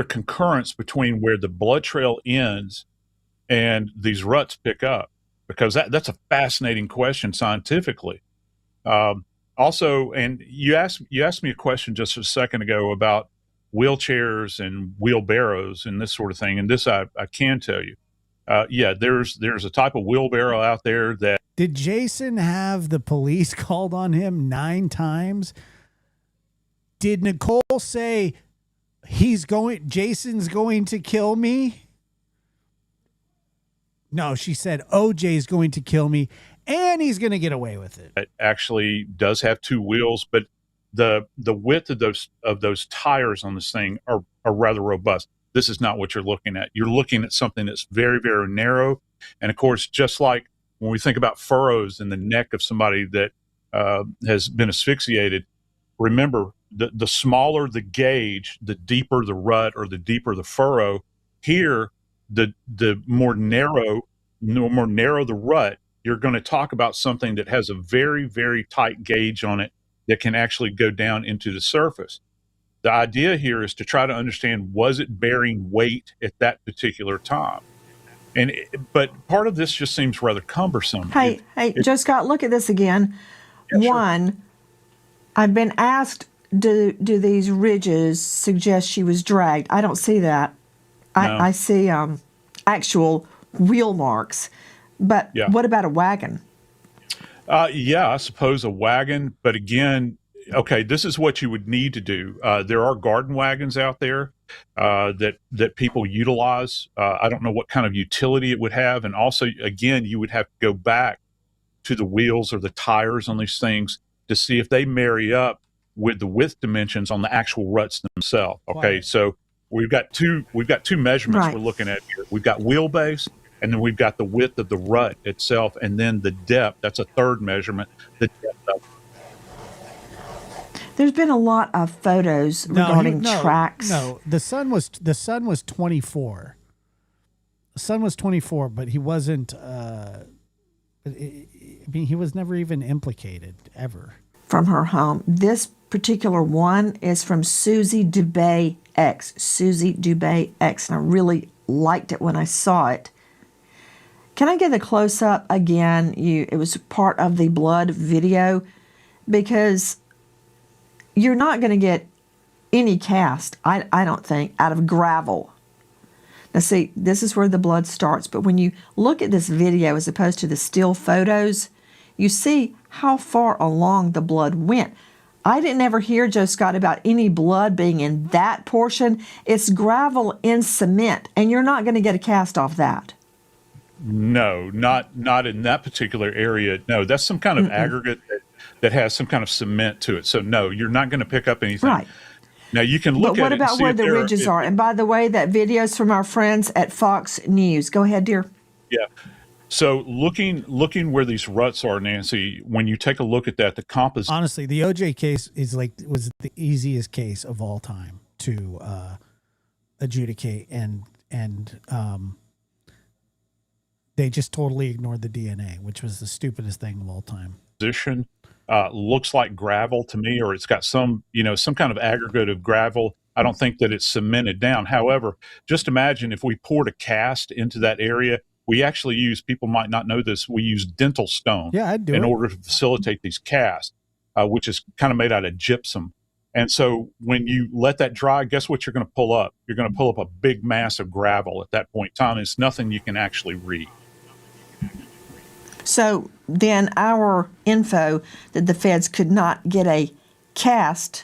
concurrence between where the blood trail ends and these ruts pick up? Because that's a fascinating question scientifically. Also, and you asked me a question just a second ago about wheelchairs and wheelbarrows and this sort of thing. And this I can tell you. Yeah, there's a type of wheelbarrow out there that. Did Jason have the police called on him 9 times? Did Nicole say Jason's going to kill me? No, she said OJ's going to kill me and he's going to get away with it. It actually does have 2 wheels, but the width of those tires on this thing are rather robust. This is not what you're looking at. You're looking at something that's very, very narrow. And of course, just like when we think about furrows in the neck of somebody that has been asphyxiated, remember the smaller the gauge, the deeper the rut or the deeper the furrow. Here, the more narrow the rut, you're going to talk about something that has a very, very tight gauge on it that can actually go down into the surface. The idea here is to try to understand, was it bearing weight at that particular time? But part of this just seems rather cumbersome. Hey, Joe Scott, look at this again. Yeah, One, I've been asked, do these ridges suggest she was dragged? I don't see that. No. I see actual wheel marks. But Yeah. what about a wagon? Yeah, I suppose a wagon. But again, okay, this is what you would need to do. There are garden wagons out there that people utilize. I don't know what kind of utility it would have. And also, again, you would have to go back to the wheels or the tires on these things to see if they marry up with the width dimensions on the actual ruts themselves. Okay, Wow. so we've got two measurements Right. we're looking at here. We've got wheelbase, and then we've got the width of the rut itself, and then the depth. That's a third measurement. The depth of There's been a lot of photos regarding tracks. No, the son was 24. The son was 24, but he wasn't. I mean, he was never even implicated ever. From her home. This particular one is from Susie Dubé X. Susie Dubé X. And I really liked it when I saw it. Can I get a close up again? It was part of the blood video, because you're not going to get any cast, I don't think, out of gravel. Now see, this is where the blood starts, but when you look at this video as opposed to the still photos, you see how far along the blood went. I didn't ever hear, Joe Scott, about any blood being in that portion. It's gravel in cement, and you're not going to get a cast off that. No, not in that particular area. No, that's some kind of aggregate that has some kind of cement to it. So no, you're not going to pick up anything. Right. Now you can look But what at it and about see where if the there ridges are? And by the way, that video's from our friends at Fox News. Go ahead, dear. Yeah. So looking where these ruts are, Nancy, when you take a look at that, the composition. Honestly, the OJ case was the easiest case of all time to adjudicate, and they just totally ignored the DNA, which was the stupidest thing of all time. Looks like gravel to me, or it's got some kind of aggregate of gravel. I don't think that it's cemented down. However, just imagine if we poured a cast into that area. We actually use, people might not know this, we use dental stone in order to facilitate these casts, which is kind of made out of gypsum. And so when you let that dry, guess what you're going to pull up? You're going to pull up a big mass of gravel at that point in time. It's nothing you can actually read. So then our info that the feds could not get a cast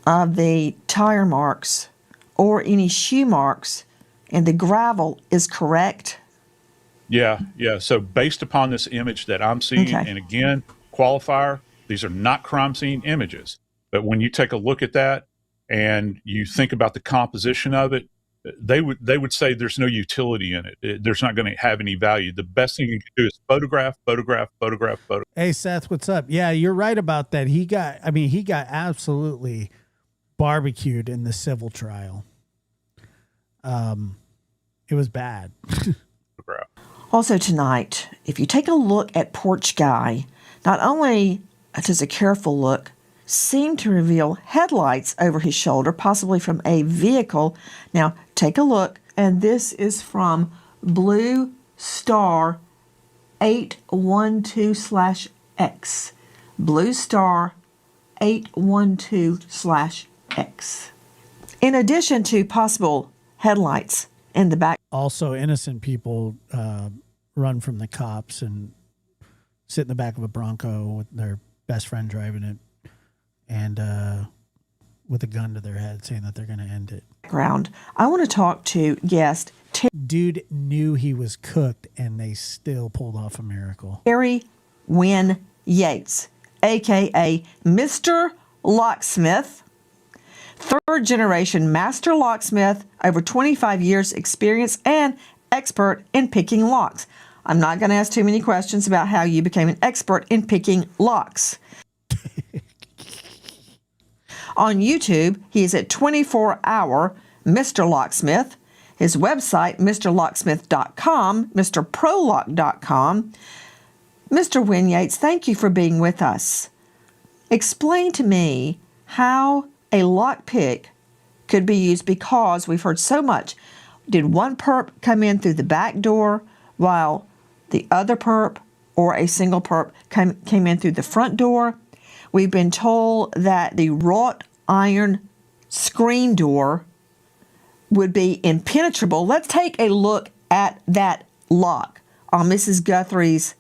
of the tire marks or any shoe marks in the gravel is correct? Yeah. So based upon this image that I'm seeing, Okay. and again, qualifier, these are not crime scene images. But when you take a look at that and you think about the composition of it, they would say there's no utility in it. There's not going to have any value. The best thing you can do is photograph. Hey Seth, what's up? Yeah, you're right about that. He got absolutely barbecued in the civil trial. It was bad. Also tonight, if you take a look at Porch Guy, not only does a careful look seem to reveal headlights over his shoulder, possibly from a vehicle. Now, take a look, and this is from Blue Star 812/X. Blue Star 812/X. In addition to possible headlights in the back. Also, innocent people run from the cops and sit in the back of a Bronco with their best friend driving it and with a gun to their head saying that they're going to end it. I want to talk to guest Dude knew he was cooked and they still pulled off a miracle. Terry Wynn Yates, a.k.a. Mr. Locksmith. Third generation master locksmith, over 25 years experience and expert in picking locks. I'm not going to ask too many questions about how you became an expert in picking locks. On YouTube, he is at 24-hour Mr. Locksmith. His website, MrLocksmith.com, MrProlock.com. Mr. Wynn Yates, thank you for being with us. Explain to me how a lockpick could be used, because we've heard so much. Did one perp come in through the back door while the other perp or a single perp came in through the front door? We've been told that the wrought iron screen door would be impenetrable. Let's take a look at that lock on Mrs. Guthrie's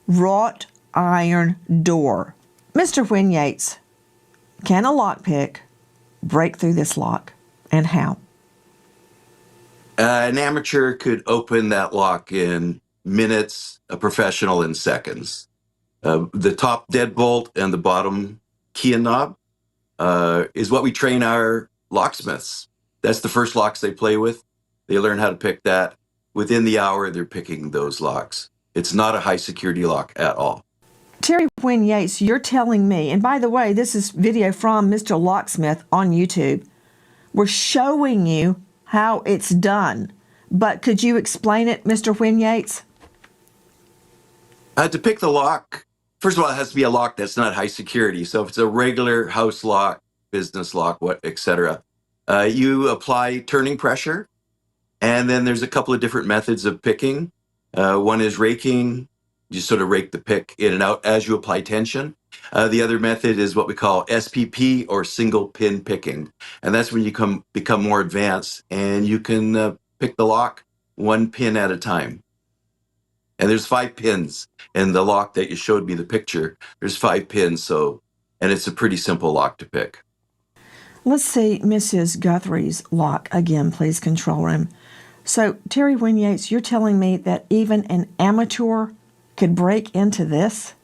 wrought iron door. Mr. Wynn Yates, can a lockpick break through this lock, and how? An amateur could open that lock in minutes, a professional in seconds. The top deadbolt and the bottom key and knob is what we train our locksmiths. That's the first locks they play with. They learn how to pick that. Within the hour, they're picking those locks. It's not a high security lock at all. Terry Wynn Yates, you're telling me, and by the way, this is video from Mr. Locksmith on YouTube. We're showing you how it's done. But could you explain it, Mr. Wynn Yates? To pick the lock, first of all, it has to be a lock that's not high security. So if it's a regular house lock, business lock, etc., you apply turning pressure. And then there's a couple of different methods of picking. One is raking. You sort of rake the pick in and out as you apply tension. The other method is what we call SPP, or single pin picking. And that's when you become more advanced and you can pick the lock one pin at a time. And there's 5 pins in the lock that you showed me the picture. There's 5 pins, and it's a pretty simple lock to pick. Let's see Mrs. Guthrie's lock again, please, control room. So, Terry Wynn Yates, you're telling me that even an amateur could break into this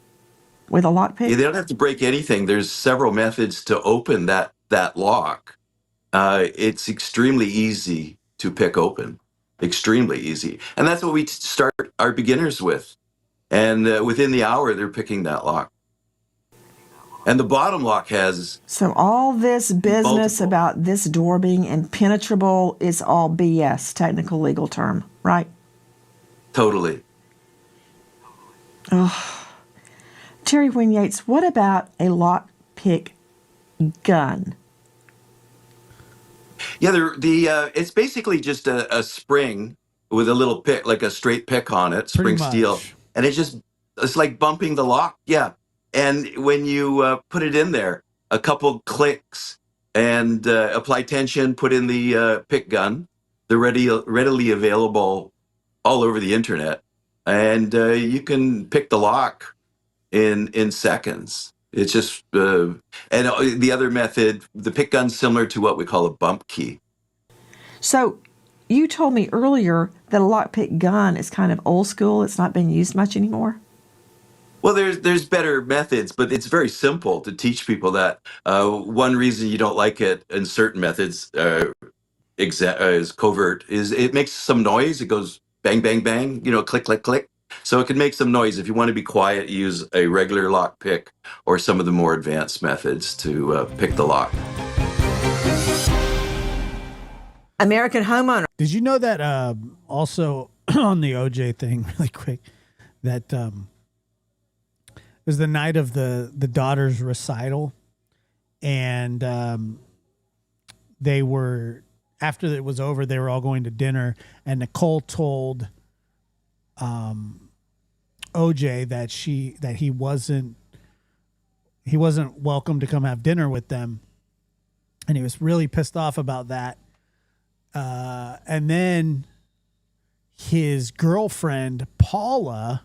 with a lockpick? Yeah, they don't have to break anything. There's several methods to open that lock. It's extremely easy to pick open. Extremely easy. And that's what we start our beginners with. And within the hour, they're picking that lock. And the bottom lock has... So all this business about this door being impenetrable is all BS, technical legal term, right? Totally. Oh. Terry Wynn Yates, what about a lockpick gun? Yeah, it's basically just a spring with a little pick, like a straight pick on it, spring steel. And it's like bumping the lock. Yeah. And when you put it in there, a couple clicks and apply tension, put in the pick gun. They're readily available all over the internet. And you can pick the lock in seconds. It's just, and the other method, the pick gun's similar to what we call a bump key. So you told me earlier that a lockpick gun is kind of old school. It's not being used much anymore. Well, there's better methods, but it's very simple to teach people that. One reason you don't like it in certain methods is covert is it makes some noise. It goes bang, bang, bang, click, click, click. So it can make some noise. If you want to be quiet, use a regular lock pick or some of the more advanced methods to pick the lock. American homeowner. Did you know that also on the OJ thing, really quick, that it was the night of the daughter's recital, and they were, after it was over, they were all going to dinner, and Nicole told OJ that he wasn't welcome to come have dinner with them, and he was really pissed off about that. And then his girlfriend Paula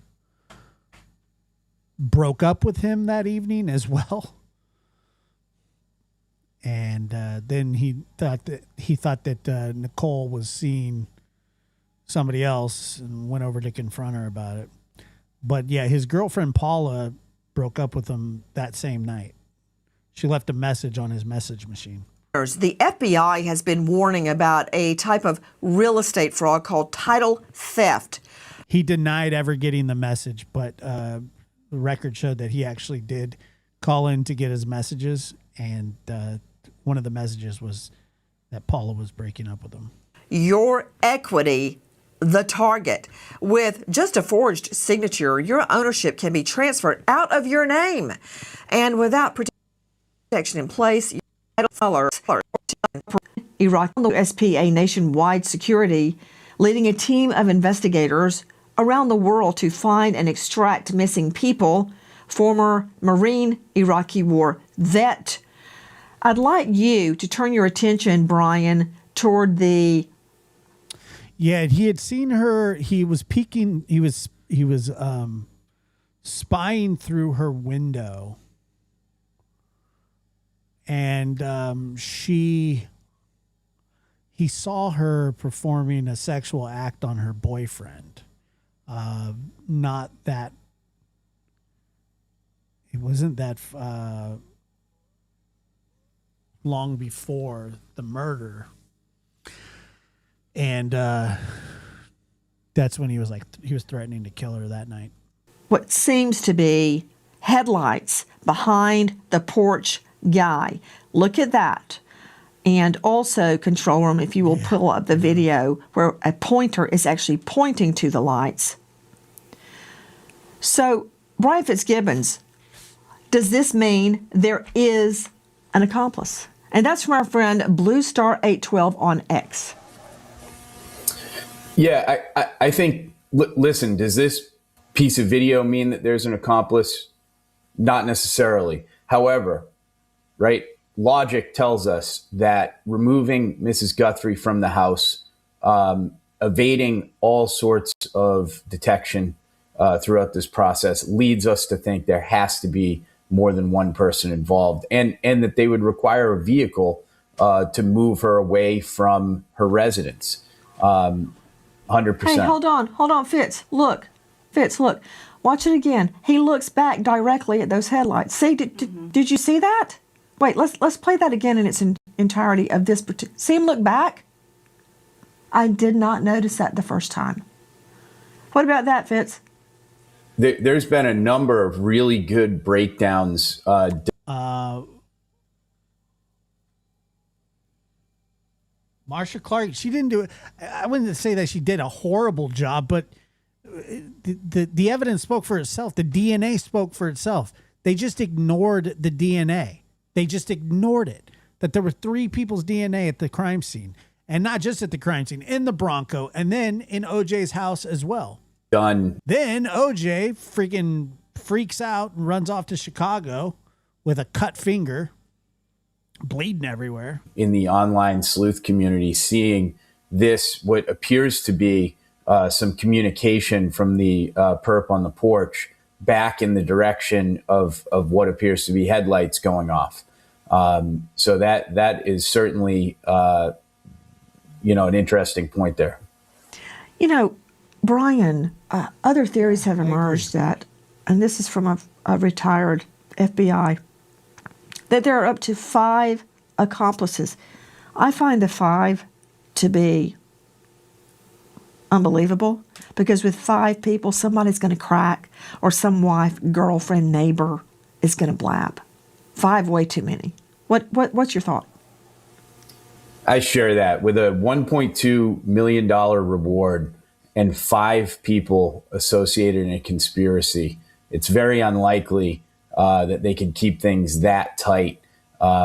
broke up with him that evening as well. And then he thought that Nicole was seeing somebody else and went over to confront her about it. But yeah, his girlfriend Paula broke up with him that same night. She left a message on his message machine. The FBI has been warning about a type of real estate fraud called title theft. He denied ever getting the message, but the record showed that he actually did call in to get his messages, and one of the messages was that Paula was breaking up with him. Your equity, the target. With just a forged signature, your ownership can be transferred out of your name. And without protection in place, Iraq SPA nationwide security, leading a team of investigators around the world to find and extract missing people, former Marine Iraqi war vet. I'd like you to turn your attention, Brian, toward the... Yeah, he had seen her. He was peeking. He was spying through her window. And he saw her performing a sexual act on her boyfriend. Not that, it wasn't that long before the murder. And that's when he was threatening to kill her that night. What seems to be headlights behind the porch guy. Look at that. And also, control room, if you will pull up the video where a pointer is actually pointing to the lights. So, Brian Fitzgibbons, does this mean there is an accomplice? And that's from our friend Blue Star 812 on X. Yeah, I think, listen, does this piece of video mean that there's an accomplice? Not necessarily. However, right, logic tells us that removing Mrs. Guthrie from the house, evading all sorts of detection throughout this process leads us to think there has to be more than one person involved, and that they would require a vehicle to move her away from her residence. 100%. Hey, hold on, Fitz. Look. Watch it again. He looks back directly at those headlights. See, did you see that? Wait, let's play that again in its entirety of this particular. See him look back? I did not notice that the first time. What about that, Fitz? There's been a number of really good breakdowns. Marsha Clark, she didn't do it. I wouldn't say that she did a horrible job, but the evidence spoke for itself. The DNA spoke for itself. They just ignored the DNA. They just ignored it. That there were 3 people's DNA at the crime scene. And not just at the crime scene, in the Bronco, and then in OJ's house as well. Done. Then OJ freaking freaks out and runs off to Chicago with a cut finger, bleeding everywhere. In the online sleuth community, seeing this, what appears to be some communication from the perp on the porch back in the direction of what appears to be headlights going off. So that is certainly, an interesting point there. Brian, other theories have emerged that, and this is from a retired FBI, that there are up to 5 accomplices. I find the 5 to be unbelievable, because with 5 people, somebody's going to crack, or some wife, girlfriend, neighbor is going to blab. 5, way too many. What's your thought? I share that. With a $1.2 million reward and 5 people associated in a conspiracy, it's very unlikely that they can keep things that tight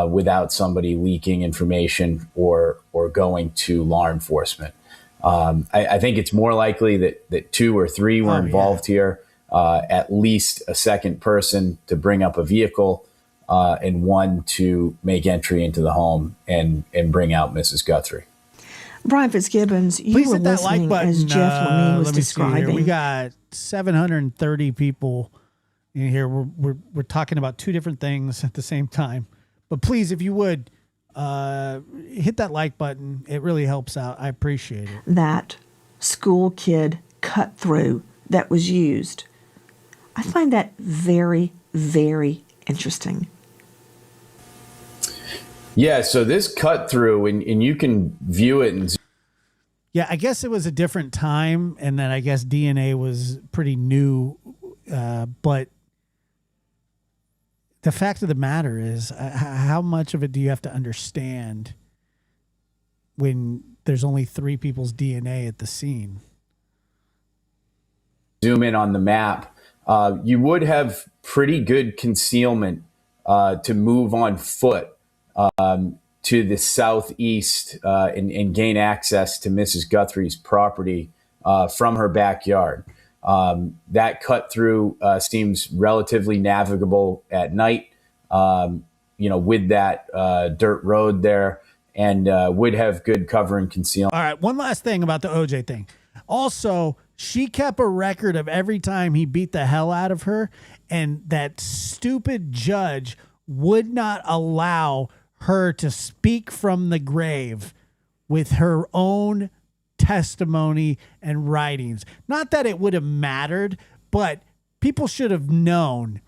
without somebody leaking information or going to law enforcement. I think it's more likely that 2 or 3 were involved here, at least a second person to bring up a vehicle, and 1 to make entry into the home and bring out Mrs. Guthrie. Brian Fitzgibbons, you Please were hit that like listening button. as Jeff Lemay was Let me see here. describing. We got 730 people in here. We're talking about 2 different things at the same time. But please, if you would, hit that like button. It really helps out. I appreciate it. That school kid cut through that was used. I find that very, very interesting. Yeah, so this cut through, and you can view it. And Yeah, I guess it was a different time, and then I guess DNA was pretty new. But the fact of the matter is, how much of it do you have to understand when there's only 3 people's DNA at the scene? zoom in on the map, you would have pretty good concealment to move on foot to the southeast and gain access to Mrs. Guthrie's property from her backyard. That cut through seems relatively navigable at night, with that dirt road there, and would have good cover and concealment. All right, one last thing about the OJ thing. Also, she kept a record of every time he beat the hell out of her, and that stupid judge would not allow her to speak from the grave with her own testimony and writings. Not that it would have mattered, but people should have known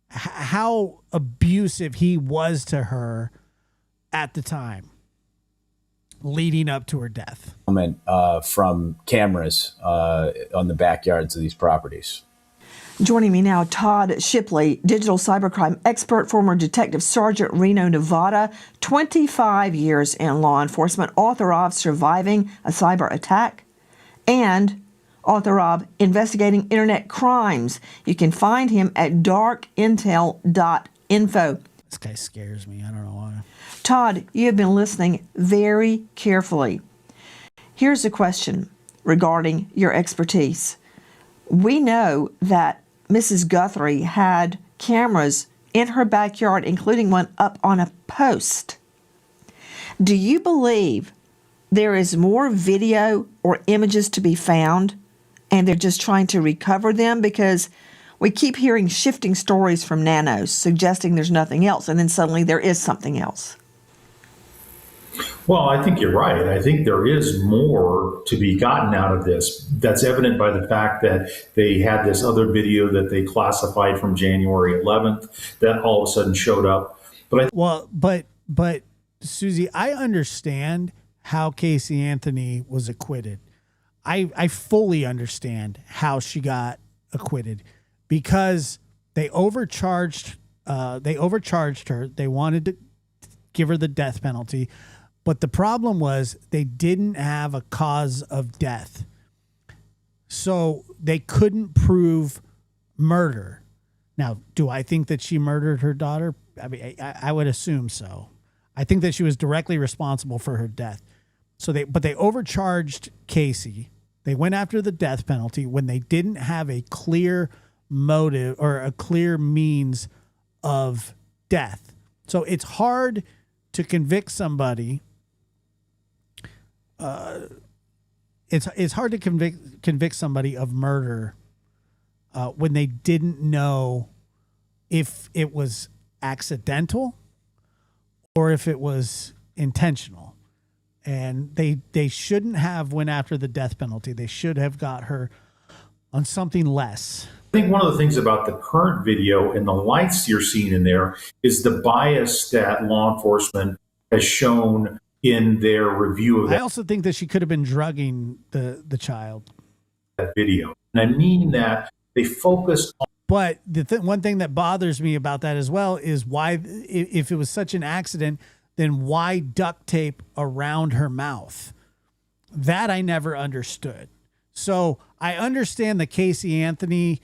how abusive he was to her at the time leading up to her death. From cameras on the backyards of these properties. Joining me now, Todd Shipley, digital cybercrime expert, former detective sergeant, Reno, Nevada, 25 years in law enforcement, author of Surviving a Cyber Attack, and author of Investigating Internet Crimes. You can find him at darkintel.info. This guy scares me. I don't know why. Todd, you have been listening very carefully. Here's a question regarding your expertise. We know that Mrs. Guthrie had cameras in her backyard, including one up on a post. Do you believe there is more video or images to be found and they're just trying to recover them? Because we keep hearing shifting stories from nanos suggesting there's nothing else, and then suddenly there is something else. Well, I think you're right. I think there is more to be gotten out of this. That's evident by the fact that they had this other video that they classified from January 11th that all of a sudden showed up. But Susie, I understand how Casey Anthony was acquitted. I fully understand how she got acquitted because they overcharged her. They wanted to give her the death penalty. But the problem was they didn't have a cause of death. So they couldn't prove murder. Now, do I think that she murdered her daughter? I mean, I would assume so. I think that she was directly responsible for her death. But they overcharged Casey. They went after the death penalty when they didn't have a clear motive or a clear means of death. So it's hard to convict somebody. It's hard to convict somebody of murder when they didn't know if it was accidental or if it was intentional. And they shouldn't have went after the death penalty. They should have got her on something less. I think one of the things about the current video and the lights you're seeing in there is the bias that law enforcement has shown in their review of I also think that she could have been drugging the child. that video. And I mean that they focused on. But one thing that bothers me about that as well is why, if it was such an accident, then why duct tape around her mouth? That I never understood. So I understand the Casey Anthony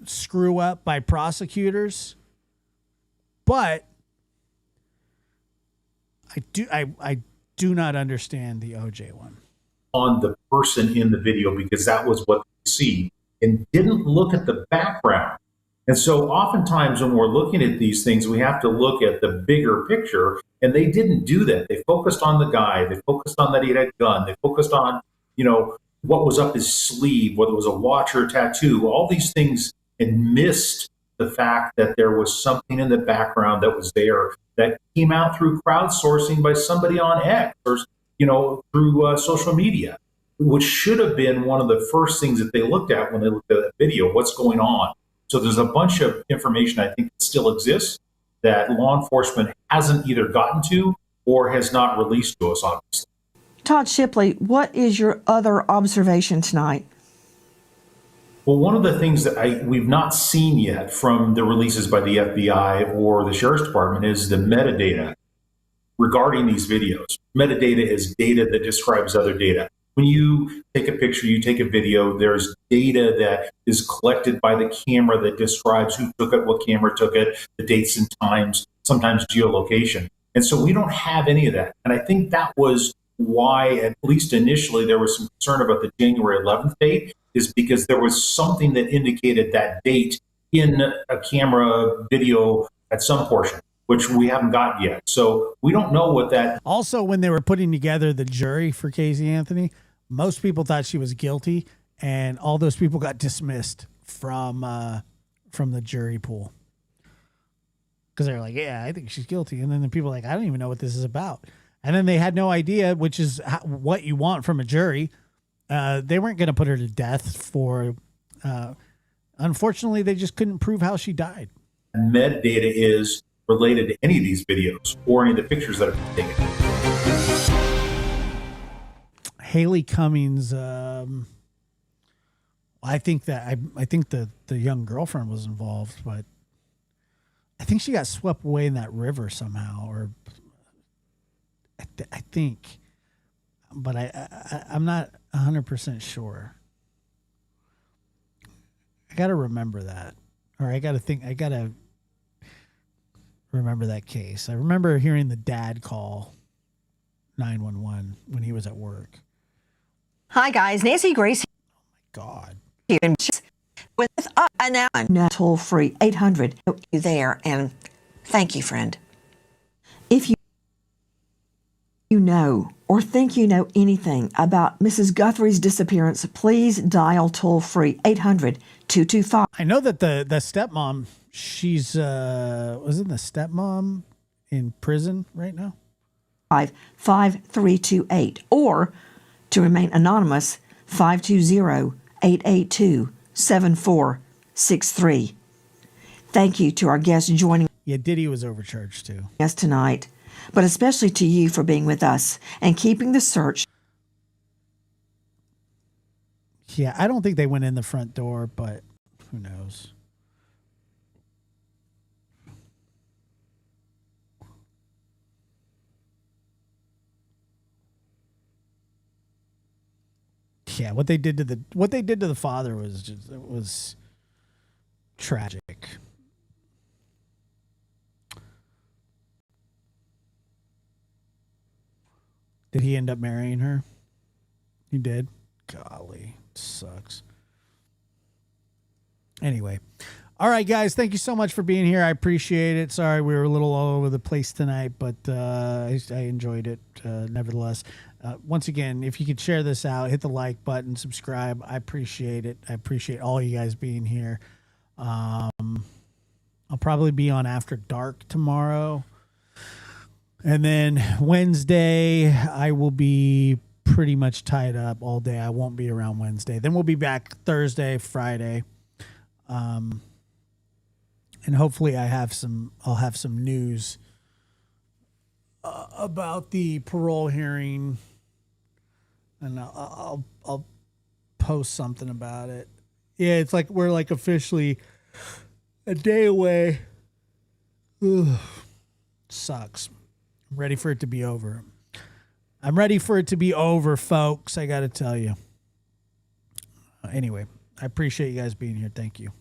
screw up by prosecutors, but I do not understand the OJ one. On the person in the video because that was what they see and didn't look at the background. And so oftentimes when we're looking at these things, we have to look at the bigger picture, and they didn't do that. They focused on the guy. They focused on that he had a gun. They focused on, what was up his sleeve, whether it was a watch or a tattoo, all these things, and missed the fact that there was something in the background that was there that came out through crowdsourcing by somebody on X or, through social media, which should have been one of the first things that they looked at when they looked at that video. What's going on? So there's a bunch of information I think that still exists that law enforcement hasn't either gotten to or has not released to us, obviously. Todd Shipley, what is your other observation tonight? Well, one of the things that we've not seen yet from the releases by the FBI or the Sheriff's Department is the metadata regarding these videos. Metadata is data that describes other data. When you take a picture, you take a video, there's data that is collected by the camera that describes who took it, what camera took it, the dates and times, sometimes geolocation. And so we don't have any of that. And I think that was why, at least initially, there was some concern about the January 11th date, is because there was something that indicated that date in a camera video at some portion, which we haven't got yet. So we don't know what that. Also, when they were putting together the jury for Casey Anthony, most people thought she was guilty, and all those people got dismissed from the jury pool because they were like, "Yeah, I think she's guilty," and then the people were like, "I don't even know what this is about," and then they had no idea, which is what you want from a jury. They weren't going to put her to death for. Unfortunately, they just couldn't prove how she died. Metadata is related to any of these videos or any of the pictures that have been taken. Haley Cummings, I think the young girlfriend was involved, but I think she got swept away in that river somehow, or I think, but I'm not 100% sure. I got to remember that, or I got to remember that case. I remember hearing the dad call 911 when he was at work. Hi, guys. Nancy Grace. God. With us now. Toll free 800. You there, and thank you, friend. If you know or think you know anything about Mrs. Guthrie's disappearance, please dial toll free 800-225. I know that the stepmom, she's wasn't the stepmom in prison right now? 5328, or to remain anonymous, 520-882-7463. Thank you to our guests joining. Yeah, Diddy was overcharged too. Us tonight, but especially to you for being with us and keeping the search. Yeah, I don't think they went in the front door, but who knows? Yeah, what they did to the father was tragic. Did he end up marrying her? He did. Golly, sucks. Anyway, all right, guys, thank you so much for being here. I appreciate it. Sorry we were a little all over the place tonight, but I enjoyed it nevertheless. Once again, if you could share this out, hit the like button, subscribe. I appreciate it. I appreciate all you guys being here. I'll probably be on After Dark tomorrow. And then Wednesday, I will be pretty much tied up all day. I won't be around Wednesday. Then we'll be back Thursday, Friday. And hopefully I'll have some news about the parole hearing, and I'll post something about it. Yeah, it's like we're like officially a day away. Ugh. Sucks. I'm ready for it to be over. I'm ready for it to be over, folks. I got to tell you. Anyway, I appreciate you guys being here. Thank you.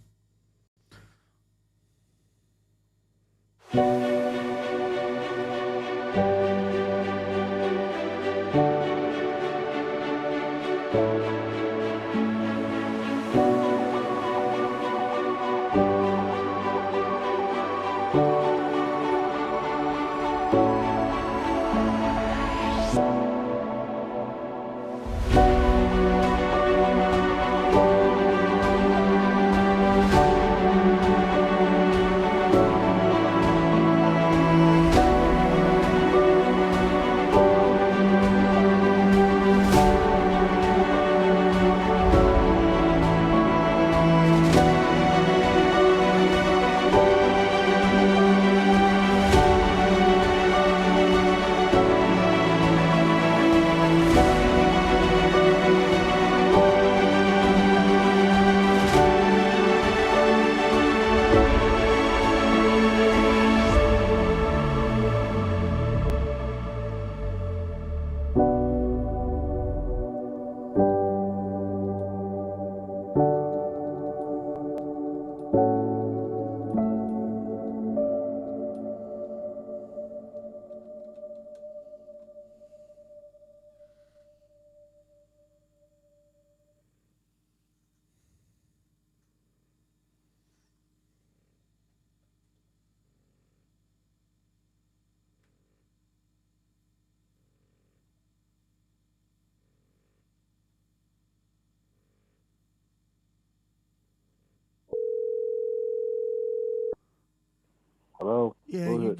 Hello? Yeah, Who is you it?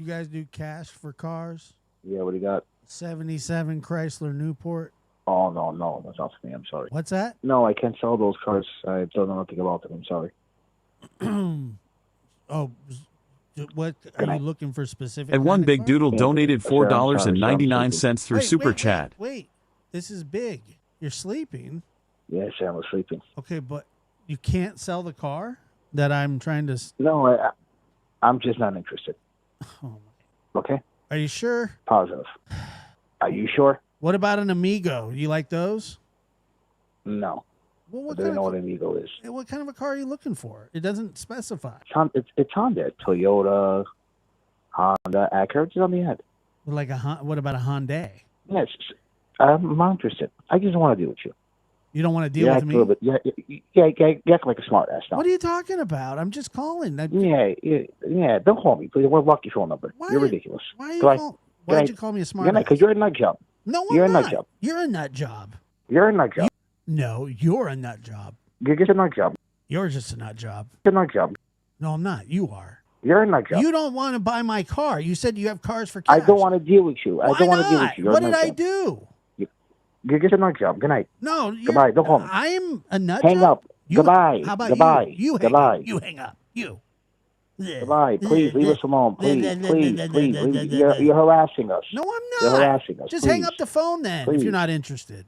guys do cash for cars? Yeah, what do you got? 77 Chrysler Newport. Oh, no, that's not for me. I'm sorry. What's that? No, I can't sell those cars. I don't know nothing about them. I'm sorry. What are you looking for specific? And one kind of big car? doodle donated $4.99 through Super Wait, Chat. Wait, this is big. You're sleeping. Yes, I was sleeping. Okay, but you can't sell the car that I'm trying to. No, I'm just not interested. Okay? Are you sure? Positive. Are you sure? What about an Amigo? You like those? No. Well, what I don't know what an Amigo is. What kind of a car are you looking for? It doesn't specify. It's Honda, Toyota, Honda, Acura. Just on the head. Like what about a Hyundai? Yes, I'm not interested. I just want to deal with you. You don't want to deal with me? You act like a smart ass now. What are you talking about? I'm just calling. Yeah. Don't call me, please. We'll block your phone number. You're ridiculous. Why'd you call me a smart ass? Because you're a nut job. No, you're I'm a not. nut job. You're a nut job. You're a nut job. No, you're a nut job. You're just a nut job. You're just a nut job. You're a nut job. No, I'm not. You are. You're a nut job. You don't want to buy my car. You said you have cars for cash. I don't want to deal with you. I don't want to deal with you. What did I do? You're just a nut job. Good night. No. Goodbye. Don't call me. I'm a nut Hang job? up. Goodbye. How about Goodbye. you? Goodbye. You hang up. You. Goodbye. Please leave us alone. Please. You're harassing us. No, I'm not. You're harassing us. Just please. hang up the phone then if Please. you're not interested.